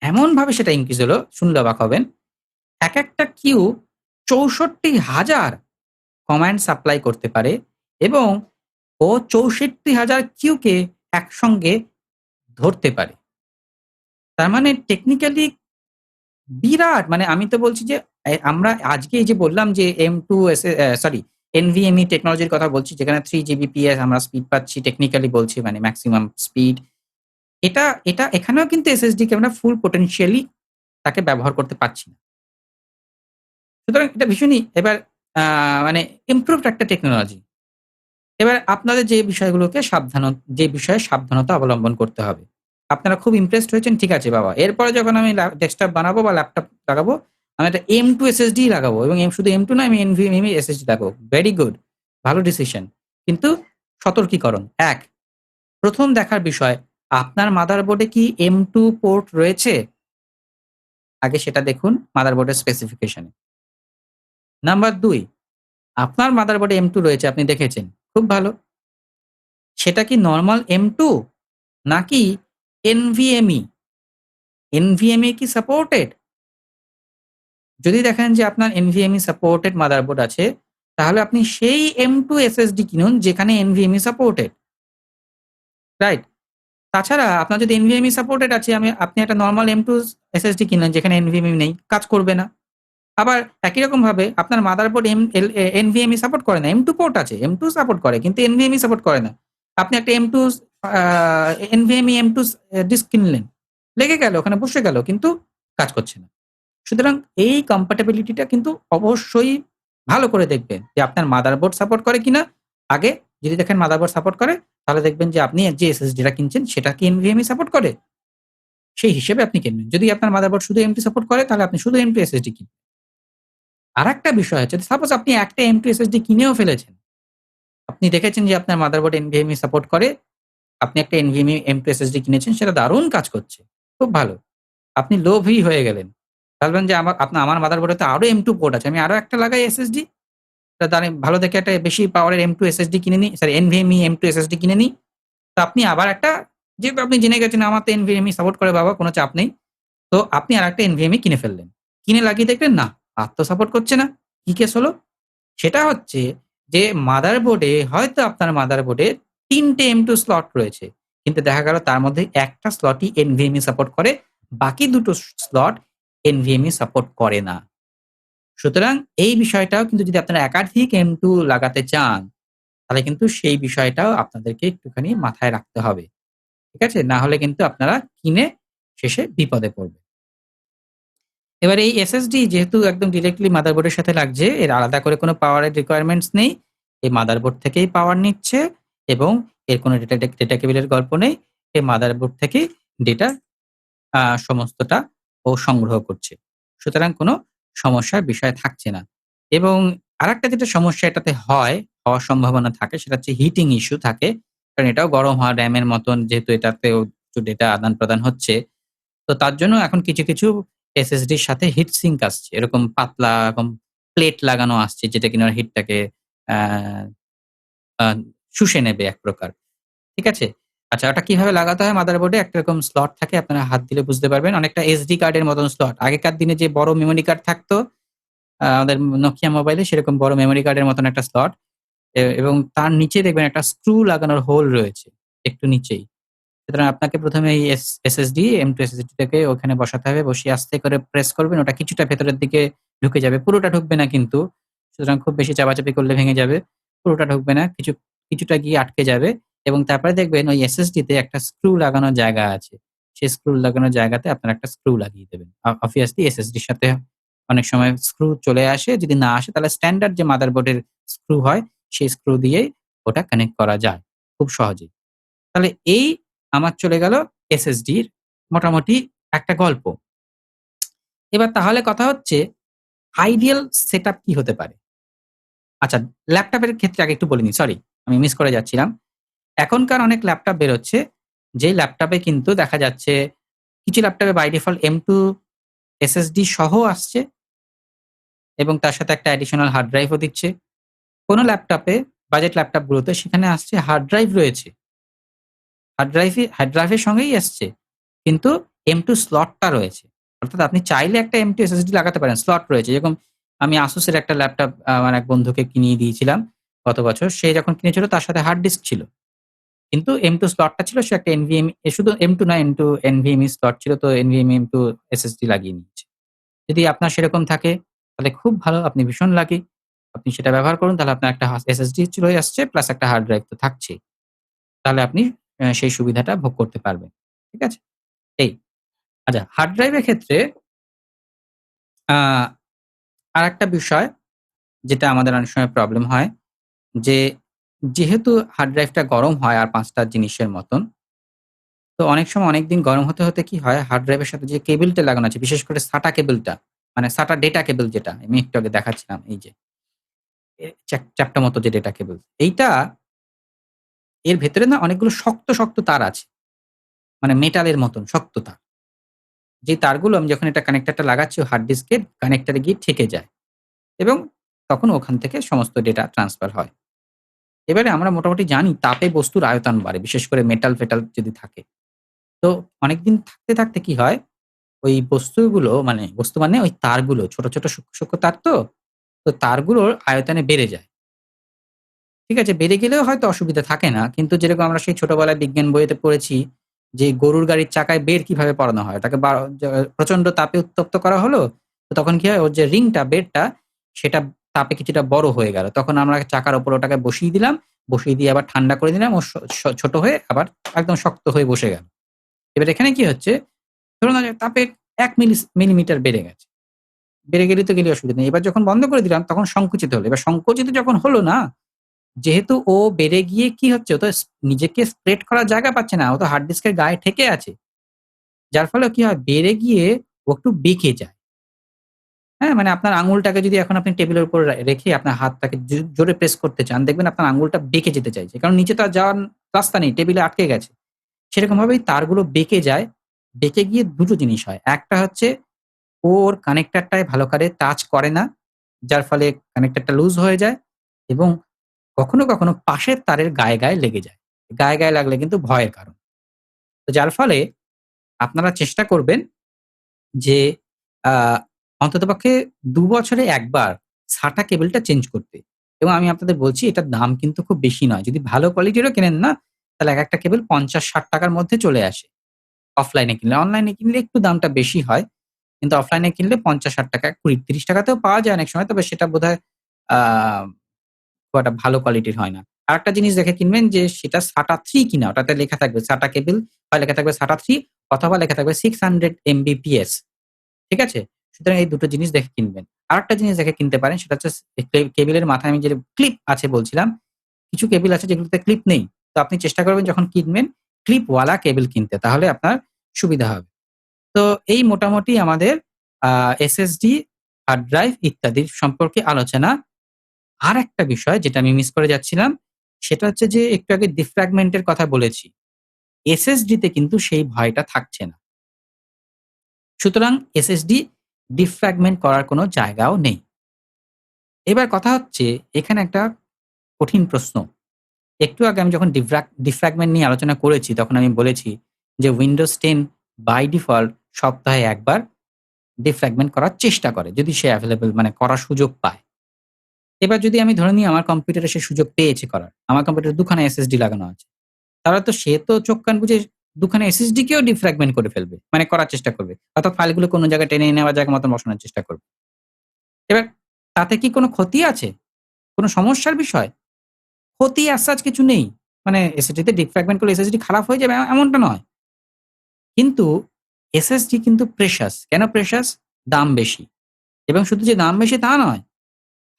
এমনভাবে সেটা ইনক্রিজ হলো, শুনলে অবাক হবেন। একেকটা কিউ ৬৪,০০০ কমান্ড সাপ্লাই করতে পারে এবং ও ৬৪,০০০ কিউকে একসঙ্গে ধরতে পারে। তার মানে টেকনিক্যালি বিরাট, মানে আমি তো বলছি যে আমরা আজকে এই যে বললাম যে M2 সরি NVMe টেকনোলজির কথা বলছি, যেখানে 3 Gbps আমরা স্পিড পাচ্ছি, টেকনিক্যালি বলছি, মানে মেক্সিমাম স্পিড। এটা এখানেও কিন্তু SSD কে আমরা ফুল পোটেনশিয়ালি তাকে ব্যবহার করতে পারছি না। সুতরাং এটা ভীষণই এবার মানে ইমপ্রুভড একটা টেকনোলজি। এবার আপনাদের যে বিষয়ে সাবধানতা অবলম্বন করতে হবে। আপনারা খুব ইমপ্রেসড হয়েছেন, ঠিক আছে বাবা। এরপরে যখন আমি ডেস্কটপ বানাবো বা ল্যাপটপ লাগাবো, আমি একটা M2 SSD লাগাবো এবং শুধু M2 না, আমি NVMe SSD লাগাবো। ভেরি গুড, ভালো ডিসিশন। কিন্তু সতর্কীকরণ ১, প্রথম দেখার বিষয়, আপনার মাদারবোর্ডে কি M2 পোর্ট রয়েছে? আগে সেটা দেখুন মাদারবোর্ডের স্পেসিফিকেশনে। নাম্বার ২, আপনার মাদারবোর্ডে M2 রয়েছে, আপনি দেখেছেন। খুব ভালো। সেটা কি নরমাল M2 নাকি NVMe? NVMe কি সাপোর্টেড? যদি দেখেন যে আপনার NVMe সাপোর্টেড মাদারবোর্ড আছে, তাহলে আপনি সেই M2 SSD কিনুন যেখানে NVMe সাপোর্টেড। রাইট? তাছাড়া আপনার যদি NVMe সাপোর্টেড আছে, আপনি একটা নরমাল M2 SSD কিনলেন যেখানে NVMe নেই, কাজ করবে না। আবার একই রকমভাবে আপনার মাদারবোর্ড NVMe সাপোর্ট করে না। M2 পোর্ট আছে, M2 সাপোর্ট করে, কিন্তু NVMe সাপোর্ট করে না। আপনি একটা আ NVMe M2 ডিস্ক কিনলেন। লেগে গেল, ওখানে বসে গেল, কিন্তু কাজ করছে না। সুতরাং এই কম্প্যাটিবিলিটিটা কিন্তু অবশ্যই ভালো করে দেখবেন যে আপনার মাদারবোর্ড সাপোর্ট করে কিনা। আগে যদি দেখেন মাদারবোর্ড সাপোর্ট করে, তাহলে দেখবেন যে আপনি যে SSD টা কিনছেন সেটা কি NVMe সাপোর্ট করে? সেই হিসেবে আপনি কিনবেন। যদি আপনার মাদারবোর্ড শুধু M2 সাপোর্ট করে, তাহলে আপনি শুধু M2 SSD কিনবেন। আরেকটা বিষয় হচ্ছে, সাপোজ আপনি একটা M2 SSD কিনেও ফেলেছেন। আপনি দেখেছেন যে আপনার মাদারবোর্ড NVMe সাপোর্ট করে, আপনি একটা NVMe M2 SSD কিনেছেন, সেটা দারুণ কাজ করছে। খুব ভালো। আপনি লোভী হয়ে গেলেন। ভাবলেন যে আমার মাদারবোর্ডে তো আরো M2 পোর্ট আছে। আমি আরো একটা লাগাই SSD। তা দাঁড়ি ভালো দেখে একটা বেশি পাওয়ারের M2 SSD কিনে নিই, সরি NVMe M2 SSD কিনে নিই। তো আপনি আবার একটা, যেহেতু আপনি জেনে গেছেন আমার তো NVMe সাপোর্ট করে বাবা, কোনো চাপ নেই। তো আপনি আরেকটা NVMe কিনে ফেললেন। কিনে লাগিয়ে দেখলেন না, আর তো সাপোর্ট করছে না। কি কেস হলো? সেটা হচ্ছে যে মাদারবোর্ডে হয়তো আপনার মাদারবোর্ডে ৩ টে M2 স্লট রয়েছে। কিন্তু দেখা গেল তার মধ্যে একটা স্লটই NVMe সাপোর্ট করে, বাকি ২ টো স্লট NVMe সাপোর্ট করে না। সুতরাং এই বিষয়টাও কিন্তু যদি আপনারা একাধিক M2 লাগাতে চান, তাহলে কিন্তু সেই বিষয়টাও আপনাদেরকে একটুখানি মাথায় রাখতে হবে। ঠিক আছে? না হলে কিন্তু আপনারা কিনে শেষে বিপদে পড়বেন। এবার এই SSD যেহেতু একদম ডিরেক্টলি মাদারবোর্ডের সাথে লাগছে, এর আলাদা করে কোনো পাওয়ারের রিকোয়ারমেন্টস নেই। এই মাদারবোর্ড থেকেই পাওয়ার নিচ্ছে এবং এর কোনো ডেটা কেবলের গল্প নেই। এই মাদারবোর্ড থেকেই ডেটা সমস্তটা ও সংগ্রহ করছে। সুতরাং কোনো সমস্যার বিষয় থাকছে না। এবং আরেকটা যেটা সমস্যা এটাতে হওয়ার সম্ভাবনা থাকে, সেটা হচ্ছে হিটিং ইস্যু থাকে। কারণ এটাও গরম হওয়া, র‍্যামের মতন যেহেতু এটাতেও একটু ডেটা আদান-প্রদান হচ্ছে। তো তার জন্য এখন কিছু SSDর সাথে হিট সিঙ্ক আসছে। এরকম পাতলা এরকম প্লেট লাগানো আসছে, যেটা কিনা হিটটাকে আ আ শুষে নেবে এক প্রকার। ঠিক আছে? আচ্ছা, ওটা কিভাবে লাগাতে হয় মাদারবোর্ডে? একটা এরকম স্লট থাকে, আপনারা হাত দিলে বুঝতে পারবেন। অনেকটা SD কার্ডের মতন স্লট। আগেকার দিনে যে বড় মেমোরি কার্ড থাকতো আমাদের Nokia মোবাইলে, সেরকম বড় মেমোরি কার্ডের মতন একটা স্লট। এবং তার নিচে দেখবেন একটা স্ক্রু লাগানোর হোল রয়েছে একটু নিচেই। সুতরাং আপনাকে ১ম এ এই SSD M2 SSD টাকে ওখানে বসাতে হবে। বসিয়ে আস্তে করে প্রেস করবেন। ওটা কিছুটা ভেতরের দিকে ঢুকে যাবে। পুরোটা ঢুকবে না কিন্তু। সুতরাং খুব বেশি চাপাচাপি করলে ভেঙে যাবে। পুরোটা ঢুকবে না। কিছুটা গিয়ে আটকে যাবে এবং তারপরে দেখবেন ওই SSD তে একটা স্ক্রু লাগানোর জায়গা আছে। সেই স্ক্রু লাগানোর জায়গাতে আপনারা একটা স্ক্রু লাগিয়ে দেবেন। obviously SSD র সাথে অনেক সময় স্ক্রু চলে আসে। যদি না আসে তাহলে স্ট্যান্ডার্ড যে মাদারবোর্ডের স্ক্রু হয়, সেই স্ক্রু দিয়েই ওটা কানেক্ট করা যায় খুব সহজেই। তাহলে এই আমার চলে গেল SSDর মোটামুটি একটা গল্প। এবার তাহলে কথা হচ্ছে আইডিয়াল সেটআপ কি হতে পারে? আচ্ছা, ল্যাপটপের ক্ষেত্রে আগে একটু বলে নিই, সরি আমি মিস করে যাচ্ছিলাম। এখনকার অনেক ল্যাপটপ বেরোচ্ছে, যেই ল্যাপটপে কিন্তু দেখা যাচ্ছে কিছু ল্যাপটপে বাই ডিফল্ট M2 SSD সহ আসছে এবং তার সাথে একটা অ্যাডিশনাল হার্ড ড্রাইভও দিচ্ছে। কোন ল্যাপটপে, বাজেট ল্যাপটপগুলোতে সেখানে আসছে হার্ড ড্রাইভ রয়েছে। হার্ড ড্রাইভের সঙ্গেই আসছে। কিন্তু M2 স্লটটা রয়েছে। অর্থাৎ আপনি চাইলে একটা M2 SSD লাগাতে পারেন। স্লট রয়েছে। যেরকম আমি Asus এর একটা ল্যাপটপ আমার এক বন্ধুকে কিনিয়ে দিয়েছিলাম গত বছর। সে যখন কিনেছিল তার সাথে হার্ড ডিস্ক ছিল। কিন্তু M2 স্লটটা ছিল, সে একটা NVMe, শুধু M2 না, M2 NVMe স্লট ছিল, তো NVMe M2 SSD লাগিয়ে নিয়েছে। যদি আপনার সেরকম থাকে তাহলে খুব ভালো, আপনি ভীষণ লাকি। আপনি সেটা ব্যবহার করুন, তাহলে আপনার একটা SSD চলে আসছে প্লাস একটা হার্ড ড্রাইভ তো থাকছেই। তাহলে আপনি সেই সুবিধাটা ভোগ করতে পারবেন। ঠিক আছে? এই। আচ্ছা, হার্ড ড্রাইভের ক্ষেত্রে আ আরেকটা বিষয় যেটা আমাদের অনেক সময় প্রবলেম হয় যে, যেহেতু হার্ড ড্রাইভটা গরম হয় আর ৫ টা জিনিসের মতন, তো অনেক সময় অনেকদিন গরম হতে কি হয়, হার্ড ড্রাইভের সাথে যে কেবলটা লাগানো আছে, বিশেষ করে SATA কেবলটা, মানে SATA ডেটা কেবল যেটা আমি একটু আগে দেখাচ্ছিলাম, এই যে চ্যাপ্টা মতো যে ডেটা কেবল, এইটা এর ভেতরে না অনেকগুলো শক্ত তার আছে। মানে মেটালের মতন শক্ত তার। যে তারগুলো আমি যখন এটা কানেক্টরটা লাগাচ্ছি হার্ড ডিস্কের কানেক্টরে গিয়ে ঠেকে যায় এবং তখন ওখান থেকে সমস্ত ডেটা ট্রান্সফার হয়। এবারে আমরা মোটামুটি জানি তাপে বস্তুর আয়তন বাড়ে, বিশেষ করে মেটাল-ফেটাল যদি থাকে। তো অনেকদিন থাকতে কি হয়, ওই বস্তুগুলো, মানে বস্তু মানে ওই তারগুলো ছোট সূক্ষ্ম তার, তো তারগুলোর আয়তনে বেড়ে যায়। ঠিক আছে? বেড়ে গেলেও হয়তো অসুবিধা থাকে না। কিন্তু যেরকম আমরা সেই ছোটবেলায় বিজ্ঞান বইতে পড়েছি যে, গরুর গাড়ির চাকায় বেড় কিভাবে পরানো হয়? তাকে প্রচন্ড তাপে উত্তপ্ত করা হলো। তো তখন কি হয়? ওর যে রিংটা, বেড়টা, সেটা তাপে কিছুটা বড় হয়ে গেল। তখন আমরা চাকার উপর ওটাকে বসিয়ে দিলাম। বসিয়ে দিয়ে আবার ঠান্ডা করে দিলাম। ও ছোট হয়ে আবার একদম শক্ত হয়ে বসে গেল। এবার এখানে কি হচ্ছে? ধরুন তাপে ১ মিলিমিটার বেড়ে গেছে। বেড়ে গেলে তো অসুবিধা নেই। এবার যখন বন্ধ করে দিলাম তখন সংকুচিত হলো। এবার সংকুচিত যখন হলো না, যেহেতু ও বেড়ে গিয়ে কি হচ্ছে? ও তো নিজেকে স্প্রেড করার জায়গা পাচ্ছে না। ও তো হার্ড ডিস্কের গায়ে ঠেকে আছে। যার ফলে কি হয়? বেড়ে গিয়ে ও একটু বেঁকে যায়। হ্যাঁ? মানে আপনার আঙুলটাকে যদি এখন আপনি টেবিলের উপর রেখে আপনার হাতটাকে জোরে প্রেস করতে চান, দেখবেন আপনার আঙুলটা বেঁকে যেতে চাইছে। কারণ নিচে তো আর যাওয়ার রাস্তা নেই, টেবিলে আটকে গেছে। সেরকমভাবেই তারগুলো বেঁকে যায়। বেঁকে গিয়ে ২ টো জিনিস হয়। একটা হচ্ছে ওর কানেক্টরটায় ভালো করে টাচ করে না। যার ফলে কানেক্টরটা লুজ হয়ে যায় এবং কখনো, কখনো পাশের তারের গায়ে লেগে যায়। গায়ে লাগলে কিন্তু ভয়ের কারণ। তো যার ফলে আপনারা চেষ্টা করবেন যে আ অন্ততপক্ষে ২ বছরে ১ বার SATA কেবলটা চেঞ্জ করতে। এবং আমি আপনাদের বলছি এটার দাম কিন্তু খুব বেশি নয়। যদি ভালো কোয়ালিটিরও কেনেন না, তাহলে একেকটা কেবল ৳৫০-৬০ র মধ্যে চলে আসে। অফলাইনে কিনলে। অনলাইনে কিনলে একটু দামটা বেশি হয়। কিন্তু অফলাইনে কিনলে ৳৫০-৬০ ৳২০-৩০ তেও পাওয়া যায় অনেক সময়। তবে সেটা বোধহয় আ খুব একটা ভালো কোয়ালিটির হয় না। আরেকটা জিনিস দেখে কিনবেন যে সেটা SATA 3 কিনা। ওটাতে লেখা থাকবে SATA কেবল হয় লেখা থাকবে SATA 3 অথবা লেখা থাকবে 600 Mbps। ঠিক আছে? সুতরাং এই ২ টো জিনিস দেখে কিনবেন। আরেকটা জিনিস দেখে কিনতে পারেন সেটা হচ্ছে কেবলের মাথায় আমি যে ক্লিপ আছে বলছিলাম, কিছু কেবল আছে যেগুলোতে ক্লিপ নেই। তো আপনি চেষ্টা করবেন যখন কিনবেন ক্লিপওয়ালা কেবল কিনতে। তাহলে আপনার সুবিধা হবে। তো এই মোটামুটি আমাদের আ SSD, হার্ড ড্রাইভ ইত্যাদির সম্পর্কে আলোচনা। আরেকটা বিষয় যেটা আমি মিস করে যাচ্ছিলাম, সেটা হচ্ছে যে একটু আগে ডিফ্র্যাগমেন্ট এর কথা বলেছি। SSD তে কিন্তু সেই ভয়টা থাকছে না। সুতরাং SSD ডিফ্র্যাগমেন্ট করার কোনো জায়গাও নেই। এবার কথা হচ্ছে এখানে একটা কঠিন প্রশ্ন। একটু আগে আমি যখন ডিফ্র্যাগমেন্ট নিয়ে আলোচনা করেছি তখন আমি বলেছি যে Windows 10 বাই ডিফল্ট সপ্তাহে ১ বার ডিফ্র্যাগমেন্ট করার চেষ্টা করে যদি সে এভেইলেবল মানে করার সুযোগ পায়। এবার যদি আমি ধরে নিই আমার কম্পিউটারে সে সুযোগ পেয়েছে করার। আমার কম্পিউটারে ২ খানা SSD লাগানো আছে। তাহলে তো সে তো চোখ কান বুজে ২ খানা SSD কেও ডিফ্র্যাগমেন্ট করে ফেলবে। মানে করার চেষ্টা করবে। অর্থাৎ ফাইলগুলো কোনো জায়গায় টেনে নেওয়া জায়গা মতো বসানোর চেষ্টা করবে। এবার তাতে কি কোনো ক্ষতি আছে? কোনো সমস্যার বিষয়? ক্ষতি as such কিছু নেই। মানে SSD তে ডিফ্র্যাগমেন্ট করলে SSD খারাপ হয়ে যাবে এমনটা নয়। কিন্তু SSD কিন্তু প্রেশাস। কেন প্রেশাস? দাম বেশি। এবং শুধু যে দাম বেশি তা নয়।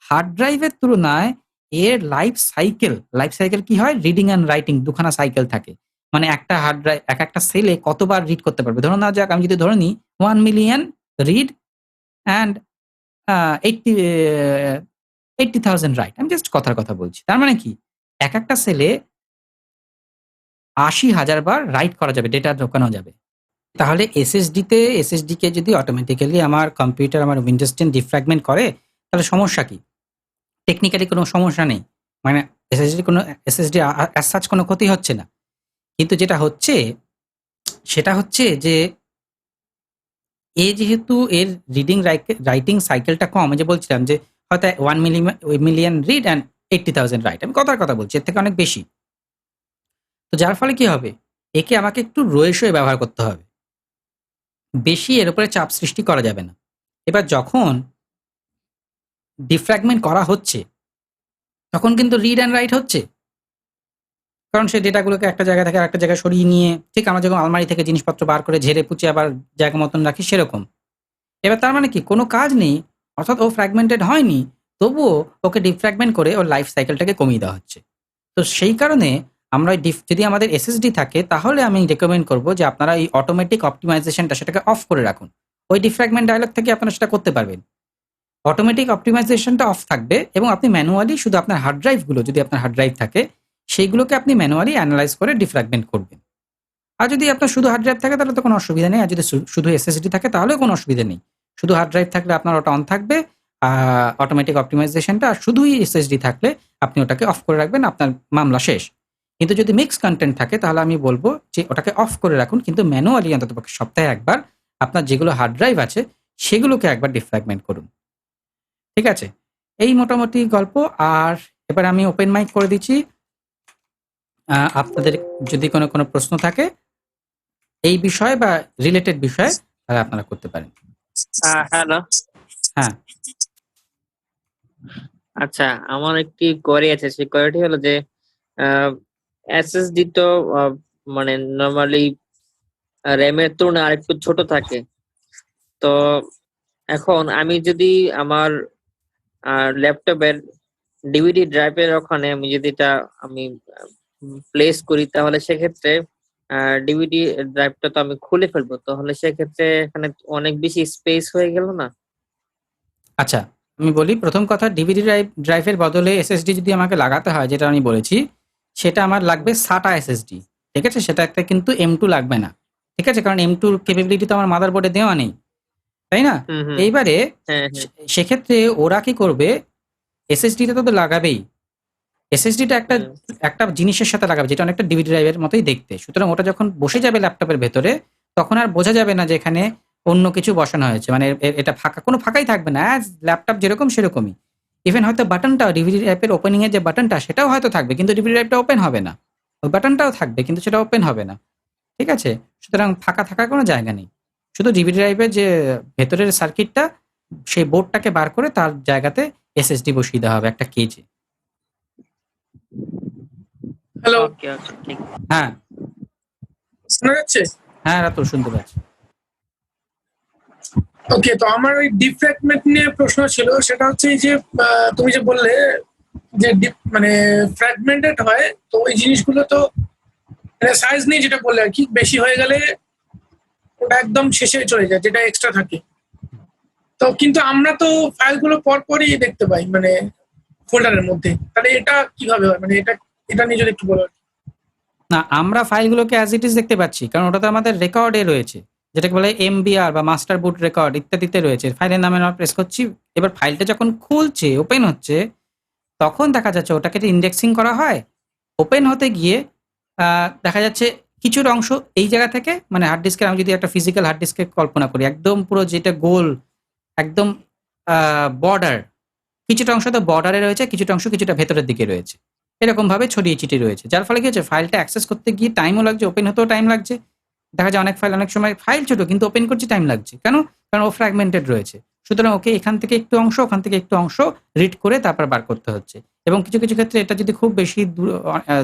হার্ড ড্রাইভের তুলনায় এর লাইফ সাইকেল কি হয়? রিডিং অ্যান্ড রাইটিং ২ খানা সাইকেল থাকে। মানে একটা হার্ড ড্রাইভ একেকটা সেলে কতবার রিড করতে পারবে। ধরে নেওয়া যাক আমি যদি ধরে নিই 1 million read and a 80 80,000 right. আমি জাস্ট কথার কথা বলছি। তার মানে কি? একেকটা সেলে ৮০,০০০ বার রাইট করা যাবে, ডেটা ঢোকানো যাবে। তাহলে SSD কে যদি অটোমেটিক্যালি আমার কম্পিউটার আমার Windows 10 ডিফ্র্যাগমেন্ট করে, তাহলে সমস্যা কি? টেকনিক্যালি কোনো সমস্যা নেই। মানে SSD as such কোনো ক্ষতি হচ্ছে না। কিন্তু যেটা হচ্ছে, সেটা হচ্ছে যে যেহেতু এর রাইটিং সাইকেলটা কম, আমি যে বলছিলাম যে হয়তো 1 মিলিয়ন রিড অ্যান্ড 80,000 রাইট। আমি কথার কথা বলছি, এর থেকে অনেক বেশি। তো যার ফলে কি হবে? একে আমাকে একটু রয়ে সয়ে ব্যবহার করতে হবে। বেশি এর উপরে চাপ সৃষ্টি করা যাবে না। এবার যখন ডিফ্র্যাগমেন্ট করা হচ্ছে, তখন কিন্তু রিড অ্যান্ড রাইট হচ্ছে। কারণ সে ডেটাগুলোকে একটা জায়গা থেকে আরেকটা জায়গায় সরিয়ে নিয়ে ঠিক আমরা যেরকম আলমারি থেকে জিনিসপত্র বার করে ঝেড়ে পুছে আবার জায়গা মতন রাখি সেরকম। এবার তার মানে কি? কোনো কাজ নেই। অর্থাৎ ও ফ্র্যাগমেন্টেড হয়নি। তবুও ওকে ডিফ্র্যাগমেন্ট করে ওর লাইফ সাইকেলটাকে কমিয়ে দেওয়া হচ্ছে। তো সেই কারণে আমরা যদি আমাদের SSD থাকে তাহলে আমি রিকমেন্ড করব যে আপনারা এই অটোমেটিক অপ্টিমাইজেশনটা সেটাকে অফ করে রাখুন। ওই ডিফ্র্যাগমেন্ট ডায়ালগ থেকে আপনারা সেটা করতে পারবেন। অটোমেটিক অপ্টিমাইজেশনটা অফ থাকবে এবং আপনি ম্যানুয়ালি শুধু আপনার হার্ড ড্রাইভগুলো যদি আপনার হার্ড ড্রাইভ থাকে, সেইগুলোকে আপনি ম্যানুয়ালি এনালাইজ করে ডিফ্র্যাগমেন্ট করবেন। আর যদি আপনার শুধু হার্ড ড্রাইভ থাকে তাহলে তো কোনো অসুবিধা নেই। আর যদি শুধু SSD থাকে তাহলেও কোনো অসুবিধা নেই। শুধু হার্ড ড্রাইভ থাকলে আপনার ওটা অন থাকবে, অটোমেটিক অপ্টিমাইজেশনটা। আর শুধুই SSD থাকলে আপনি ওটাকে অফ করে রাখবেন, আপনার মামলা শেষ। কিন্তু যদি মিক্সড কনটেন্ট থাকে তাহলে আমি বলব যে ওটাকে অফ করে রাখুন। কিন্তু ম্যানুয়ালি অন্ততপক্ষে সপ্তাহে ১ বার আপনার যেগুলো হার্ড ড্রাইভ আছে সেগুলোকে একবার ডিফ্র্যাগমেন্ট করুন। ঠিক আছে? এই মোটামুটি গল্প। আর এবার আমি ওপেন মাইক করে দিচ্ছি। আপনাদের যদি কোনো প্রশ্ন থাকে এই বিষয়ে বা রিলেটেড বিষয়ে তাহলে আপনারা করতে পারেন। হ্যালো। হ্যাঁ, আচ্ছা, আমার একটি কোয়েরি আছে। সেই কোয়েরিটি হলো যে SSD তো মানে নরমালি RAM-এর তুলনায় আরেকটু ছোট থাকে। তো এখন আমি যদি আমার ল্যাপটপের DVD ড্রাইভের ওখানে আমি যদি এটা আমি প্লেস করি তাহলে সেক্ষেত্রে DVD ড্রাইভটা তো আমি খুলে ফেলবো। তাহলে সেক্ষেত্রে এখানে অনেক বেশি স্পেস হয়ে গেল না? আচ্ছা, আমি বলি প্রথম কথা ডিভিডি ড্রাইভের বদলে এসএসডি যদি আমাকে লাগাতে হয় যেটা আমি বলেছি, সেটা আমার লাগবে SATA এসএসডি। ঠিক আছে? সেটা একটা কিন্তু M2 লাগবে না। ঠিক আছে? কারণ M2 র ক্যাপাবিলিটি তো আমার মাদারবোর্ডে দেওয়া নেই। তাই না? হুম হুম এইবারে হ্যাঁ হ্যাঁ সেক্ষেত্রে ওরা কি করবে, এসএসডিটা তো লাগাবেই। এসএসডিটা একটা হুম, একটা জিনিসের সাথে লাগাবে যেটা অনেকটা ডিভিডি ড্রাইভের মতোই দেখতে। সুতরাং ওটা যখন বসে যাবে ল্যাপটপের ভেতরে, তখন আর বোঝা যাবে না যে এখানে অন্য কিছু বসানো হয়েছে। মানে এটা ফাঁকা, কোনো ফাঁকাই থাকবে না। অ্যাজ ল্যাপটপ যেরকম সেরকমই। ইভেন হয়তো বাটনটাও ডিভিডি ড্রাইভের ওপেনিং এর যে বাটনটা সেটাও হয়তো থাকবে, কিন্তু ডিভিডি ড্রাইভটা ওপেন হবে না। ওই বাটনটাও থাকবে কিন্তু সেটা ওপেন হবে না। ঠিক আছে? সুতরাং ফাঁকা থাকার কোনো জায়গা নেই। শুধু ডিভিডি ড্রাইভের যে ভেতরের সার্কিটটা, সেই বোর্ডটাকে বার করে তার জায়গাতে এসএসডি বসিয়ে দেওয়া হবে একটা কেজে। হ্যালো, ওকে ওকে ঠিক হ্যাঁ, শোনা যাচ্ছে? হ্যাঁ রাতুল শুনতে পাচ্ছি। ওকে, তো আমার ওই ডিফ্র্যাগমেন্ট নিয়ে প্রশ্ন ছিল। সেটা হচ্ছে এই যে তুমি যে বললে যে মানে ফ্র্যাগমেন্টেড হয়, তো ওই জিনিসগুলো তো সাইজ নিয়ে যেটা বললে আর কি, বেশি হয়ে গেলে ওটা একদম শেষে চলে যায় যেটা এক্সট্রা থাকে। তো কিন্তু আমরা তো ফাইলগুলো পরপরই দেখতে পাই, মানে ফোল্ডারের মধ্যে। তাহলে এটা কিভাবে হয়, মানে এটা এটা নিয়ে যদি একটু বলো। না, আমরা ফাইলগুলোকে অ্যাজ ইট ইজ দেখতে পাচ্ছি, কারণ ওটা তো আমাদের রেকর্ডে রয়েছে, যেটাকে বলে এমবিআর বা মাস্টার বুট রেকর্ড ইত্যাদিতে রয়েছে। ফাইলের নামে আমরা প্রেস করছি, এবার ফাইলটা যখন খুলছে, ওপেন হচ্ছে, তখন দেখা যাচ্ছে ওটাকে ইন্ডেক্সিং করা হয়। ওপেন হতে গিয়ে দেখা যাচ্ছে কিছুর অংশ এই জায়গা থেকে, মানে হার্ড ডিস্কের, আমি যদি একটা ফিজিক্যাল হার্ড ডিস্কের কল্পনা করি, একদম পুরো যেটা গোল, একদম বর্ডার, কিছুটা অংশ তো বর্ডারে রয়েছে, কিছুটা অংশ কিছুটা ভেতরের দিকে রয়েছে, এরকম ভাবে ছড়িয়ে ছিটিয়ে রয়েছে। যার ফলে কি হচ্ছে, ফাইলটা অ্যাক্সেস করতে গিয়ে টাইমও লাগছে, ওপেন হতেও টাইম লাগছে। দেখা যায় অনেক ফাইল, অনেক সময় ফাইল ছোট কিন্তু ওপেন করতে টাইম লাগছে। কেন? কারণ ও ফ্র্যাগমেন্টেড রয়েছে। সুতরাং ওকে এখান থেকে একটু অংশ, ওখান থেকে একটু অংশ রিড করে তারপর বার করতে হচ্ছে। এবং কিছু কিছু ক্ষেত্রে এটা যদি খুব বেশি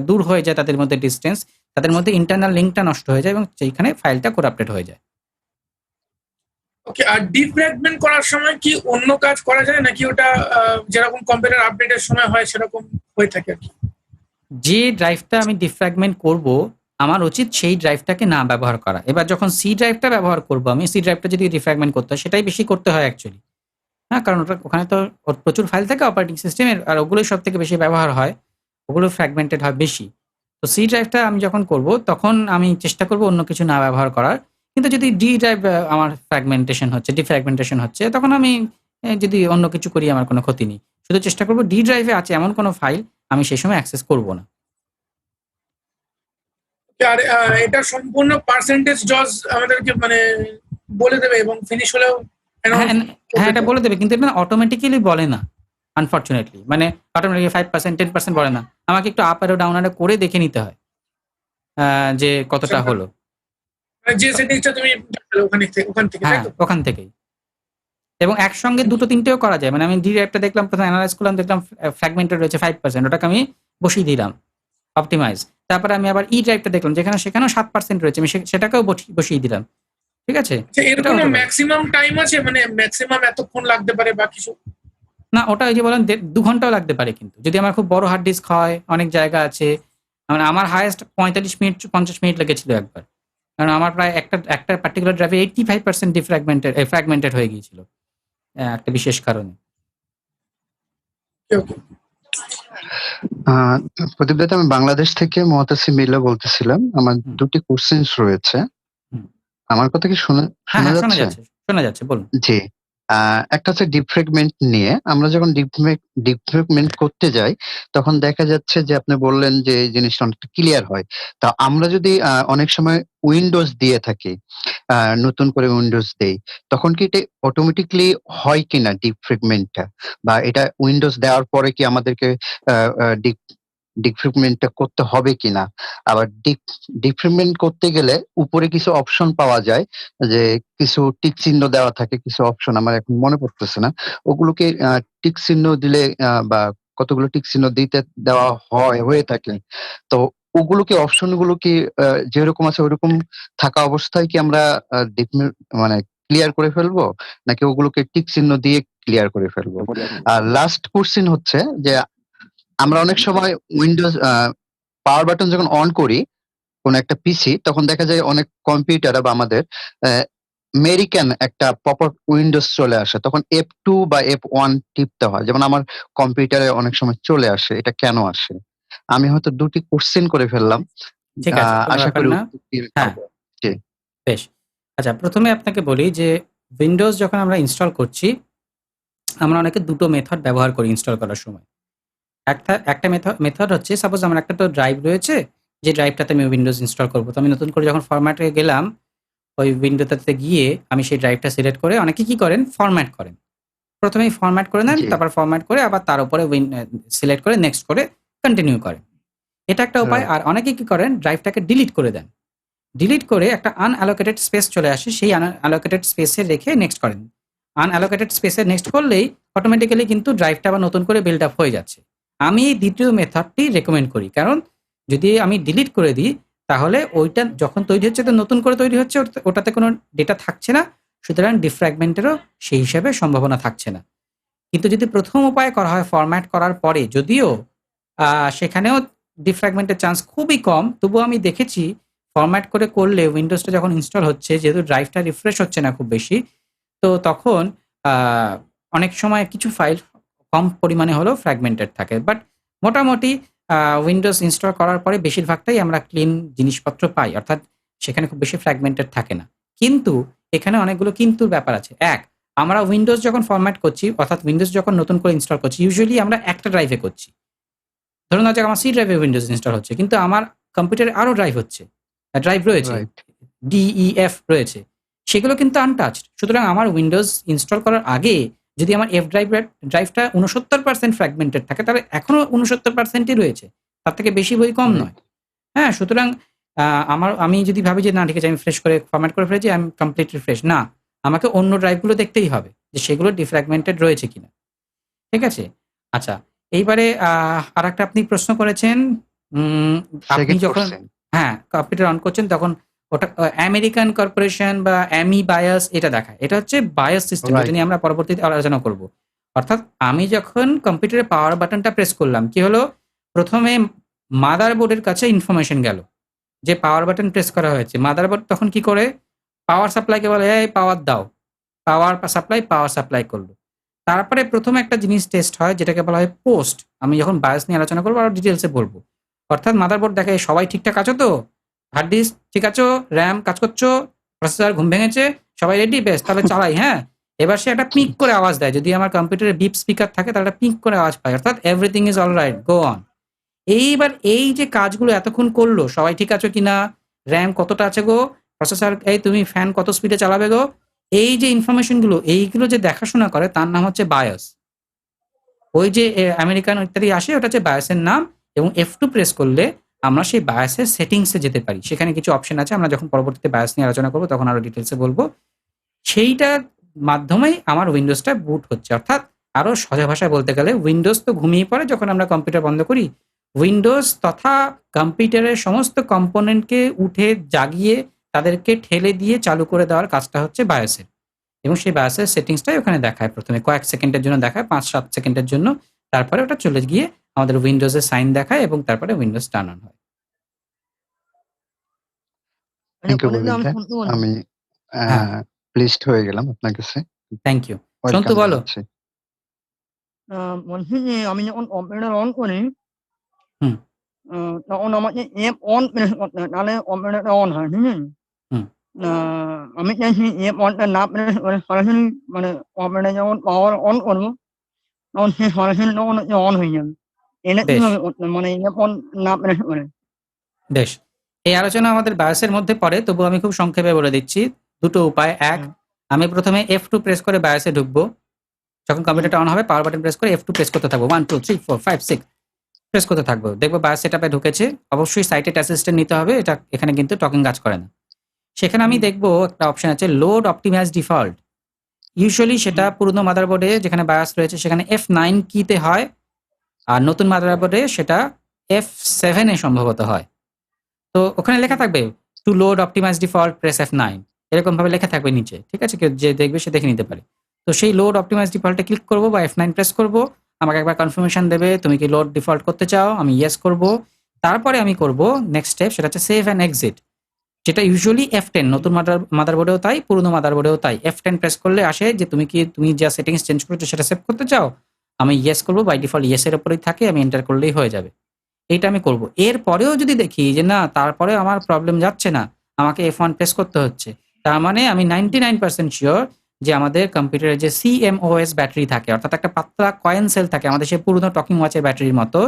দূর হয়ে যায় তাদের মধ্যে ডিস্টেন্স, তাদের মধ্যে ইন্টারনাল লিঙ্কটা নষ্ট হয়ে যায় এবং সেইখানে ফাইলটা করাপ্টেড হয়ে যায়। ওকে, আর ডিফ্র্যাগমেন্ট করার সময় কি অন্য কাজ করা যায়, নাকি ওটা যেরকম কম্পিউটার আপডেটের সময় হয় সেরকম হয়ে থাকে আর কি? যে ড্রাইভটা আমি ডিফ্র্যাগমেন্ট করব, আমার উচিত সেই ড্রাইভটাকে না ব্যবহার করা। এবার যখন সি ড্রাইভটা ব্যবহার করব আমি, সি ড্রাইভটা যদি ডিফ্র্যাগমেন্ট করতে হয়, সেটাই বেশি করতে হয় অ্যাকচুয়ালি। হ্যাঁ, কারণ ওখানে তো ওর প্রচুর ফাইল থাকে অপারেটিং সিস্টেমের, আর ওগুলোই সব থেকে বেশি ব্যবহার হয়, ওগুলো ফ্র্যাগমেন্টেড হয় বেশি। তো সি ড্রাইভটা আমি যখন করব, তখন আমি চেষ্টা করব অন্য কিছু না ব্যবহার করার। কিন্তু যদি ডি ড্রাইভ আমার ফ্র্যাগমেন্টেশন হচ্ছে, ডিফ্র্যাগমেন্টেশন হচ্ছে, তখন আমি যদি অন্য কিছু করি আমার কোনো ক্ষতি নেই। শুধু চেষ্টা করব ডি ড্রাইভে আছে এমন কোনো ফাইল আমি সেই সময় অ্যাক্সেস করব না। আর এটা সম্পূর্ণ পার্সেন্টেজ জজ আমাদেরকে মানে বলে দেবে, এবং ফিনিশ হলেও হ্যাঁ, announce হ্যাঁ, করতে এটা দেবে। বলে দেবে, কিন্তু এটা অটোমেটিক্যালি বলে না, আনফরচুনেটলি। মানে অটোমেটিক্যালি 5%, 10% বলে না। আমাকে একটু আপ অ্যারো ডাউন অ্যারো করে দেখে নিতে হয় যে কতটা হলো। মানে যে সেটিংসটা তুমি দেখালে ওখান থেকে তাই হ্যাঁ, তো? ওখান থেকেই। এবং একসঙ্গে দুটো তিনটেও করা যায়। মানে আমি ডি ড্রাইভটা দেখলাম, প্রথমে এনালাইজ করলাম, দেখলাম ফ্র্যাগমেন্টেড রয়েছে 5%, ওটাকে আমি বসিয়ে দিলাম অপটিমাইজ। তারপরে আমি আবার ই ড্রাইভটা দেখলাম, সেখানেও 7% রয়েছে, আমি সেটাকেও বসিয়ে দিলাম। ঠিক আছে? আচ্ছা, এর এটাও কোনো হতে পারে। ম্যাক্সিমাম টাইম আছে, মানে ম্যাক্সিমাম এতক্ষণ লাগতে পারে বা কিছু? না, ওটা ওই যে বললাম 2 ঘন্টাও লাগতে পারে কিন্তু। যদি আমার খুব বড় হার্ড ডিস্ক হয়, অনেক জায়গা আছে। মানে আমার হাইয়েস্ট 45 মিনিট 50 মিনিট লেগেছিল একবার। কারণ আমার প্রায় একটা পার্টিকুলার ড্রাইভে 85% ফ্র্যাগমেন্টেড হয়ে গিয়েছিল। একটা বিশেষ কারণে। ওকে। আহ প্রদীপ দাদা, আমি বাংলাদেশ থেকে মহতাসিম বিল্লাহ বলতেছিলাম। আমার হুম, দুটি কোশ্চেন্স রয়েছে। হুম। আমার কথা কি শোনা হ্যাঁ, শোনা হ্যাঁ, শোনা যাচ্ছে? যাচ্ছে। শোনা যাচ্ছে, বলুন। জি। একটা হচ্ছে ডিফ্রেগমেন্ট নিয়ে। আমরা যখন ডিফ্রেগমেন্ট করতে যাই, তখন দেখা যাচ্ছে যে আপনি বললেন যে এই জিনিসটা অনেকটা ক্লিয়ার হয়। তা আমরা যদি অনেক সময় উইন্ডোজ দিয়ে থাকি, নতুন করে উইন্ডোজ দেই, তখন কি এটা অটোমেটিক্যালি হয় কিনা ডিফ্রেগমেন্টটা? বা এটা উইন্ডোজ দেওয়ার পরে কি আমাদেরকে ডিফ্রেগমেন্টটা করতে হবে কিনা? আবার ডিফ্রেগমেন্ট করতে গেলে উপরে কিছু অপশন পাওয়া যায়, যে কিছু টিক চিহ্ন দেওয়া থাকে, কিছু অপশন আমার এখন মনে পড়তেছে না। ওগুলোকে টিক চিহ্ন দিলে বা কতগুলো টিক চিহ্ন দিতে দেওয়া হয়ে থাকে। তো ওগুলো কি অপশন গুলো কি যেরকম আছে ওরকম থাকা অবস্থায় কি আমরা মানে ক্লিয়ার করে ফেলবো, নাকি ওগুলোকে টিক চিহ্ন দিয়ে ক্লিয়ার করে ফেলবো? আর লাস্ট কোশ্চেন হচ্ছে যে আমরা অনেক সময় উইন্ডোজ পাওয়ার বাটন যখন অন করি কোন একটা পিসি, তখন দেখা যায় অনেক কম্পিউটার বা আমাদের আমেরিকান একটা প্রপার উইন্ডোজ চলে আসে, তখন F2 বা F1 টিপতে হয়। যেমন আমার কম্পিউটারে অনেক সময় চলে আসে। এটা কেন আসে? আমি হয়তো ২ টি কোশ্চেন করে ফেললাম। ঠিক আছে, কোনো আশা ব্যাপার করি না। উত্তর পেয়ে হ্যাঁ, যাবো। জি, বেশ। আচ্ছা, ১ম এ আপনাকে বলি যে Windows যখন আমরা ইনস্টল করছি, আমরা অনেকে ২ টো মেথড ব্যবহার করি ইনস্টল করার সময়। একটা মেথড হচ্ছে, সাপোজ আমার একটা তো ড্রাইভ রয়েছে, যে ড্রাইভটাতে আমি উইন্ডোজ ইনস্টল করব। তো আমি নতুন করে যখন ফরম্যাটে গেলাম, ওই উইন্ডোটাতে গিয়ে আমি সেই ড্রাইভটা সিলেক্ট করে, অনেকে কি করেন ফরম্যাট করেন। ১ম এই ফরম্যাট করে নেন, জি, তারপর ফরম্যাট করে আবার তার উপরে সিলেক্ট করে নেক্সট করে কন্টিনিউ করেন। এটা একটা উপায়। রাইট, আর অনেকে কি করেন ড্রাইভটাকে ডিলিট করে দেন। ডিলিট করে একটা আনঅ্যালোকেটেড স্পেস চলে আসে, সেই আনঅ্যালোকেটেড স্পেসে রেখে নেক্সট করেন। আনঅ্যালোকেটেড স্পেসে নেক্সট করলেই অটোমেটিক্যালি কিন্তু ড্রাইভটা আবার নতুন করে বিল্ড আপ হয়ে যাচ্ছে। আমি এই ২য় মেথডটি রেকমেন্ড করি। কারণ যদি আমি ডিলিট করে দিই, তাহলে ওইটা যখন তৈরি হচ্ছে তো নতুন করে তৈরি হচ্ছে, ওটাতে কোনো ডেটা থাকছে না। সুতরাং ডিফ্র্যাগমেন্টেরও সেই হিসাবে সম্ভাবনা থাকছে না। কিন্তু যদি ১ম উপায়ে করা হয় ফরম্যাট করার পরে, যদিও সেখানেও ডিফ্র্যাগমেন্টের চান্স খুবই কম, তবুও আমি দেখেছি ফরম্যাট করে করলে উইন্ডোজটা যখন ইনস্টল হচ্ছে, যেহেতু ড্রাইভটা রিফ্রেশ হচ্ছে না খুব বেশি, তো তখন আ অনেক সময় কিছু ফাইল কম পরিমাণে হলেও ফ্র্যাগমেন্টেড থাকে। বাট মোটামুটি উইন্ডোজ ইনস্টল করার পরে বেশিরভাগটাই আমরা ক্লিন জিনিসপত্র পাই। অর্থাৎ সেখানে খুব বেশি ফ্র্যাগমেন্টেড থাকে না। কিন্তু এখানে অনেকগুলো কিন্তুর ব্যাপার আছে। আমরা উইন্ডোজ যখন ফরম্যাট করছি, অর্থাৎ উইন্ডোজ যখন নতুন করে ইনস্টল করছি, ইউজুয়ালি আমরা একটা ড্রাইভে করছি। ধরুন নেওয়া যাক আমার সি ড্রাইভে উইন্ডোজ ইনস্টল হচ্ছে। কিন্তু আমার কম্পিউটারে আরো ড্রাইভ রয়েছে। রাইট, ডি, ই, এফ রয়েছে। সেগুলো কিন্তু আনটাচড। সুতরাং আমার উইন্ডোজ ইনস্টল করার আগে যদি আমার এফ ড্রাইভটা ৬৯% ফ্র্যাগমেন্টেড থাকে, তাহলে এখনো ৬৯% ই রয়েছে। তার থেকে বেশি বই কম নয়। রাইট, হ্যাঁ? সুতরাং আমি যদি ভাবি যে না ঠিক আছে আমি ফ্রেশ করে ফরম্যাট করে ফেলেছি, আই এম কমপ্লিটলি ফ্রেশ। না, আমাকে অন্য ড্রাইভগুলো দেখতেই হবে যে সেগুলো ডিফ্র্যাগমেন্টেড রয়েছে কিনা। ঠিক আছে? আচ্ছা, এইবারে আরেকটা আপনি প্রশ্ন করেছেন, উম আপনি সেকেন্ড যখন কোশ্চেন। হ্যাঁ, কম্পিউটার অন করছেন তখন ওটা আমেরিকান কর্পোরেশন বা অ্যামি বায়াস এটা দেখায়। এটা হচ্ছে বায়াস সিস্টেম, যেটা রাইট, নিয়ে আমরা পরবর্তীতে আলোচনা করব। অর্থাৎ আমি যখন কম্পিউটারে পাওয়ার বাটনটা প্রেস করলাম, কি হলো? ১ম এ মাদারবোর্ডের কাছে ইনফরমেশন গেল যে পাওয়ার বাটন প্রেস করা হয়েছে। মাদারবোর্ড তখন কি করে? পাওয়ার সাপ্লাইকে বলে, "এই পাওয়ার দাও।" পাওয়ার সাপ্লাই করল। তারপরে ১ম একটা জিনিস টেস্ট হয় যেটাকে বলা হয় পোস্ট। আমি যখন বায়োস নিয়ে আলোচনা করব আরো ডিটেইলস এ বলব। অর্থাৎ মাদারবোর্ড দেখে সবাই ঠিকঠাক আছো তো? হার্ড ডিস্ক ঠিক আছো? RAM কাজ করছো? প্রসেসর ঘুম ভেঙেছে? সবাই রেডি? বেশ তাহলে চালাই, হ্যাঁ? এবার সে একটা পিক করে আওয়াজ দেয়। যদি আমার কম্পিউটারে বিপ স্পিকার থাকে তাহলে একটা পিক করে আওয়াজ পায়। অর্থাৎ everything is alright, go on. এইবার এই যে কাজগুলো এতক্ষণ করলো, সবাই ঠিক আছো কিনা? RAM কতটা আছে গো? প্রসেসর এই তুমি ফ্যান কত স্পিডে চালাবে গো? এই যে ইনফরমেশন গুলো, এইগুলো যে দেখাশোনা করে তার নাম হচ্ছে বায়োস। ওই যে আমেরিকান ইত্যাদি আসে, ওটা হচ্ছে বায়োসের নাম। এবং F2 প্রেস করলে আমরা সেই বায়োসের সেটিংস এ যেতে পারি। সেখানে কিছু অপশন আছে। আমরা যখন পরবর্তীতে বায়োস নিয়ে আলোচনা করব তখন আরো ডিটেইলস এ বলব। সেইটার মাধ্যমেই আমার উইন্ডোজটা বুট হচ্ছে। অর্থাৎ আরো সোজা ভাষায় বলতে গেলে উইন্ডোজ তো ঘুমিয়ে পড়ে যখন আমরা কম্পিউটার বন্ধ করি। উইন্ডোজ তথা কম্পিউটারের সমস্ত কম্পোনেন্টকে উঠে জাগিয়ে তাদেরকে ঠেলে দিয়ে চালু করে দেওয়ার কাজটা হচ্ছে বায়োসের। এবং সেই বায়োসের সেটিংসটাই ওখানে দেখায়। ১ম এ কয়েক সেকেন্ডের জন্য দেখায়, ৫-৭ সেকেন্ডের জন্য। তারপরে ওটা চলে গিয়ে আমাদের উইন্ডোজের সাইন দেখায় এবং তারপরে উইন্ডোজ টার্ন অন হয়। থ্যাংক ইউ ববিন ভাই। আমি হ্যাঁ, প্লিজড হয়ে গেলাম আপনার কাছে। Thank you. ওয়েলকাম সন্তু বলো। জানাচ্ছি। বলছি যে আমি যখন কম্পিউটার অন করি হুম, তখন আমাকে F1 প্রেস করতে হয়, তাহলে কম্পিউটারটা অন হয়, ঠিক আছে? হুম। আমি চাইছি F1 টা না প্রেস করে সরাসরি মানে কম্পিউটার যখন পাওয়ার অন করবো তখন সে সরাসরি তখন হচ্ছে অন হয়ে যাবে। এটা বেশ, কিভাবে করতে হয়? মানে F1 না প্রেস করে? বেশ। এই আলোচনা আমাদের বায়োসের মধ্যে পড়ে, তবুও আমি খুব সংক্ষেপে বলে দিচ্ছি। ২ টো উপায়। হুম, আমি ১ম এ F2 প্রেস করে বায়োসে ঢুকবো। যখন হুম, কম্পিউটারটা অন হবে পাওয়ার বাটন প্রেস করে F2 প্রেস করতে থাকবো। 1, 2, 3, 4, 5, 6 প্রেস করতে থাকবো। দেখবো বায়োস সেটআপে ঢুকেছে। অবশ্যই সাইটেড অ্যাসিস্ট্যান্ট নিতে হবে। এটা এখানে কিন্তু টকিং কাজ করে না। সেখানে আমি হুম, দেখবো একটা অপশন আছে লোড অপটিমাইজ ডিফল্ট। ইউজুয়ালি সেটা হুম, পুরনো মাদারবোর্ডে যেখানে বায়োস রয়েছে সেখানে F9 কিতে হয়। আর নতুন মাদারবোর্ডে সেটা F7 এ সম্ভবত হয়। তো ওখানে লেখা হুম, থাকবে to load optimise default press F9 এরকম ভাবে লেখা থাকবে নিচে। ঠিক আছে? কেউ যে দেখবে সে দেখে নিতে পারে। তো সেই লোড অপটিমাইজ ডিফল্টে ক্লিক করব বা F9 প্রেস করব। আমাকে একবার কনফার্মেশন দেবে তুমি কি লোড ডিফল্ট করতে চাও? আমি ইয়েস করব। তারপরে আমি করব নেক্সট স্টেপ, সেটা হচ্ছে সেভ অ্যান্ড এক্সিট। যেটা ইউজুয়ালি F10 নতুন মাদারবোর্ডেও তাই, পুরনো মাদারবোর্ডেও তাই। F10 প্রেস করলে আসে যে তুমি যা সেটিংস চেঞ্জ করেছো সেটা সেভ করতে চাও? আমি ইয়েস করব, বাই ডিফল্ট ইয়েস এর উপরেই থাকে, আমি এন্টার করলেই হয়ে যাবে। এইটা আমি করব। এরপরেও যদি দেখি যে না তারপরেও আমার প্রবলেম যাচ্ছে না, আমাকে F1 প্রেস করতে হচ্ছে। তার মানে আমি 99% সিওর যে আমাদের কম্পিউটারে যে CMOS ব্যাটারি থাকে, অর্থাৎ একটা পাতলা কয়েন সেল থাকে আমাদের সেই পুরনো টকিং ওয়াচের ব্যাটারির মতো,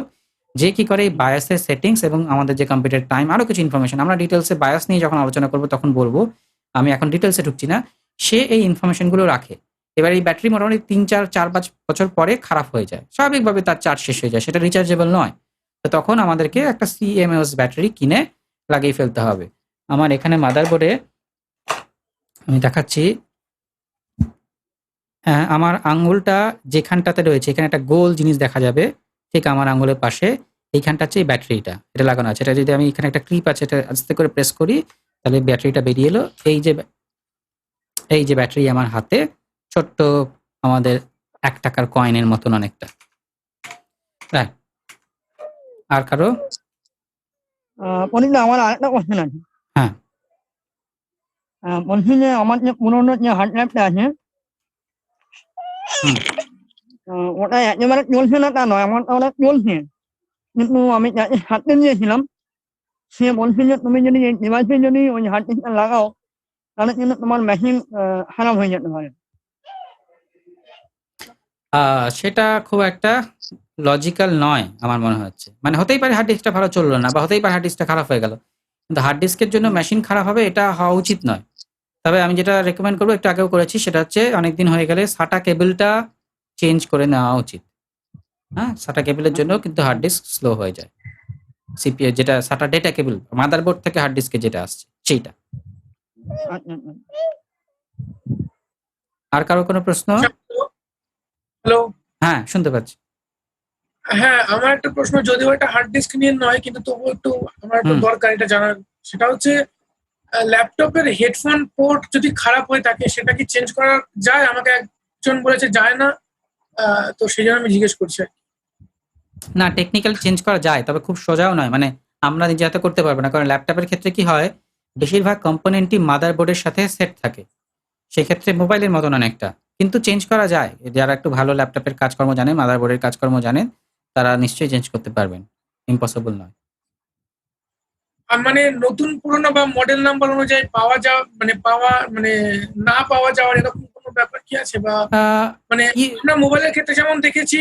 যে কি করে এই বায়াসের সেটিংস এবং আমাদের যে কম্পিউটার টাইম আরো কিছু ইনফরমেশন আমরা ডিটেইলসে বায়াস নিয়ে যখন আলোচনা করব তখন বলবো, আমি এখন ডিটেইলসে ঢুকছি না। সে এই ইনফরমেশন গুলো রাখে। এবার এই ব্যাটারি মোটামুটি 3-4-5 বছর পরে খারাপ হয়ে যায়, স্বাভাবিকভাবে তার চার্জ শেষ হয়ে যায়, সেটা রিচার্জেবল নয়। তো তখন আমাদেরকে একটা CMOS ব্যাটারি কিনে লাগিয়ে ফেলতে হবে। আমার এখানে মাদারবোর্ডে আমি দেখাচ্ছি, হ্যাঁ, আমার আঙ্গুলটা যেখানটাতে রয়েছে এখানে একটা গোল জিনিস দেখা যাবে, ঠিক আমার আঙ্গুলের পাশে এইখানটা হচ্ছে এই ব্যাটারিটা, এটা লাগানো আছে। এটা যদি আমি এখানে একটা ক্লিপ আছে, এটা আস্তে করে প্রেস করি তাহলে ব্যাটারিটা বেরিয়ে এলো। এই যে ব্যাটারি আমার হাতে, ছোট্ট আমাদের 1 টাকার কয়েনের মতন অনেকটা। হ্যাঁ, আর কারো? পণ্ডিত আমার আরেকটা কোশ্চেন আছে। হ্যাঁ। বলছি যে আমার যে পুরোনো যে হার্ড ড্রাইভটা আছে হুম। ওটা একেবারে চলছে না তা নয়, আমার ওটা চলছে, কিন্তু আমি যাকে সারতে দিয়েছিলাম সে বলছে যে তুমি যদি এই ডিভাইসে যদি ওই হার্ড ডিস্কটা লাগাও তাহলে কিন্তু তোমার মেশিন খারাপ হয়ে যেতে পারে। সেটা খুব একটা লজিক্যাল নয় আমার মনে হচ্ছে। মানে হতেই পারে হার্ড ডিস্কটা ভালো চললো না, বা হতেই পারে হার্ড ডিস্কটা খারাপ হয়ে গেল, কিন্তু হার্ড ডিস্কের জন্য মেশিন খারাপ হবে এটা হওয়া উচিত নয়। তবে আমি যেটা রেকমেন্ড করবো, একটু আগেও করেছি, সেটা হচ্ছে অনেকদিন হয়ে গেলে SATA কেবলটা চেঞ্জ করে নেওয়া উচিত। হ্যাঁ, SATA কেবলের জন্য কিন্তু হার্ড ডিস্ক স্লো হয়ে যায়। CPU যেটা SATA ডেটা কেবল মাদারবোর্ড থেকে হার্ড ডিস্কে যেটা আসছে সেইটা। আর কারো কোনো প্রশ্ন? হ্যালো, হ্যাঁ, শুনতে পাচ্ছি। হ্যাঁ আমার একটা প্রশ্ন, যদিও এটা হার্ড ডিস্ক নিয়ে নয় কিন্তু তবুও একটু আমার একটু দরকার এটা জানার। সেটা হচ্ছে ল্যাপটপের হেডফোন পোর্ট যদি খারাপ হয়ে থাকে সেটা কি চেঞ্জ করা যায়? আমাকে একজন বলেছে যায় না, তো সেই জন্য আমি জিজ্ঞেস করছি। না, টেকনিক্যাল চেঞ্জ করা যায়, তবে খুব সোজাও নয়। মানে আমরা নিজে হাতে করতে পারবো না, কারণ ল্যাপটপের ক্ষেত্রে কি হয়, বেশিরভাগ কম্পোনেন্টই মাদারবোর্ডের সাথে সেট থাকে, সেক্ষেত্রে মোবাইলের মতন অনেকটা, কিন্তু চেঞ্জ করা যায়। যারা একটু ভালো ল্যাপটপের কাজকর্ম জানে, মাদারবোর্ডের কাজকর্ম জানেন, তারা নিশ্চয়ই চেঞ্জ করতে পারবেন, ইম্পসিবল নয়। মানে নতুন পুরনো বা মডেল নাম্বার অনুযায়ী না পাওয়া যাওয়ার এরকম কোনো ব্যাপার কি আছে? বা মানে আমরা মোবাইলের ক্ষেত্রে যেমন দেখেছি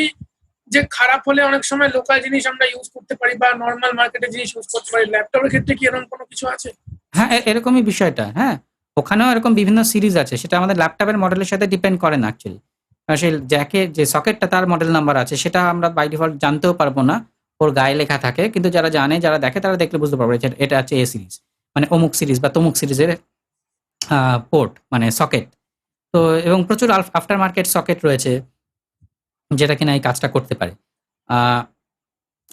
যে খারাপ হলে অনেক সময় লোকাল জিনিস আমরা ইউজ করতে পারি বা নর্মাল মার্কেটের জিনিস ইউজ করতে পারি, ল্যাপটপের ক্ষেত্রে কি এরকম কোনো কিছু আছে? হ্যাঁ, এরকমই বিষয়টা। হ্যাঁ, ওখানেও এরকম বিভিন্ন সিরিজ আছে, সেটা আমাদের ল্যাপটপের মডেলের সাথে ডিপেন্ড করে না অ্যাকচুয়ালি। সেই জ্যাকের যে সকেটটা তার মডেল নাম্বার আছে, সেটা আমরা বাই ডিফল্ট জানতেও পারবো না, ওর গায়ে লেখা থাকে। কিন্তু যারা জানে, যারা দেখে, তারা দেখলে বুঝতে পারবে যে এটা হচ্ছে এ সিরিজ, মানে অমুক সিরিজ বা তমুক সিরিজের পোর্ট, মানে সকেট। তো এবং প্রচুর আফটার মার্কেট সকেট রয়েছে যেটা কিনা এই কাজটা করতে পারে।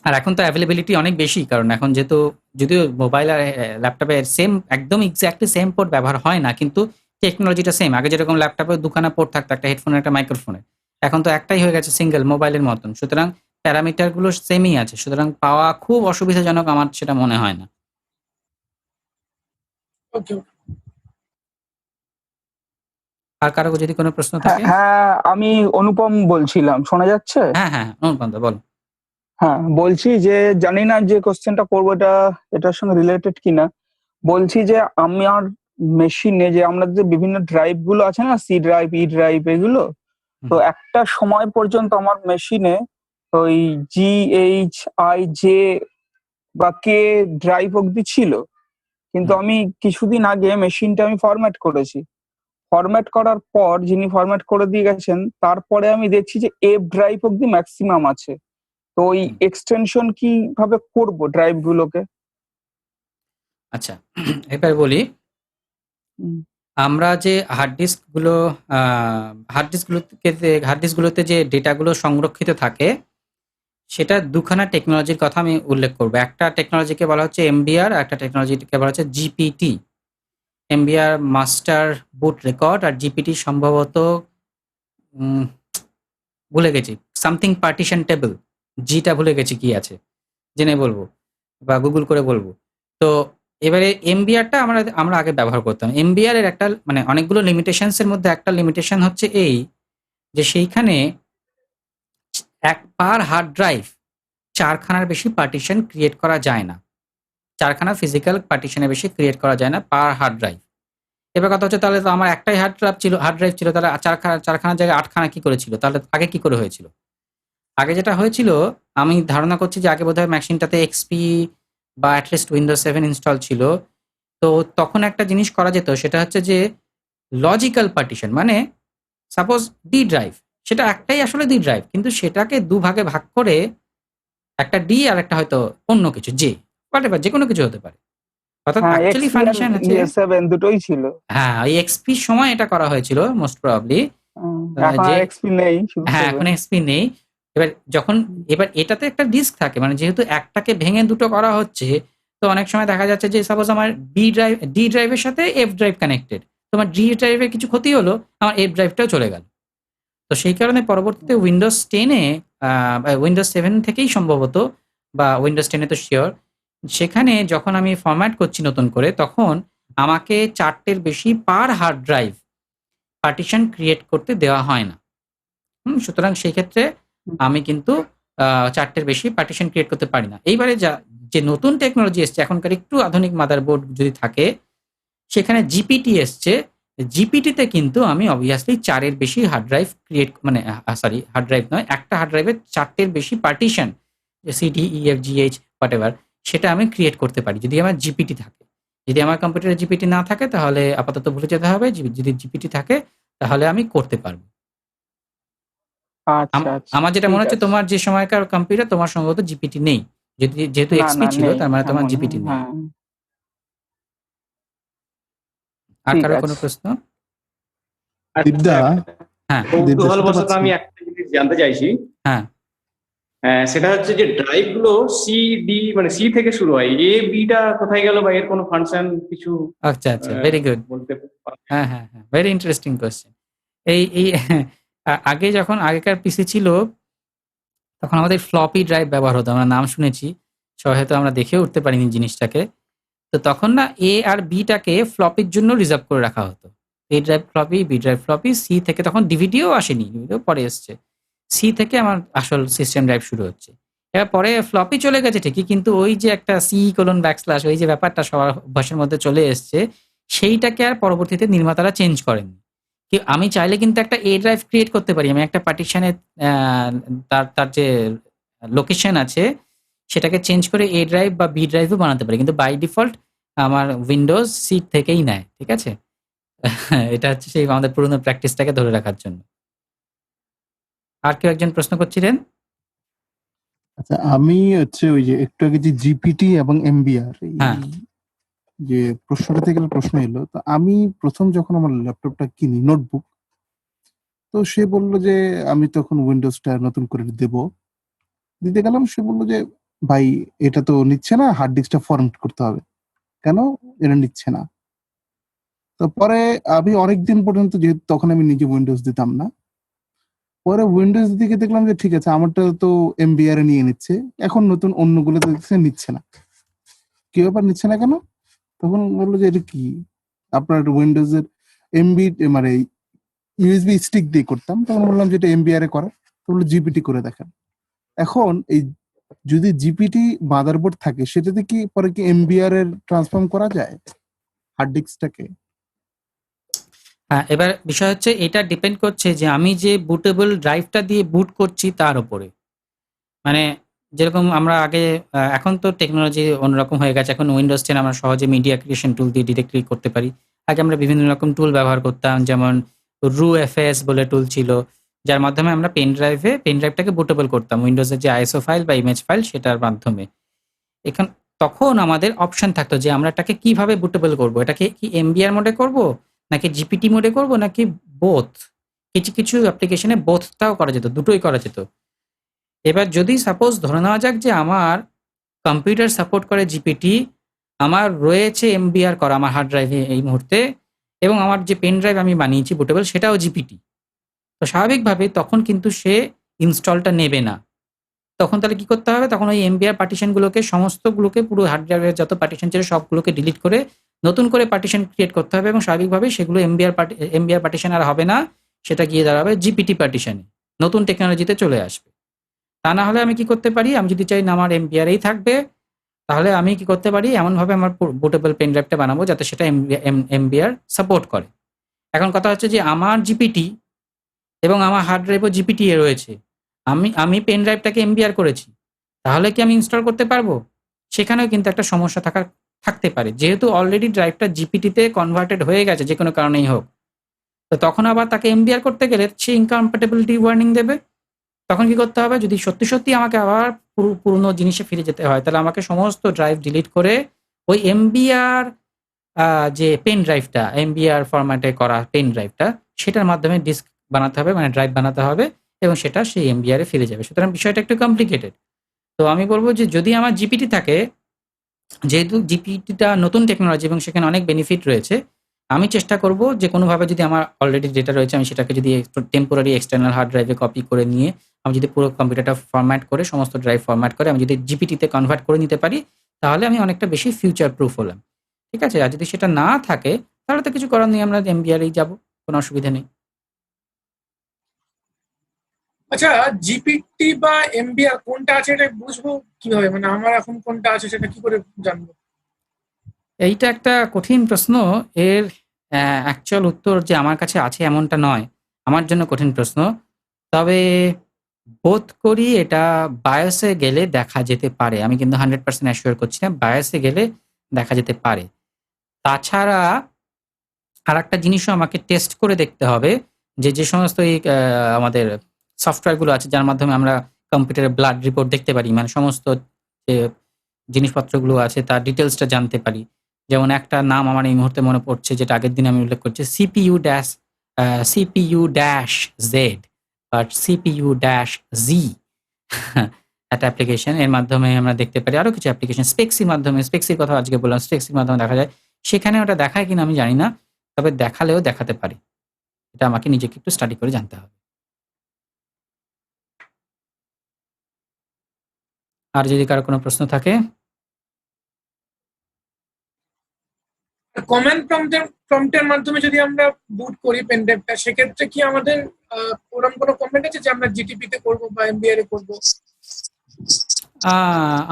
আর এখন তো অ্যাভেলেবিলিটি অনেক বেশি, কারণ এখন যেহেতু যদিও মোবাইল আর ল্যাপটপে সেম একদম এক্স্যাক্টলি সেম পোর্ট ব্যবহার হয় না, কিন্তু টেকনোলজিটা সেম। আগে যেরকম ল্যাপটপে দুখানা পোর্ট থাকতো, একটা হেডফোনের একটা মাইক্রোফোনের, এখন তো একটাই হয়ে গেছে, সিঙ্গেল, মোবাইলের মতন। সুতরাং প্যারামিটার গুলো সেমই আছে, সুতরাং পাওয়া খুব অসুবিধাজনক আমার সেটা মনে হয় না। ওকে। আর কারো যদি কোনো প্রশ্ন থাকে? হ্যাঁ, আমি অনুপম বলছিলাম, শোনা যাচ্ছে? হ্যাঁ হ্যাঁ, অনুপম দা বলো। হ্যাঁ, বলছি যে জানি না যে কোশ্চেনটা করবো এটার সঙ্গে রিলেটেড কিনা। বলছি যে আমার মেশিনে যে আমরা যে বিভিন্ন ড্রাইভ গুলো আছে না, সি ড্রাইভ, ই ড্রাইভ, এগুলো তো একটা সময় পর্যন্ত আমার মেশিনে ওই GHIJ বা কে ড্রাইভ অব্দি ছিল, কিন্তু আমি কিছুদিন আগে মেশিনটা আমি ফরম্যাট করেছি। ফরম্যাট করার পর যিনি ফরম্যাট করে দিয়ে গেছেন, তারপরে আমি দেখছি যে এফ ড্রাইভ অব্দি ম্যাক্সিমাম আছে। তো ওই এক্সটেনশন কিভাবে করব ড্রাইভ গুলোকে? আচ্ছা, এবার বলি, আমরা যে হার্ড ডিস্ক গুলোতে যে ডেটাগুলো সংরক্ষিত থাকে, সেটা দুখানা টেকনোলজির কথা আমি উল্লেখ করব। একটা টেকনোলজিকে বলা হচ্ছে MBR, আর একটা টেকনোলজিকে বলা হচ্ছে GPT। MBR মাস্টার বুট রেকর্ড, আর GPT সম্ভবত ভুলে গেছি, সামথিং পার্টিশন টেবল। জিটা ভুলে গেছি কি আছে, জেনে বলবো বা গুগল করে বলবো। তো এবারে এমবিআরটা আমরা আমরা আগে ব্যবহার করতাম। এমবিআর এর একটা মানে অনেকগুলো লিমিটেশনস এর মধ্যে একটা লিমিটেশন হচ্ছে এই যে সেইখানে পার হার্ড ড্রাইভ 4 খানার বেশি পার্টিশন ক্রিয়েট করা যায় না। 4 খানা ফিজিক্যাল পার্টিশনের বেশি ক্রিয়েট করা যায় না পার হার্ড ড্রাইভ। এবার কথা হচ্ছে তাহলে তো আমার একটাই হার্ড ড্রাইভ ছিল, তাহলে 4 খানার জায়গায় 8 খানা কি করে ছিল? তাহলে আগে কি করে হয়েছিল? আগে যেটা হয়েছিল, আমি ধারণা করছি যে আগে বোধহয় মেশিনটাতে এক্সপি বা অ্যাটলিস্ট উইন্ডোজ 7 ইনস্টল ছিল। তো তখন একটা জিনিস করা যেত, সেটা হচ্ছে যে লজিক্যাল পার্টিশন, মানে সাপোজ ডি ড্রাইভ, সেটা একটাই আসলে ডি ড্রাইভ, কিন্তু সেটাকে দুভাগে ভাগ করে একটা ডি আর একটা হয়তো অন্য কিছু জে, হোয়াটএভার, যে কোনো কিছু হতে পারে। অর্থাৎ হ্যাঁ, অ্যাকচুয়ালি এক্সপি আর ফাংশন আছে। ES7 দুটোই ছিল। হ্যাঁ, ওই এক্সপির সময় এটা করা হয়েছিল মোস্ট প্রবাবলি। এখন যে আর এক্সপি নেই, শুধু হ্যাঁ, 7। এখন এক্সপি নেই। এবার এটাতে একটা ডিস্ক থাকে, মানে যেহেতু একটাকে ভেঙে দুটো করা হচ্ছে, তো অনেক সময় দেখা যাচ্ছে যে সাপোজ আমার ডি ড্রাইভের সাথে এফ ড্রাইভ কানেক্টেড, তোমার ডি ড্রাইভের কিছু ক্ষতি হলো, আমার এফ ড্রাইভটাও চলে গেল। তো সেই কারণে পরবর্তীতে উইন্ডোজ 10-এ উইন্ডোজ 7 থেকেই সম্ভবত, বা উইন্ডোজ 10-এ তো শিওর, সেখানে যখন আমি ফরম্যাট করছি নতুন করে, তখন আমাকে 4টের বেশি পার হার্ড ড্রাইভ পার্টিশন ক্রিয়েট করতে দেওয়া হয় না। সুতরাং সেই ক্ষেত্রে আমি কিন্তু 4টের বেশি পার্টিশন ক্রিয়েট করতে পারি না। এইবারে যে নতুন টেকনোলজি এসছে, এখনকার একটু আধুনিক মাদারবোর্ড যদি থাকে, সেখানে জিপিটি এসছে। জিপিটিতে কিন্তু আমি অবভিয়াসলি 4-এর বেশি হার্ড ড্রাইভ ক্রিয়েট, মানে হার্ড ড্রাইভ নয়, একটা হার্ড ড্রাইভের 4টের বেশি partition, CD EF GH whatever, সেটা আমি ক্রিয়েট করতে পারি যদি আমার জিপিটি থাকে। যদি আমার কম্পিউটারে জিপিটি না থাকে তাহলে আপাতত ভুলে যেতে হবে। যদি জিপিটি থাকে তাহলে আমি করতে পারবো। আচ্ছা, আচ্ছা, আমার যেটা ঠিক মনে হচ্ছে, আছে। তোমার যে সময়কার কম্পিউটার, তোমার সম্ভবত জিপিটি নেই। যেহেতু না, এক্সপি না, ছিল, নেই তার মানে তোমার এমন। জিপিটি নেই। হ্যাঁ, আর ঠিক কারো আছে। কোনো প্রশ্ন? দীপদা, হ্যাঁ, দীপদা শুনতে কৌতূহলবশত পাচ্ছেন? আমি একটা জিনিস জানতে চাইছি। হ্যাঁ, সেটা হচ্ছে যে ড্রাইভ গুলো সি ডি মানে সি থেকে শুরু হয়, এ বিটা কোথায় গেল, বা এর কোনো ফাংশন কিছু আচ্ছা, ভেরি গুড। বলতে হ্যাঁ, ভেরি ইন্টারেস্টিং কোয়েশ্চেন। এই আগে যখন আগেকার পিসি ছিল, তখন আমাদের ফ্লপি ড্রাইভ ব্যবহার হতো। আমরা নাম শুনেছি, সবাই হয়তো আমরা দেখেও উঠতে পারিনি জিনিসটাকে। তো তখন না এ আর বিটাকে ফ্লপির জন্য রিজার্ভ করে রাখা হতো। A drive floppy, B drive floppy, C থেকে তখন ডিভিডিও আসেনি, ডিভিডিও পরে এসছে। সি থেকে আমার আসল সিস্টেম ড্রাইভ শুরু হচ্ছে। এবার পরে ফ্লপি চলে গেছে ঠিকই, কিন্তু ওই যে একটা C:\\, ওই যে ব্যাপারটা সবার অভ্যাসের মধ্যে চলে এসছে, সেইটাকে আর পরবর্তীতে নির্মাতারা চেঞ্জ করেননি। আমি চাইলে কিন্তু একটা এ ড্রাইভ ক্রিয়েট করতে পারি। আমি একটা পার্টিশনে তার যে লোকেশন আছে সেটাকে চেঞ্জ করে এ ড্রাইভ বা বি ড্রাইভও বানাতে পারি, কিন্তু বাই ডিফল্ট আমার উইন্ডোজ সিট থেকেই নেয়। ঠিক আছে? এটা হচ্ছে সেই আমাদের পুরনো প্র্যাকটিসটাকে ধরে রাখার জন্য। আর কেউ একজন প্রশ্ন করছিলেন? আচ্ছা, আমি হচ্ছে ওই যে একটু আগে যে জিপিটি এবং এমবিআর হ্যাঁ। যে প্রশ্নটা থেকে প্রশ্ন এলো, তো আমি প্রথম যখন আমার ল্যাপটপটা কিনি, নোটবুক, তো সে বলল যে আমি তখন উইন্ডোজটা নতুন করে দিতে গেলাম। সে বলল যে ভাই এটা তো নিচ্ছে না, হার্ড ডিস্কটা ফরম্যাট করতে হবে। কেন এটা নিচ্ছে না? তো পরে আমি অনেকদিন পর্যন্ত, যেহেতু তখন আমি নিজে উইন্ডোজ দিতাম না, পরে উইন্ডোজ দিকে দেখলাম যে ঠিক আছে, আমারটা তো এমবিআর এ নিয়ে নিচ্ছে, এখন নতুন অন্যগুলো দেখছে নিচ্ছে না। কি ব্যাপার, নিচ্ছে না কেন? তখন বললো যে এটা কি, আপনার উইন্ডোজ এর এমবি মানে ইউএসবি স্টিক দিয়ে করতাম। তখন বললাম যে এটা এমবিআর এ করা। তো বললো জিপিটি করে দেখেন। এখন এই যদি জিপিটি মাদারবোর্ড থাকে, সেটাতে কি পরে কি এমবিআর এর ট্রান্সফর্ম করা যায় হার্ড ডিস্কটাকে? হ্যাঁ, এবার বিষয় হচ্ছে এটা ডিপেন্ড করছে যে আমি যে বুটেবল ড্রাইভটা দিয়ে বুট করছি তার উপরে। মানে যেরকম আমরা আগে, এখন তো টেকনোলজি অন্যরকম হয়ে গেছে। এখন উইন্ডোজ 10 আমরা সহজে মিডিয়া ক্রিয়েশন টুল দিয়ে ডিরেক্টলি করতে পারি। আগে আমরা বিভিন্ন রকম টুল ব্যবহার করতাম, যেমন RuFS বলে টুল ছিল, যার মাধ্যমে আমরা পেন ড্রাইভটাকে বুটেবল করতাম উইন্ডোজের যে আইএসও ফাইল বা ইমেজ ফাইল সেটার মাধ্যমে। তখন আমাদের অপশন থাকতো যে আমরা এটাকে কিভাবে বুটেবল করব। এটাকে কি এমবিআর মোডে করব, নাকি জিপিটি মোডে করব, নাকি বোথ। কিছু অ্যাপ্লিকেশনে বোথটাও করা যেত, দুটোই করা যেত। এবার যদি সাপোজ ধরে নেওয়া যাক যে আমার কম্পিউটার সাপোর্ট করে জিপিটি, আমার রয়েছে এমবিআর করা আমার হার্ড ড্রাইভে এই মুহূর্তে, এবং আমার যে পেন ড্রাইভ আমি বানিয়েছি বুটেবল সেটাও জিপিটি, তো স্বাভাবিকভাবে তখন কিন্তু সে ইনস্টলটা নেবে না। তখন তাহলে কি করতে হবে, তখন ওই এমবিআর পার্টিশনগুলোকে সমস্তগুলোকে পুরো হার্ড ড্রাইভের যত পার্টিশন ছিল সবগুলোকে ডিলিট করে নতুন করে পার্টিশন ক্রিয়েট করতে হবে, এবং স্বাভাবিকভাবে সেগুলো এমবিআর পার্টিশন আর হবে না, সেটা গিয়ে দাঁড়াবে জিপিটি পার্টিশনে, নতুন টেকনোলজিতে চলে আসবে। তা না হলে আমি কি করতে পারি, আমি যদি চাই না আমার এমবিআরই থাকবে, তাহলে আমি কি করতে পারি, এমনভাবে আমার বুটেবল পেন ড্রাইভটা বানাবো যাতে সেটা এমবিআর সাপোর্ট করে। এখন কথা হচ্ছে যে আমার জিপিটি এবং আমার হার্ড ড্রাইভও জিপিটি এ রয়েছে, আমি পেন ড্রাইভটাকে এমবিআর করেছি, তাহলে কি আমি ইনস্টল করতে পারবো? সেখানেও কিন্তু একটা সমস্যা থাকতে পারে, যেহেতু অলরেডি ড্রাইভটা জিপিটিতে কনভার্টেড হয়ে গেছে যে কোনো কারণেই হোক। তো তখন আবার তাকে এমবিআর করতে গেলে সে ইনকম্প্যাটেবিলিটি ওয়ার্নিং দেবে। তখন কি করতে হবে, যদি সত্যি সত্যি আমাকে আবার পুরনো জিনিসে ফিরে যেতে হয়, তাহলে আমাকে সমস্ত ড্রাইভ ডিলিট করে ওই এমবিআর যে পেন ড্রাইভটা, এমবিআর ফরম্যাটে করা পেন ড্রাইভটা, সেটার মাধ্যমে ডিস্ক বানাতে হবে, মানে ড্রাইভ বানাতে হবে, এবং সেটা সেই এমবিআর এ ফিরে যাবে। সুতরাং বিষয়টা একটু কমপ্লিকেটেড। তো আমি বলবো যে যদি আমার জিপিটি থাকে, যেহেতু জিপিটিটা নতুন টেকনোলজি এবং সেখানে অনেক বেনিফিট রয়েছে, আমি চেষ্টা করব যে কোনোভাবে যদি আমার অলরেডি ডেটা রয়েছে আমি সেটাকে যদি টেম্পোরারি এক্সটার্নাল হার্ড ড্রাইভে কপি করে নিয়ে আমি যদি পুরো কম্পিউটারটা ফরম্যাট করে, সমস্ত ড্রাইভ ফরম্যাট করে আমি যদি জিপিটিতে কনভার্ট করে নিতে পারি, তাহলে আমি অনেকটা বেশি ফিউচার প্রুফ হলাম। ঠিক আছে? আর যদি সেটা না থাকে তাহলে তো কিছু করার নেই, আমরা এমবিআরেই যাব, কোনো অসুবিধা নেই। আচ্ছা, জিপিটি বা এমবিআর কোনটা আছে এটা বুঝবো কিভাবে? মানে আমার এখন কোনটা আছে সেটা কি করে জানবো? এইটা একটা কঠিন প্রশ্ন। এর অ্যাকচুয়াল উত্তর যে আমার কাছে আছে এমনটা নয়। আমার জন্য কঠিন প্রশ্ন। তবে বোধ করি এটা বায়োসে গেলে দেখা যেতে পারে। আমি কিন্তু 100% অ্যাসিওর করছি না। বায়োসে গেলে দেখা যেতে পারে। তাছাড়া আরেকটা জিনিসও আমাকে টেস্ট করে দেখতে হবে যে সমস্ত এই আমাদের সফটওয়্যারগুলো আছে যার মাধ্যমে আমরা কম্পিউটারে ব্লাড রিপোর্ট দেখতে পারি, মানে সমস্ত যে জিনিসপত্রগুলো আছে তার ডিটেইলসটা জানতে পারি। যেমন একটা নাম আমার এই মুহূর্তে মনে পড়ছে, যেটা আগের দিন আমি উল্লেখ করছি, CPU-Z বা CPU-Z একটা অ্যাপ্লিকেশন। এর মাধ্যমে আমরা দেখতে পারি আরো কিছু অ্যাপ্লিকেশন স্পেক্সির মাধ্যমে, স্পেক্সির কথা আজকে বললাম, স্পেক্সির মাধ্যমে দেখা যায়। সেখানে ওটা দেখায় কিনা আমি জানি না, তবে দেখালেও দেখাতে পারে। এটা আমাকে নিজেকে একটু স্টাডি করে জানতে হবে। আর যদি কারো কোনো প্রশ্ন থাকে? কমান্ড প্রম্পটের মাধ্যমে যদি আমরা বুট করি পেন ড্রাইভটা, সেক্ষেত্রে কি আমাদের ওরকম কোনো কমেন্ট আছে যে আমরা জিটিপি তে করবো বা এমবিআর এ করবো?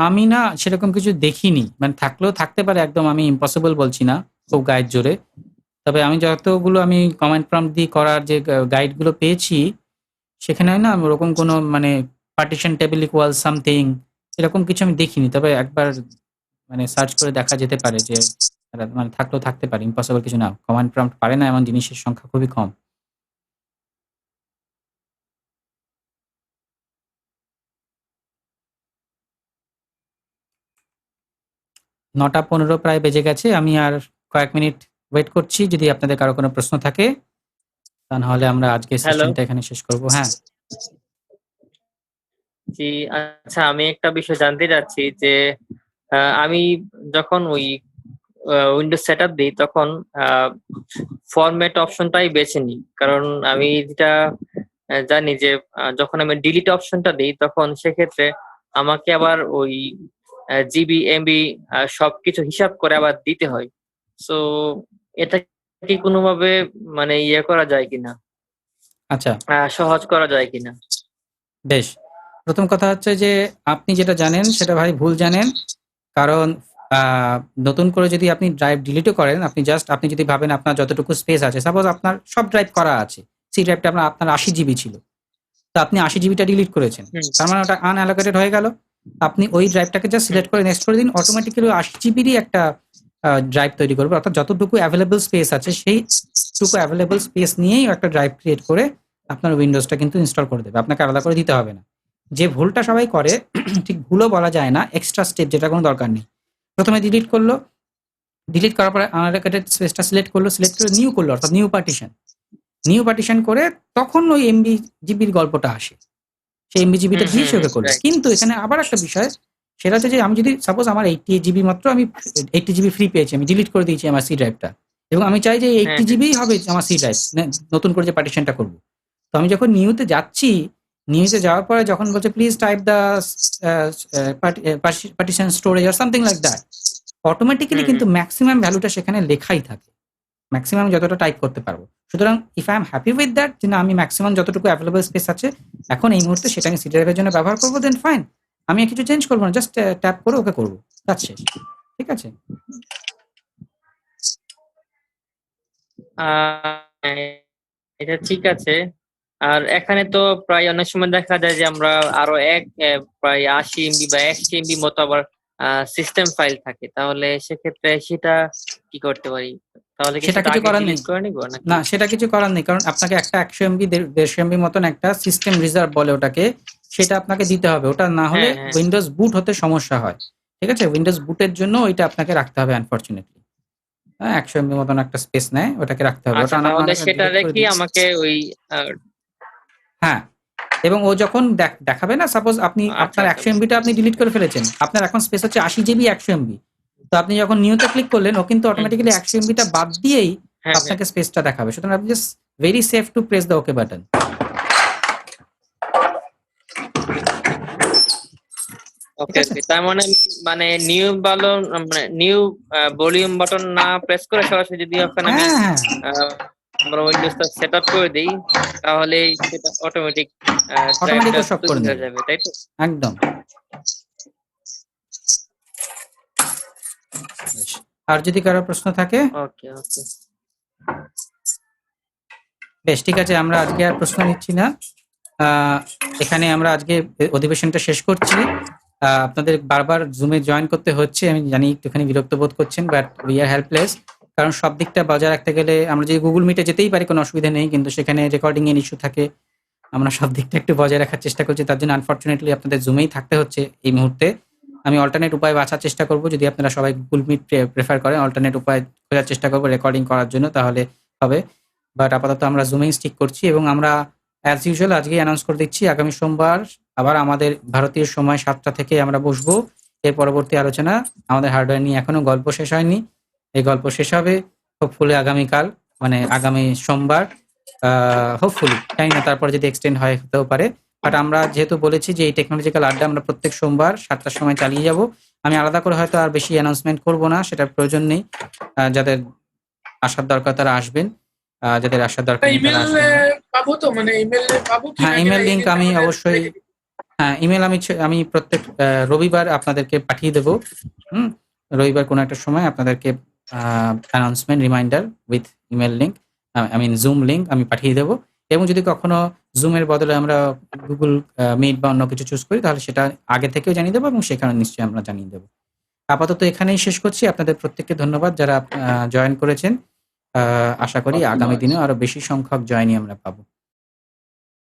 আমি না সেরকম কিছু দেখিনি, মানে থাকলেও থাকতে পারে, একদম আমি ইম্পসিবল বলছি না খুব গাইড জোরে। তবে আমি যতগুলো আমি কমান্ড প্রম্পট দিয়ে করার যে গাইডগুলো পেয়েছি, সেখানে না ওরকম কোনো মানে পার্টিশন টেবিল ইকুয়াল সামথিং এরকম কিছু আমি দেখিনি। তবে একবার মানে সার্চ করে দেখা যেতে পারে যে মানে থাকলেও থাকতে পারে, ইম্পসিবল কিছু না। কমান্ড প্রম্পট পারে না এমন জিনিসের সংখ্যা খুবই কম। নটা 15 প্রায় বেজে গেছে। আমি আর কয়েক মিনিট ওয়েট করছি, যদি আপনাদের কারো কোনো প্রশ্ন থাকে, তা নাহলে আমরা আজকে হ্যালো। সেশনটা এখানে শেষ করব। হ্যাঁ। জি, আচ্ছা, আমি একটা বিষয় জানতে চাচ্ছি যে আমি যখন ওই উইন্ডোজ সেটআপ দিই তখন ফরম্যাট অপশনটাই বেছে নিই, কারণ আমি যেটা জানি যে যখন আমি ডিলিট অপশনটা দিই তখন সেক্ষেত্রে আমাকে আবার ওই জিবি এমবি সবকিছু হিসাব করে আবার দিতে হয়। সো এটা কি কোনোভাবে মানে ইয়ে করা যায় কিনা, আচ্ছা, সহজ করা যায় কিনা? বেশ। প্রথম কথা হচ্ছে যে আপনি যেটা জানেন সেটা ভাই ভুল জানেন। কারণ নতুন করে যদি আপনি ড্রাইভ ডিলিটও করেন, আপনি যদি ভাবেন আপনার যতটুকু স্পেস আছে, সাপোজ আপনার সব ড্রাইভ করা আছে, সি ড্রাইভটা আপনার 80 জিবি ছিল, তো আপনি 80 জিবিটা ডিলিট করেছেন, তার মানে ওটা আনঅ্যালোকেটেড হয়ে গেল। আপনি ওই ড্রাইভটাকে জাস্ট সিলেক্ট করে নেক্সট করে দিন, অটোমেটিক্যালি 80 জিবিরই একটা ড্রাইভ তৈরি করবে। অর্থাৎ যতটুকু অ্যাভেলেবল স্পেস আছে সেইটুকু অ্যাভেলেবল স্পেস নিয়েই একটা ড্রাইভ ক্রিয়েট করে আপনার উইন্ডোজটা কিন্তু ইনস্টল করে দেবে, আপনাকে আলাদা করে দিতে হবে না। যে ভুলটা সবাই করে, ঠিক ভুলও বলা যায় না, এক্সট্রা স্টেপ যেটা কোনো দরকার নেই। প্রথমে ডিলিট করলো, ডিলিট করার পরে আনঅ্যালোকেটেড স্পেসটা সিলেক্ট করে নিউ করলো, অর্থাৎ নিউ পার্টিশন করে তখন ওই এমবি জিবির গল্পটা আসে, সেই এমবি জিবিটা দিয়ে সে ওকে করলো। কিন্তু এখানে আবার একটা বিষয়, সেটা হচ্ছে যে আমি যদি সাপোজ আমার 80 জিবি মাত্র, আমি 80 জিবি ফ্রি পেয়েছি, আমি ডিলিট করে দিয়েছি আমার সি ড্রাইভটা, এবং আমি চাই যে 80 জিবি হবে আমার সি ড্রাইভ, নতুন করে যে পার্টিশনটা করবো। তো আমি যখন নিউতে যাচ্ছি, নিউজে যাওয়ার পরে যখন বলছে please type the partition storage আর সামথিং লাইক দ্যাট, অটোমেটিক্যালি কিন্তু ম্যাক্সিমাম ভ্যালুটা সেখানে লেখাই থাকে, ম্যাক্সিমাম যতটা টাইপ করতে পারবো। সুতরাং if I am happy with that, যে না আমি ম্যাক্সিমাম যতটুকু অ্যাভেলেবল স্পেস আছে এখন এই মুহূর্তে সেটা আমি সি ড্রাইভের জন্য ব্যবহার করবো, দেন ফাইন, আমি আর কিছু চেঞ্জ করবো না, জাস্ট ট্যাপ করে ওকে করবো, কাজ শেষ। ঠিক আছে? এটা ঠিক আছে। আর এখানে তো প্রায় অনেক সময় দেখা যায় যে আমরা আরো প্রায় 80 MB বা 100 MB মতো আবার সিস্টেম ফাইল থাকে, তাহলে সেক্ষেত্রে সেটা কি করতে পারি? তাহলে কি সেটা সেটা কিছু আগে করার ডিলিট নেই। করে নিব নাকি? না, সেটা কিছু করার নেই, কারণ আপনাকে একটা 100 MB 150 MB মতন একটা সিস্টেম রিজার্ভ বলে ওটাকে, সেটা আপনাকে দিতে হবে। ওটা না হলে হ্যাঁ। উইন্ডোজ বুট হতে সমস্যা হয়। ঠিক আছে? উইন্ডোজ বুটের জন্য ওইটা আপনাকে রাখতে হবে আনফরচুনেটলি। হ্যাঁ, 100 MB মতন একটা স্পেস নেয়, ওটাকে রাখতে হবে। আচ্ছা, ওটা না তাহলে হলে সেটা delete করে রেখে দিন। আমাকে ওই হ্যাঁ, এবং ও যখন দেখাবে না, সাপোজ আপনি আপনার 100 MB টা আপনি ডিলিট করে ফেলেছেন, আপনার এখন স্পেস হচ্ছে 80 GB 100 MB, তো আপনি যখন নিউতে ক্লিক করলেন ও কিন্তু অটোমেটিক্যালি 100 MB টা বাদ দিয়েই হ্যাঁ, আপনাকে স্পেসটা দেখাবে। সুতরাং আপনি just very safe to press the okay button. Okay okay, তার মানে নিউ ভলিউম বাটন না প্রেস করে সরাসরি যদি ওখানে আমি হ্যাঁ, আমরা উইন্ডোজটা সেট আপ করে দিই, তাহলে সেটা অটোমেটিক অটোমেটিক ও সব করে হয়ে নেবে, যাবে, তাই তো? একদম। বেশ। আর যদি কারো প্রশ্ন থাকে? ওকে ওকে, বেশ, ঠিক আছে, আমরা আজকে আর প্রশ্ন নিচ্ছি না। এখানে আমরা আজকে অধিবেশনটা শেষ করছি। আপনাদের বারবার জুমে জয়েন করতে হচ্ছে, আমি জানি একটুখানি বিরক্ত বোধ করছেন, বাট উই আর হেল্পলেস, কারণ সব দিকটা বজায় রাখতে গেলে আমরা যদি গুগল মিটে যেতেই পারি কোনো অসুবিধা নেই, কিন্তু সেখানে রেকর্ডিং এর ইস্যু থাকে, আমরা সব দিকটা একটু বজায় রাখার চেষ্টা করছি, তার জন্য আনফরচুনেটলি আপনাদের জুমেই থাকতে হচ্ছে এই মুহূর্তে। আমি অল্টারনেট উপায় বাছার চেষ্টা করব, যদি আপনারা সবাই গুগল মিট প্রেফার করেন, অল্টারনেট উপায় খোঁজার চেষ্টা করবো রেকর্ডিং করার জন্য, তাহলে হবে। বাট আপাতত আমরা জুমেই স্টিক করছি, এবং আমরা অ্যাজ ইউজুয়াল আজকেই অ্যানাউন্স করে দিচ্ছি, আগামী সোমবার আবার আমাদের ভারতীয় সময় 7টা থেকে আমরা বসবো। এর পরবর্তী আলোচনা আমাদের হার্ডওয়্যার নিয়ে এখনো গল্প শেষ হয়নি, এই গল্প শেষ হবে হোপফুলি আগামীকাল, মানে আগামী সোমবার, হোপফুলি, জানি না তারপরে যদি এক্সটেন্ড হয় হতেও পারে। বাট আমরা যেহেতু বলেছি যে এই টেকনোলজিক্যাল আড্ডা আমরা প্রত্যেক সোমবার 7টার সময় চালিয়ে যাব, আমি আলাদা করে হয়তো আর বেশি অ্যানাউন্সমেন্ট করব না, সেটার প্রয়োজন নেই। যাদের আসার দরকার তারা আসবেন, যাদের আসার দরকার নেই তারা ইমেল আসবেন না। পাবো তো, মানে ইমেল পাবো কি? হ্যাঁ, নাকি ইমেল না, লিঙ্ক এই আমি আমাদের অবশ্যই, রেখে দিই? হ্যাঁ, ইমেল আমি প্রত্যেক রবিবার আপনাদেরকে পাঠিয়ে দেবো। রবিবার কোনো একটা সময় আপনাদেরকে announcement reminder with email link, I mean Zoom link আমি পাঠিয়ে দেবো। এবং যদি কখনো জুমের বদলে আমরা গুগল মিট বা অন্য কিছু চুজ করি, তাহলে সেটা আগে থেকেও জানিয়ে দেবো, এবং সেখানে নিশ্চয়ই আমরা জানিয়ে দেবো। আপাতত এখানেই শেষ করছি। আপনাদের প্রত্যেককে ধন্যবাদ যারা জয়েন করেছেন। আশা করি আগামী দিনেও আরো বেশি সংখ্যক জয়েনই আমরা পাবো।